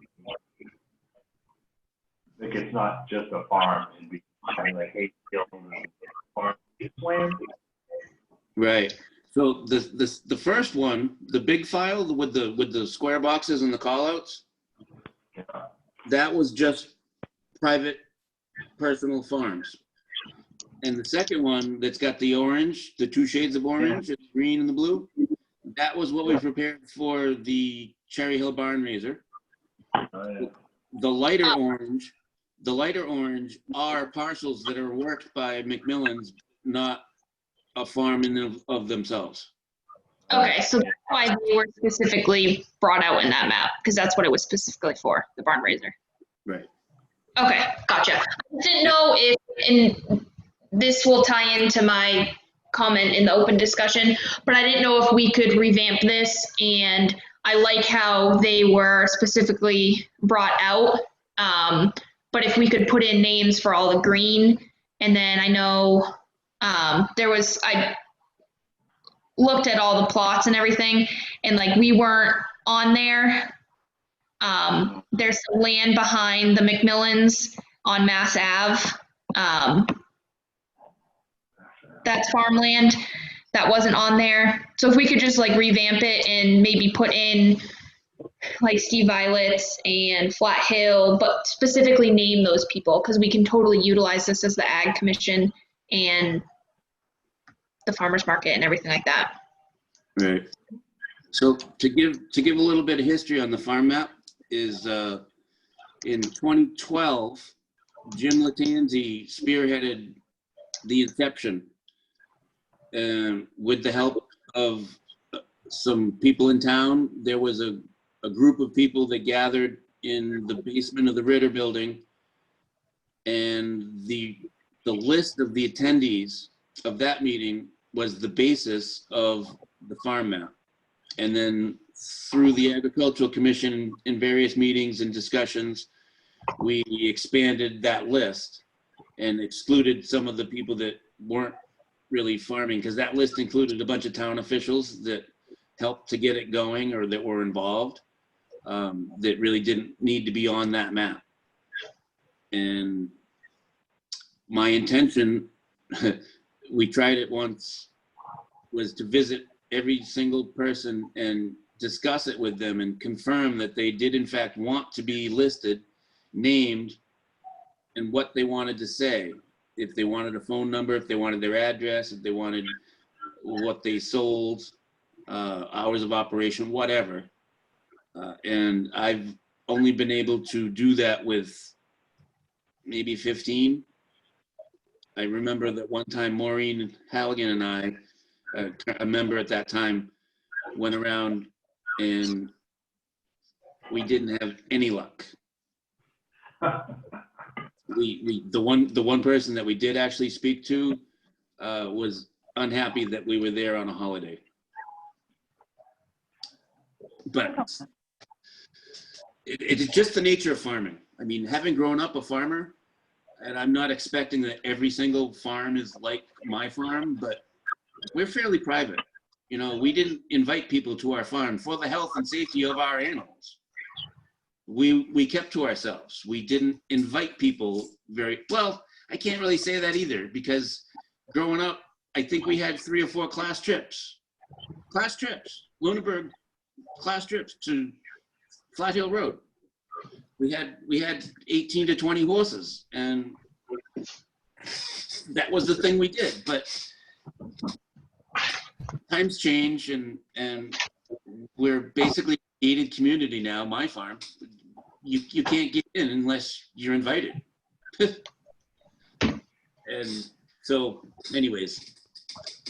Like, it's not just a farm; it'd be having like hay fields and farm land. right. So the first one, the big file with the square boxes and the callouts, Yeah. that was just private personal farms. And the second one that's got the orange, the two shades of orange, the green and the blue, that was what we prepared for the Cherry Hill barn raiser. Yeah. The lighter orange are parcels that are worked by Macmillans, not a farm in of themselves. Okay, so that's why they were specifically brought out in that map, because that's what it was specifically for, the barn raiser. Right. Okay, gotcha. I didn't know if, and this will tie into my comment in the open discussion, but I didn't know if we could revamp this, and I like how they were specifically brought out. But if we could put in names for all the green, and then I know I looked at all the plots and everything, and like we weren't on there. There's some land behind the Macmillans on Mass Ave. That's farmland that wasn't on there. So if we could just like revamp it and maybe put in like Steve Violet's and Flat Hill, but specifically name those people, because we can totally utilize this as the Ag Commission and the farmers market and everything like that. Right. So to give a little bit of history on the farm map is in 2012, Jim Latanzi spearheaded the inception with the help of some people in town. There was a group of people that gathered in the basement of the Ritter building, and the list of the attendees of that meeting was the basis of the farm map. And then through the Agricultural Commission in various meetings and discussions, we expanded that list and excluded some of the people that weren't really farming, because that list included a bunch of town officials that helped to get it going or that were involved, that really didn't need to be on that map. And my intention, we tried it once, was to visit every single person and discuss it with them and confirm that they did in fact want to be listed, named, and what they wanted to say. If they wanted a phone number, if they wanted their address, if they wanted what they sold, hours of operation, whatever. And I've only been able to do that with maybe 15. I remember that one time Maureen Halligan and I, a member at that time, went around and we didn't have any luck. The one person that we did actually speak to was unhappy that we were there on a holiday. But it's just the nature of farming. I mean, having grown up a farmer, and I'm not expecting that every single farm is like my farm, but we're fairly private. You know, we didn't invite people to our farm for the health and safety of our animals. We kept to ourselves. We didn't invite people very well. I can't really say that either, because growing up, I think we had 3 or 4 class trips, Lunenburg class trips to Flat Hill Road. We had 18 to 20 horses, and that was the thing we did. But times change, and we're basically a gated community now. My farm, you can't get in unless you're invited. And so, anyways,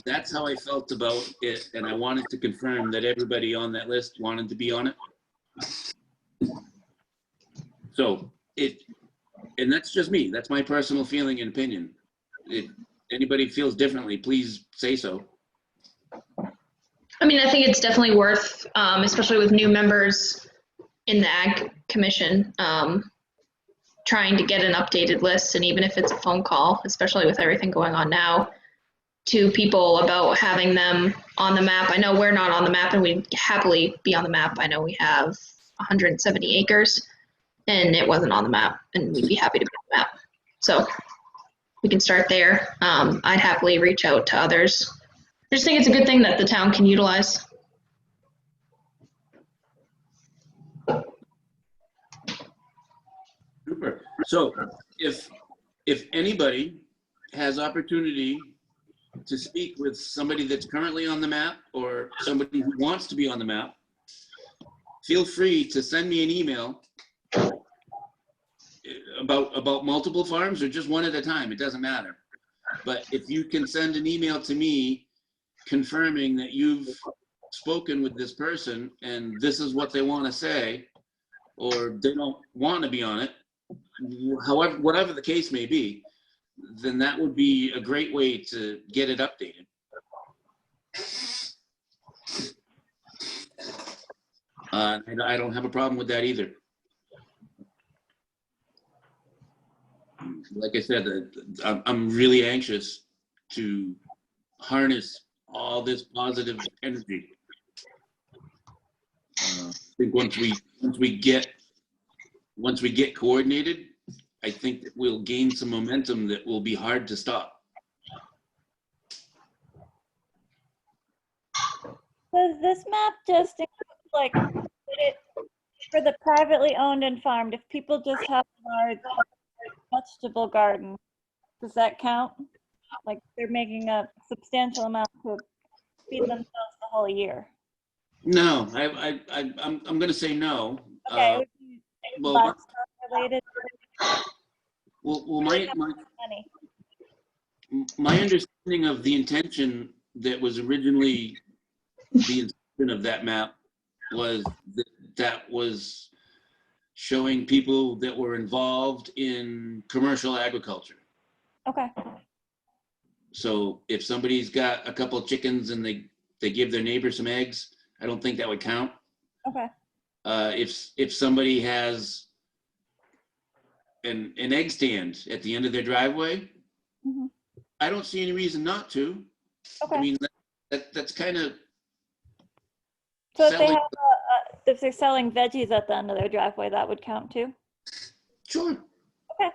that's how I felt about it, and I wanted to confirm that everybody on that list wanted to be on it. So and that's just me. That's my personal feeling and opinion. If anybody feels differently, please say so. I mean, I think it's definitely worth, especially with new members in the Ag Commission, trying to get an updated list, and even if it's a phone call, especially with everything going on now, to people about having them on the map. I know we're not on the map, and we'd happily be on the map. I know we have 170 acres, and it wasn't on the map, and we'd be happy to be on the map. So we can start there. I'd happily reach out to others. I just think it's a good thing that the town can utilize. Super. So if anybody has opportunity to speak with somebody that's currently on the map or somebody who wants to be on the map, feel free to send me an email about multiple farms or just one at a time. It doesn't matter. But if you can send an email to me confirming that you've spoken with this person and this is what they want to say, or they don't want to be on it, however, whatever the case may be, then that would be a great way to get it updated. I don't have a problem with that either. Like I said, I'm really anxious to harness all this positive energy. I think once we get coordinated, I think that we'll gain some momentum that will be hard to stop. Does this map just include, like, it for the privately owned and farmed? If people just have a large vegetable garden, does that count? Like they're making a substantial amount to feed themselves the whole year? No, I'm going to say no. Okay, it would be livestock related. Well, my understanding of the intention that was originally the intention of that map was that was showing people that were involved in commercial agriculture. Okay. So if somebody's got a couple of chickens and they give their neighbor some eggs, I don't think that would count. Okay. If somebody has an egg stand at the end of their driveway, mm-hmm. I don't see any reason not to. Okay. I mean, that's kind of. So if they have if they're selling veggies at the end of their driveway, that would count too? Sure. Okay.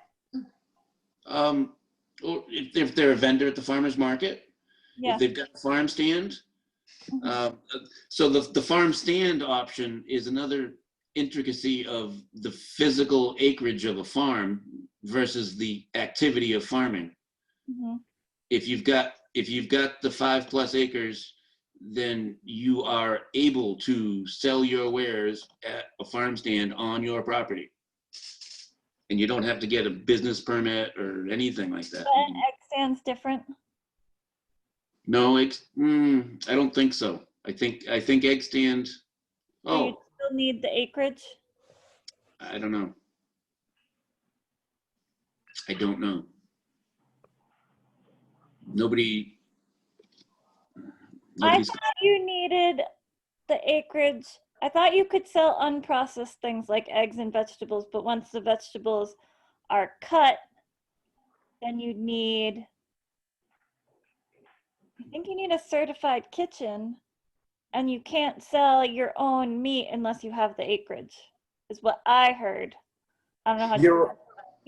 Or if they're a vendor at the farmer's market, yeah. If they've got a farm stand. Mm-hmm. So the farm stand option is another intricacy of the physical acreage of a farm versus the activity of farming. Mm-hmm. If you've got the 5+ acres, then you are able to sell your wares at a farm stand on your property. And you don't have to get a business permit or anything like that. And egg stand's different? No, I don't think so. I think egg stand. Do you still need the acreage? I don't know. I don't know. I thought you needed the acreage I thought you could sell unprocessed things like eggs and vegetables, but once the vegetables are cut, then you need, I think you need a certified kitchen, and you can't sell your own meat unless you have the acreage, is what I heard. I don't know how You're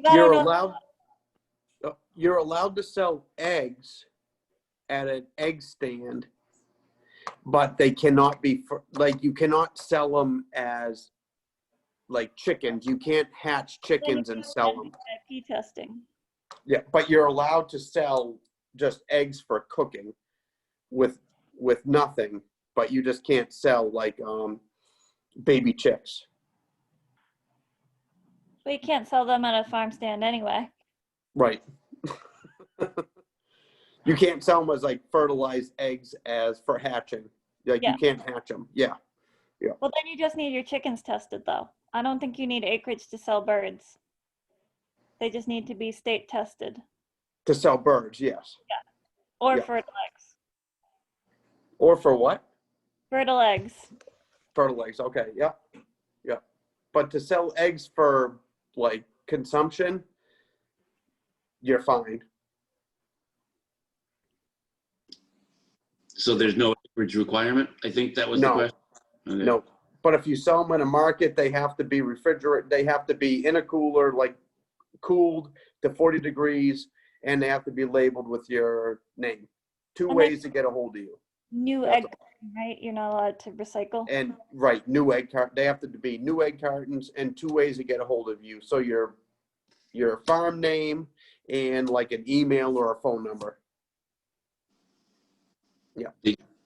I you're don't know. you're allowed to sell eggs at an egg stand, but they cannot be like, you cannot sell them as like chickens. You can't hatch chickens and sell them. IP testing. Yeah, but you're allowed to sell just eggs for cooking with nothing, but you just can't sell like baby chicks. But you can't sell them at a farm stand anyway. Right. You can't sell them as like fertilized eggs as for hatching. Like Yeah. you can't hatch them. Yeah. Well, then you just need your chickens tested, though. I don't think you need acreage to sell birds. They just need to be state tested. To sell birds, yes. Or Yeah. fertile eggs. Or for what? Fertile eggs. Fertile eggs. Okay. Yeah. Yeah. But to sell eggs for like consumption, you're fine. So there's no acreage requirement? I think that was the No. question. Okay. No. But if you sell them in a market, they have to be refrigerated. They have to be in a cooler, like cooled to 40 degrees, and they have to be labeled with your name. Two And ways to get a hold of you. New That's egg, carton, right? You're not allowed to recycle. And right, new egg carton. They have to be new egg cartons, and two ways to get a hold of you. So your farm name and like an email or a phone number.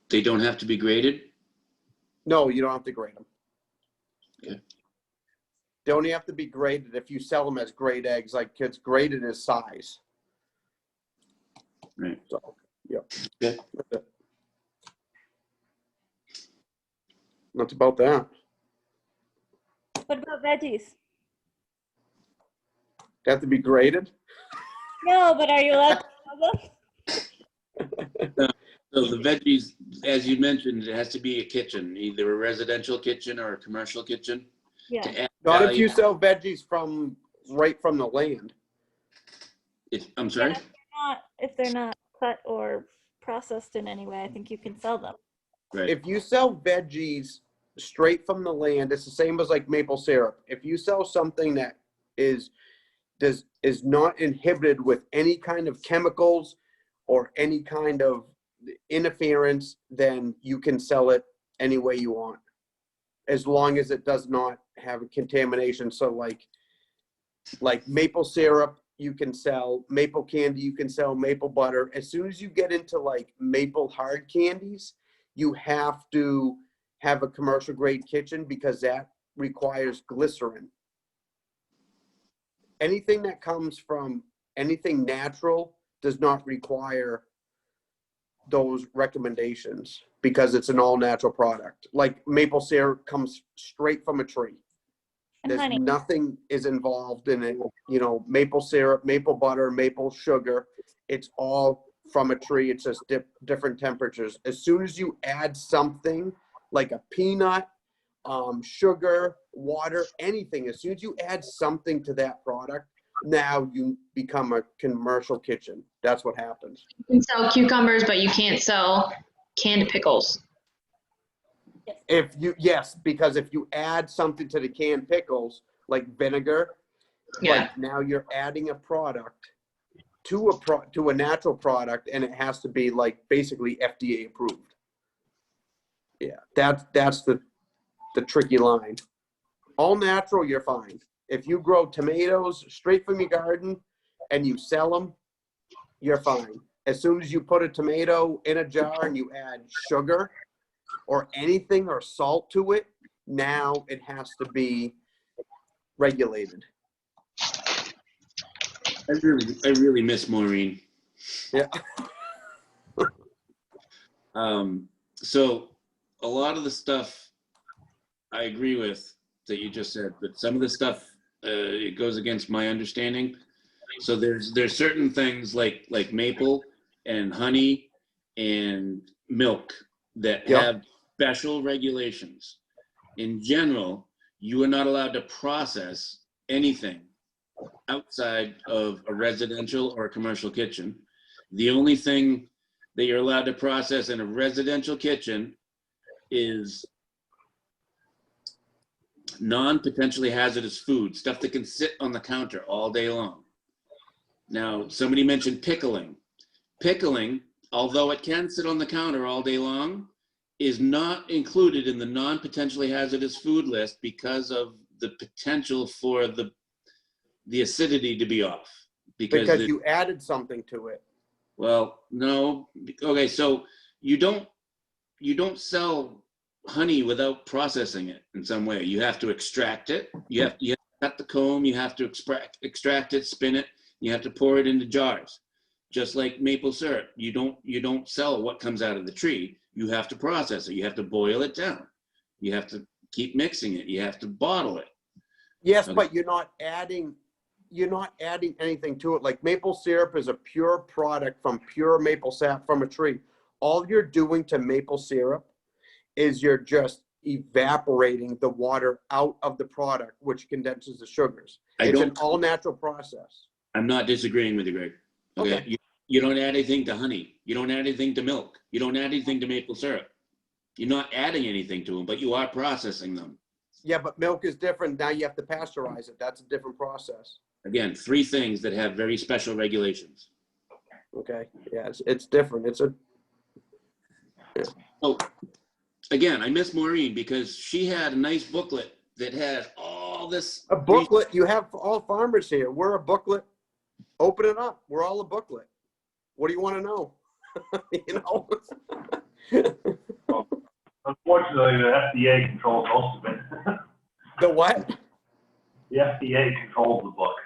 They don't have to be graded? No, you don't have to grade them. Okay. They only have to be graded if you sell them as grade eggs, like it's graded as size. Right. So, yeah. Okay. That's it. That's about that. What about veggies? They have to be graded. No, but are you allowed to sell them? So the veggies, as you mentioned, it has to be a kitchen, either a residential kitchen or a commercial kitchen. Yeah. To add Not if value. you sell veggies from right from the land. I'm sorry? If they're not cut or processed in any way, I think you can sell them. Right. If you sell veggies straight from the land, it's the same as like maple syrup. If you sell something that is not inhibited with any kind of chemicals or any kind of interference, then you can sell it any way you want, as long as it does not have a contamination. So like maple syrup, you can sell maple candy, you can sell maple butter. As soon as you get into like maple hard candies, you have to have a commercial grade kitchen because that requires glycerin. Anything that comes from anything natural does not require those recommendations because it's an all natural product. Like maple syrup comes straight from a tree. And There's honey. nothing is involved in it. You know, maple syrup, maple butter, maple sugar, it's all from a tree. It's just different temperatures. As soon as you add something like a peanut, sugar, water, anything, as soon as you add something to that product, now you become a commercial kitchen. That's what happens. You can sell cucumbers, but you can't sell canned pickles. Yes, because if you add something to the canned pickles, like vinegar, Yeah. like now you're adding a product to a natural product, and it has to be like basically FDA approved. Yeah, that's the tricky line. All natural, you're fine. If you grow tomatoes straight from your garden and you sell them, you're fine. As soon as you put a tomato in a jar and you add sugar or anything or salt to it, now it has to be regulated. I really miss Maureen. Yeah. So a lot of the stuff I agree with that you just said, but some of the stuff it goes against my understanding. So there's certain things like maple and honey and milk that Yeah. have special regulations. in general, you are not allowed to process anything outside of a residential or a commercial kitchen. The only thing that you're allowed to process in a residential kitchen is non-potentially hazardous food, stuff that can sit on the counter all day long. Now, somebody mentioned pickling. Pickling, although it can sit on the counter all day long, is not included in the non-potentially hazardous food list because of the potential for the acidity to be off. Because you added something to it. Well, no. Okay, so you don't sell honey without processing it in some way. You have to extract it. You have to cut the comb. You have to extract it, spin it. You have to pour it into jars. Just like maple syrup, you don't sell what comes out of the tree. You have to process it. You have to boil it down. You have to keep mixing it. You have to bottle it. Yes, Okay. but you're not adding anything to it. Like maple syrup is a pure product from pure maple sap from a tree. All you're doing to maple syrup is you're just evaporating the water out of the product, which condenses the sugars. It's an all natural process. I'm not disagreeing with you, Greg. Okay. You don't add anything to honey. You don't add anything to milk. You don't add anything to maple syrup. You're not adding anything to them, but you are processing them. Yeah, but milk is different. Now you have to pasteurize it. That's a different process. Again, 3 things that have very special regulations. Okay. Yeah, it's different. Oh, again, I miss Maureen because she had a nice booklet that had all this. A booklet. You have all farmers here. We're a booklet. Open it up. We're all a booklet. What do you want to know? You know? Well, unfortunately, the FDA controls most of it. The what? The FDA controls the book.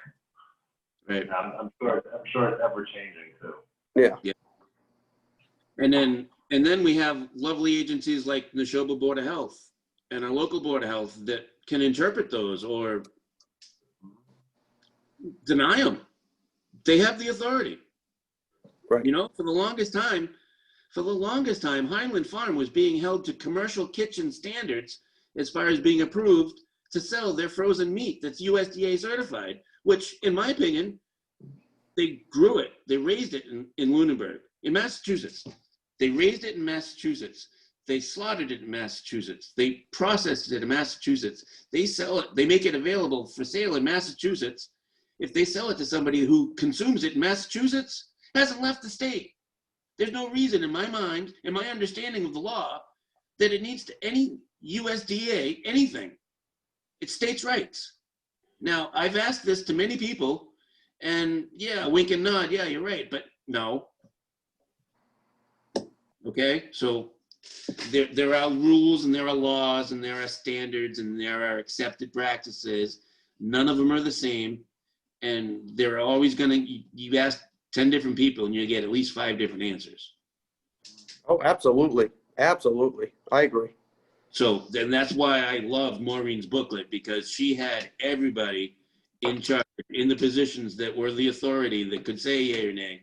Right. I'm sure it's ever changing too. Yeah. And then we have lovely agencies like Neshoba Board of Health and our local Board of Health that can interpret those or deny them. They have the authority. Right. You know, for the longest time, Highland Farm was being held to commercial kitchen standards as far as being approved to sell their frozen meat that's USDA certified, which, in my opinion, they grew it. They raised it in Lunenburg, in Massachusetts. They raised it in Massachusetts. They slaughtered it in Massachusetts. They processed it in Massachusetts. They sell it. They make it available for sale in Massachusetts. If they sell it to somebody who consumes it in Massachusetts, hasn't left the state. There's no reason in my mind, in my understanding of the law, that it needs to any USDA anything. It's states' rights. Now, I've asked this to many people, and yeah, wink and nod, yeah, you're right, but no. Okay, so there are rules and there are laws and there are standards and there are accepted practices. None of them are the same, and they're always gonna, you ask 10 different people and you get at least 5 different answers. Oh, absolutely. Absolutely. I agree. So then that's why I love Maureen's booklet, because she had everybody in charge, in the positions that were the authority that could say yay or nay,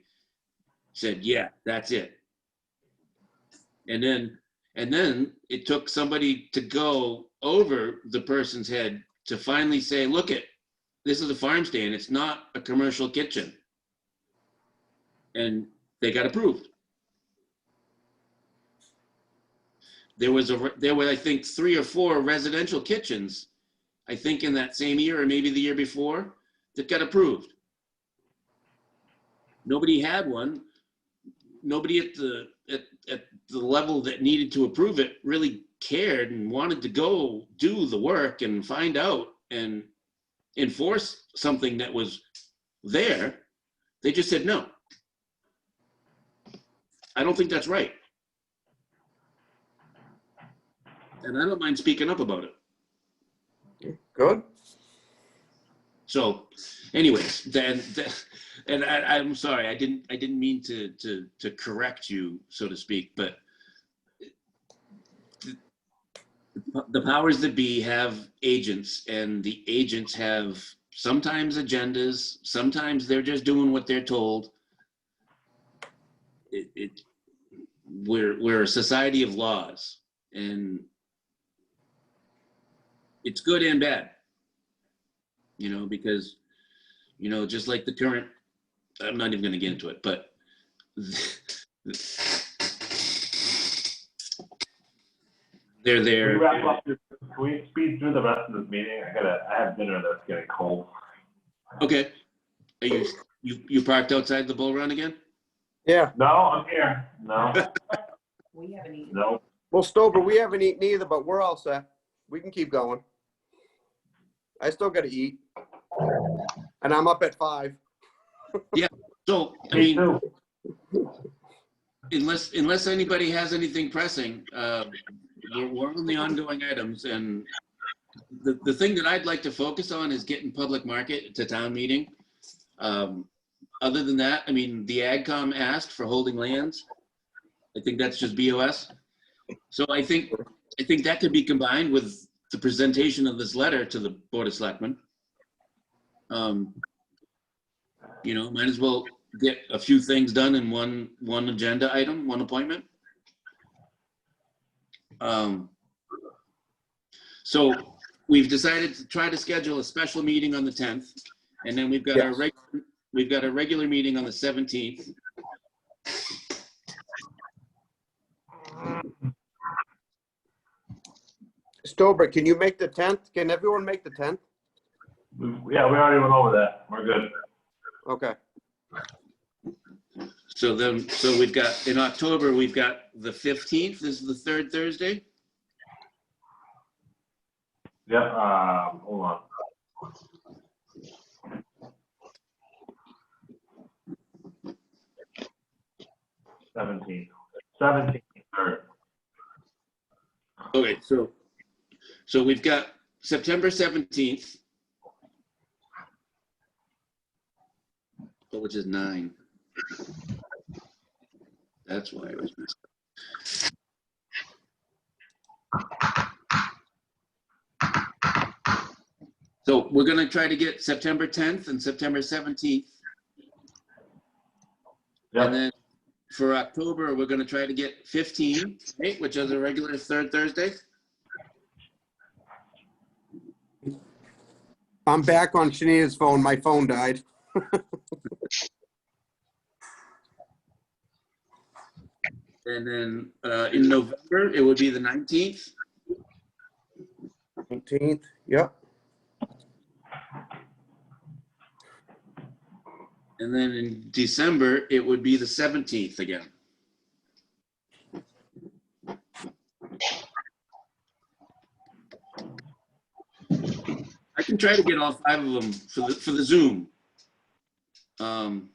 said, yeah, that's it. And then it took somebody to go over the person's head to finally say, look this is a farm stand. It's not a commercial kitchen. And they got approved. There were, I think, 3 or 4 residential kitchens, I think in that same year or maybe the year before, that got approved. Nobody had one. Nobody at the level that needed to approve it really cared and wanted to go do the work and find out and enforce something that was there. They just said no. I don't think that's right. And I don't mind speaking up about it. Good. So anyways, and I'm sorry, I didn't mean to correct you, so to speak, but the powers that be have agents, and the agents have sometimes agendas, sometimes they're just doing what they're told. We're a society of laws, and it's good and bad. Because, just like the current, I'm not even going to get into it, but they're there. Can we speed through the rest of this meeting? I have dinner that's getting cold. Okay. Are you parked outside the bull run again? Yeah. No, I'm here. No. We haven't eaten. No. Well, Stover, we haven't eaten either, but we're all set. We can keep going. I still got to eat. And I'm up at 5. So, I Me mean, too. unless anybody has anything pressing, we're on the ongoing items, and the thing that I'd like to focus on is getting public market to town meeting. Other than that, I mean, the AgCom asked for holding lands. I think that's just BOS. So I think that could be combined with the presentation of this letter to the Board of Selectmen. Might as well get a few things done in one agenda item, one appointment. So we've decided to try to schedule a special meeting on the 10th, and then we've got a regular meeting on the 17th. Stover, can you make the 10th? Can everyone make the 10th? Yeah, we already went over that. We're good. Okay. So we've got, in October, we've got the 15th, this is the third Thursday. Yep, hold on. Seventeenth, third. Okay, so we've got September 17th, which is 9. That's why I was missed. So we're gonna try to get September 10th and September 17th. Yep. And then for October, we're gonna try to get 15, right, which is a regular third Thursday. I'm back on Shania's phone. My phone died. And then in November, it would be the 19th. 19th. Yep. And then in December, it would be the 17th again. I can try to get all 5 of them for the Zoom. And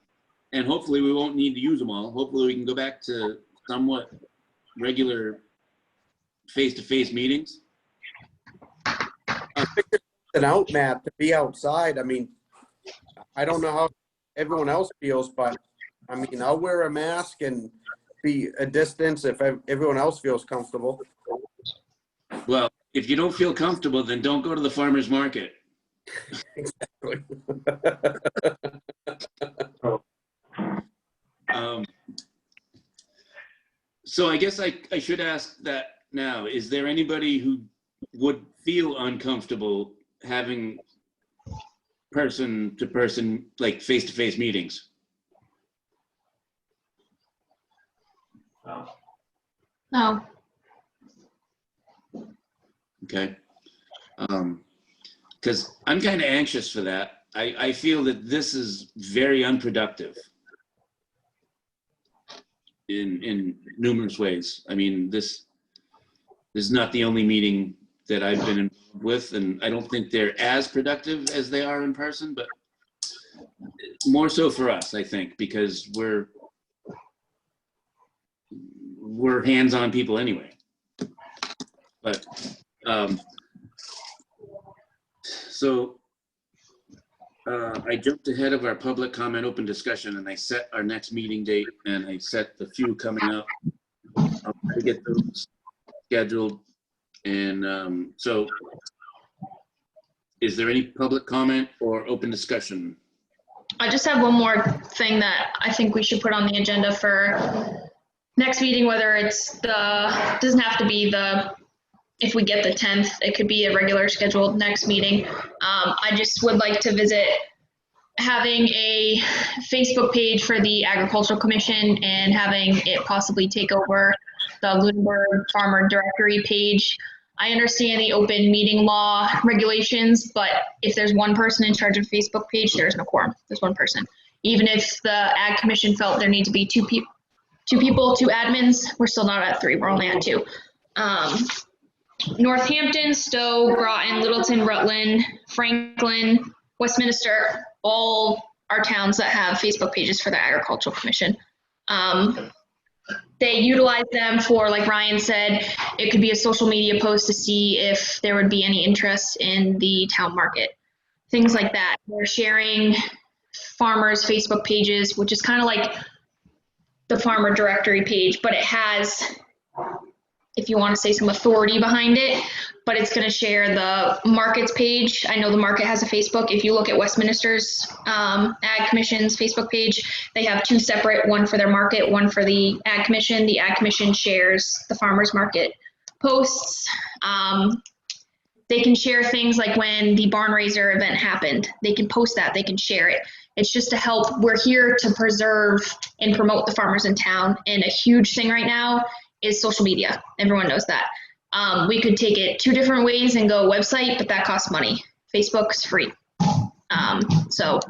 hopefully we won't need to use them all. Hopefully we can go back to somewhat regular face-to-face meetings. An out, Matt, to be outside. I mean, I don't know how everyone else feels, but I mean, I'll wear a mask and be a distance if everyone else feels comfortable. Well, if you don't feel comfortable, then don't go to the farmer's market. Exactly. So I guess I should ask that now. Is there anybody who would feel uncomfortable having person-to-person, like face-to-face meetings? No. Okay. Because I'm kind of anxious for that. I feel that this is very unproductive in numerous ways. I mean, this is not the only meeting that I've been involved with, and I don't think they're as productive as they are in person, but more so for us, I think, because we're hands-on people anyway. But I jumped ahead of our public comment open discussion, and I set our next meeting date, and I set the few coming up. I'll try to get those scheduled. And so is there any public comment or open discussion? I just have one more thing that I think we should put on the agenda for next meeting, whether it's doesn't have to be the if we get the 10th, it could be a regular scheduled next meeting. I just would like to visit having a Facebook page for the Agricultural Commission and having it possibly take over the Lunenburg Farmer Directory page. I understand the open meeting law regulations, but if there's one person in charge of Facebook page, there's no quorum. There's one person. Even if the Ag Commission felt there need to be two people, two admins, we're still not at 3. We're only at 2. Northampton, Stowe, Groton, Littleton, Rutland, Franklin, Westminster, all are towns that have Facebook pages for the Agricultural Commission. They utilize them for, like Ryan said, it could be a social media post to see if there would be any interest in the town market. Things like that. They're sharing farmers' Facebook pages, which is kind of like the farmer directory page, but it has, if you want to say, some authority behind it, but it's going to share the markets page. I know the market has a Facebook. If you look at Westminster's Ag Commission's Facebook page, they have 2 separate, one for their market, one for the Ag Commission. The Ag Commission shares the farmers market posts. They can share things like when the barn raiser event happened. They can post that, they can share it. It's just to help. We're here to preserve and promote the farmers in town. And a huge thing right now is social media. Everyone knows that. We could take it 2 different ways and go website, but that costs money. Facebook's free. So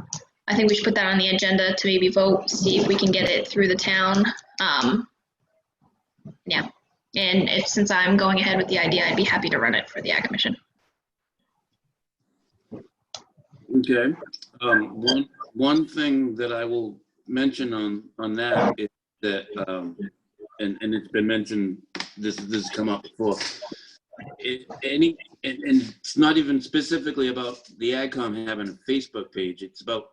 I think we should put that on the agenda to maybe vote, see if we can get it through the town. Yeah. And since I'm going ahead with the idea, I'd be happy to run it for the Ag Commission. Okay. One thing that I will mention on that is that, and it's been mentioned, this has come up before. And it's not even specifically about the AgCom having a Facebook page. It's about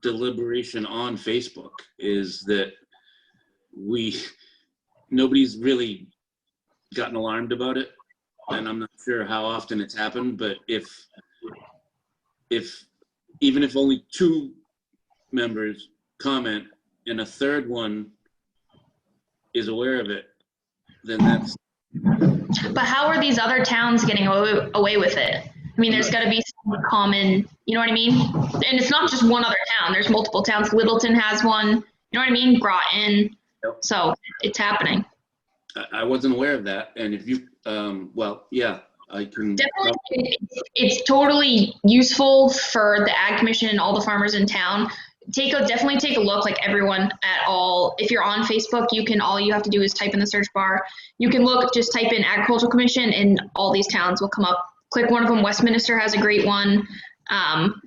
deliberation on Facebook. Is that nobody's really gotten alarmed about it, and I'm not sure how often it's happened. But if even if only 2 members comment and a 3rd one is aware of it, then that's. But how are these other towns getting away with it? I mean, there's got to be some common, you know what I mean? And it's not just one other town. There's multiple towns. Littleton has one. You know what I mean? Groton. Yep. So it's happening. I wasn't aware of that. And if you, well, yeah, I can. Definitely, it's totally useful for the Ag Commission and all the farmers in town. Definitely take a look, like everyone at all. If you're on Facebook, all you have to do is type in the search bar. You can look, just type in Agricultural Commission and all these towns will come up. Click one of them. Westminster has a great one.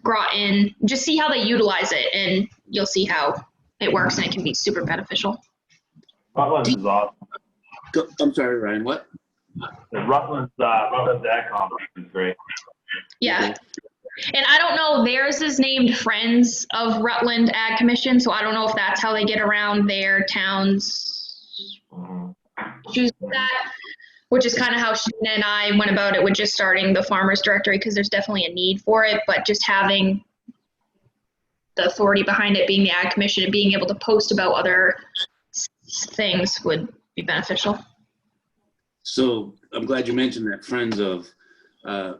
Groton, just see how they utilize it and you'll see how it works, and it can be super beneficial. Rutland's is awesome. I'm sorry, Ryan, what? Rutland's AgCom is great. Yeah. And I don't know, theirs is named Friends of Rutland Ag Commission, so I don't know if that's how they get around their towns. Choose that, which is kind of how Sheena and I went about it with just starting the farmers directory, because there's definitely a need for it, but just having the authority behind it being the Ag Commission and being able to post about other things would be beneficial. So I'm glad you mentioned that. Friends of the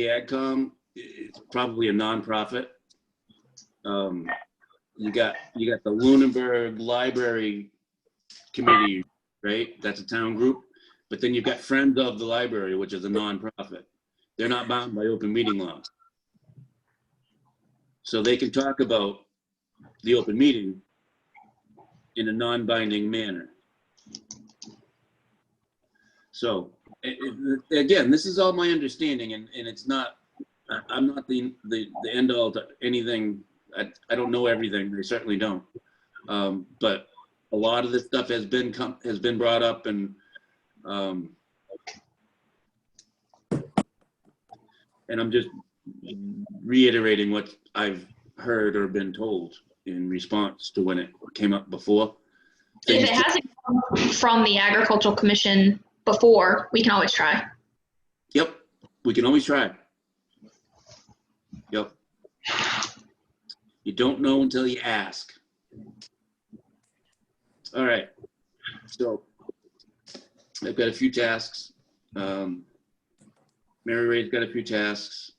AgCom, it's probably a nonprofit. You got the Lunenburg Library Committee, right? That's a town group. But then you've got Friends of the Library, which is a nonprofit. They're not bound by open meeting law. So they can talk about the open meeting in a non-binding manner. So again, this is all my understanding, and it's not, I'm not the end all to anything. I don't know everything. I certainly don't. But a lot of this stuff has been brought up, and I'm just reiterating what I've heard or been told in response to when it came up before. If it hasn't come from the Agricultural Commission before, we can always try. Yep, we can always try. Yep. You don't know until you ask. All right. So I've got a few tasks. Mary Ray's got a few tasks.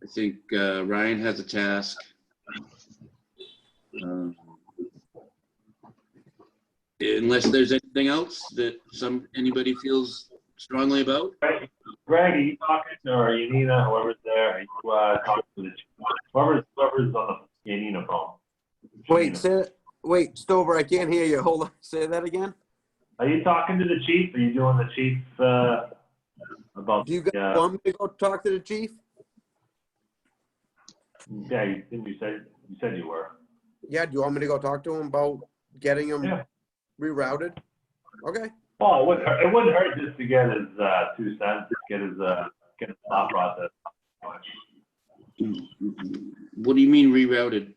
I think Ryan has a task. Unless there's anything else that anybody feels strongly about. Greg, are you talking, or Yanina, whoever's there, are you talking to the chief? Whoever's on the Yanina phone? Wait, Stover, I can't hear you. Hold on. Say that again. Are you talking to the chief? Are you doing the chief about? Do you guys want me to go talk to the chief? Yeah, you said you were. Yeah, do you want me to go talk to him about getting him rerouted? Okay. Well, it wouldn't hurt just to get his 2 cents, get his thought process. What do you mean rerouted?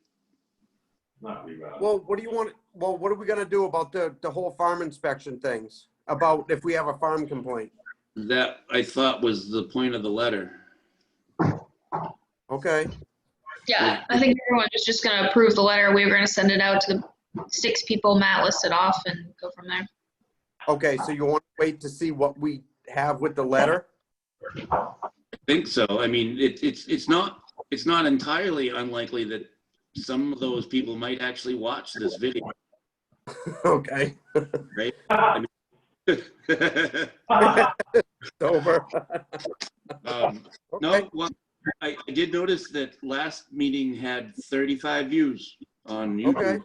Not rerouted. Well, what do you want? Well, what are we gonna do about the whole farm inspection things? About if we have a farm complaint? That I thought was the point of the letter. Okay. Yeah, I think everyone was just gonna approve the letter. We were gonna send it out to the 6 people Matt listed off and go from there. Okay, so you want to wait to see what we have with the letter? I think so. I mean, it's not entirely unlikely that some of those people might actually watch this video, Okay. right? I mean, Over. No, well, I did notice that last meeting had 35 views on YouTube. Okay.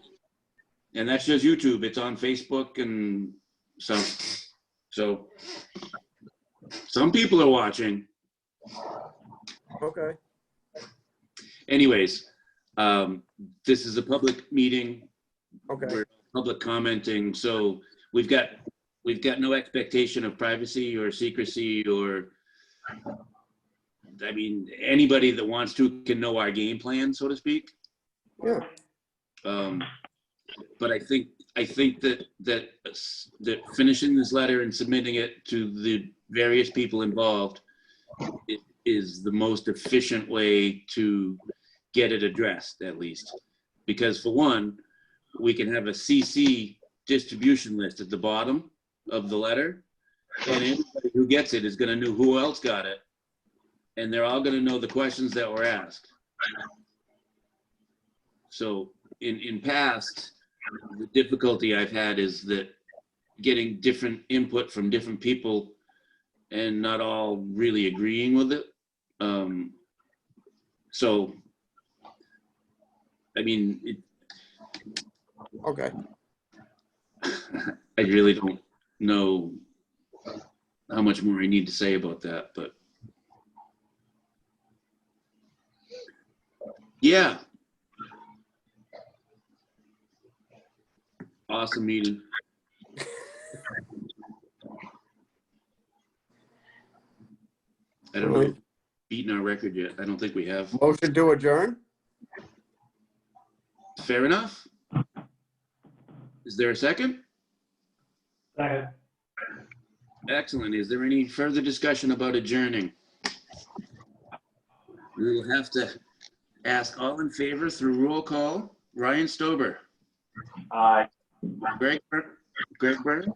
And that's just YouTube. It's on Facebook and so some people are watching. Okay. Anyways, this is a public meeting. Okay. We're public commenting, so we've got no expectation of privacy or secrecy or, I mean, anybody that wants to can know our game plan, so to speak. Yeah. But I think that finishing this letter and submitting it to the various people involved is the most efficient way to get it addressed, at least. Because for one, we can have a CC distribution list at the bottom of the letter, and anybody who gets it is going to know who else got it, and they're all going to know the questions that were asked. So in past, the difficulty I've had is that getting different input from different people and not all really agreeing with it. So, I mean, Okay. I really don't know how much more I need to say about that, but yeah. Awesome meeting. I don't know if we've beaten our record yet. I don't think we have. Motion to adjourn? Fair enough. Is there a second? Second. Excellent. Is there any further discussion about adjourning? We will have to ask all in favor through roll call. Ryan Stober. Aye. Greg Burns.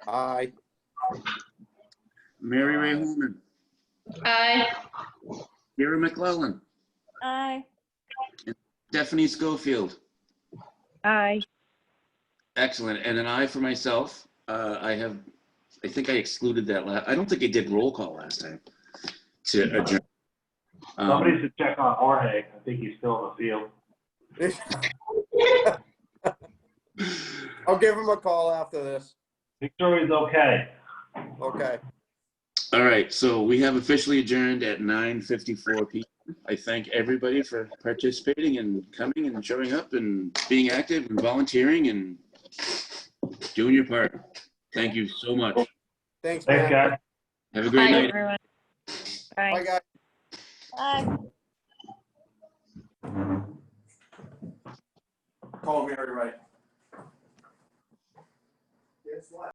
Aye. Mary Ray Holman. Aye. Kira McClellan. Aye. Stephanie Schofield. Aye. Excellent. And an aye for myself. I think I excluded that I don't think I did roll call last time to adjourn. Somebody should check on Jorge. I think he's still in the field. I'll give him a call after this. Make sure he's okay. Okay. All right. So we have officially adjourned at 9:54 p.m. I thank everybody for participating and coming and showing up and being active and volunteering and doing your part. Thank you so much. Thanks, Thanks, man. guys. Have a great Bye, night. Everyone. Bye. Bye, guys. Aye. Call Mary right.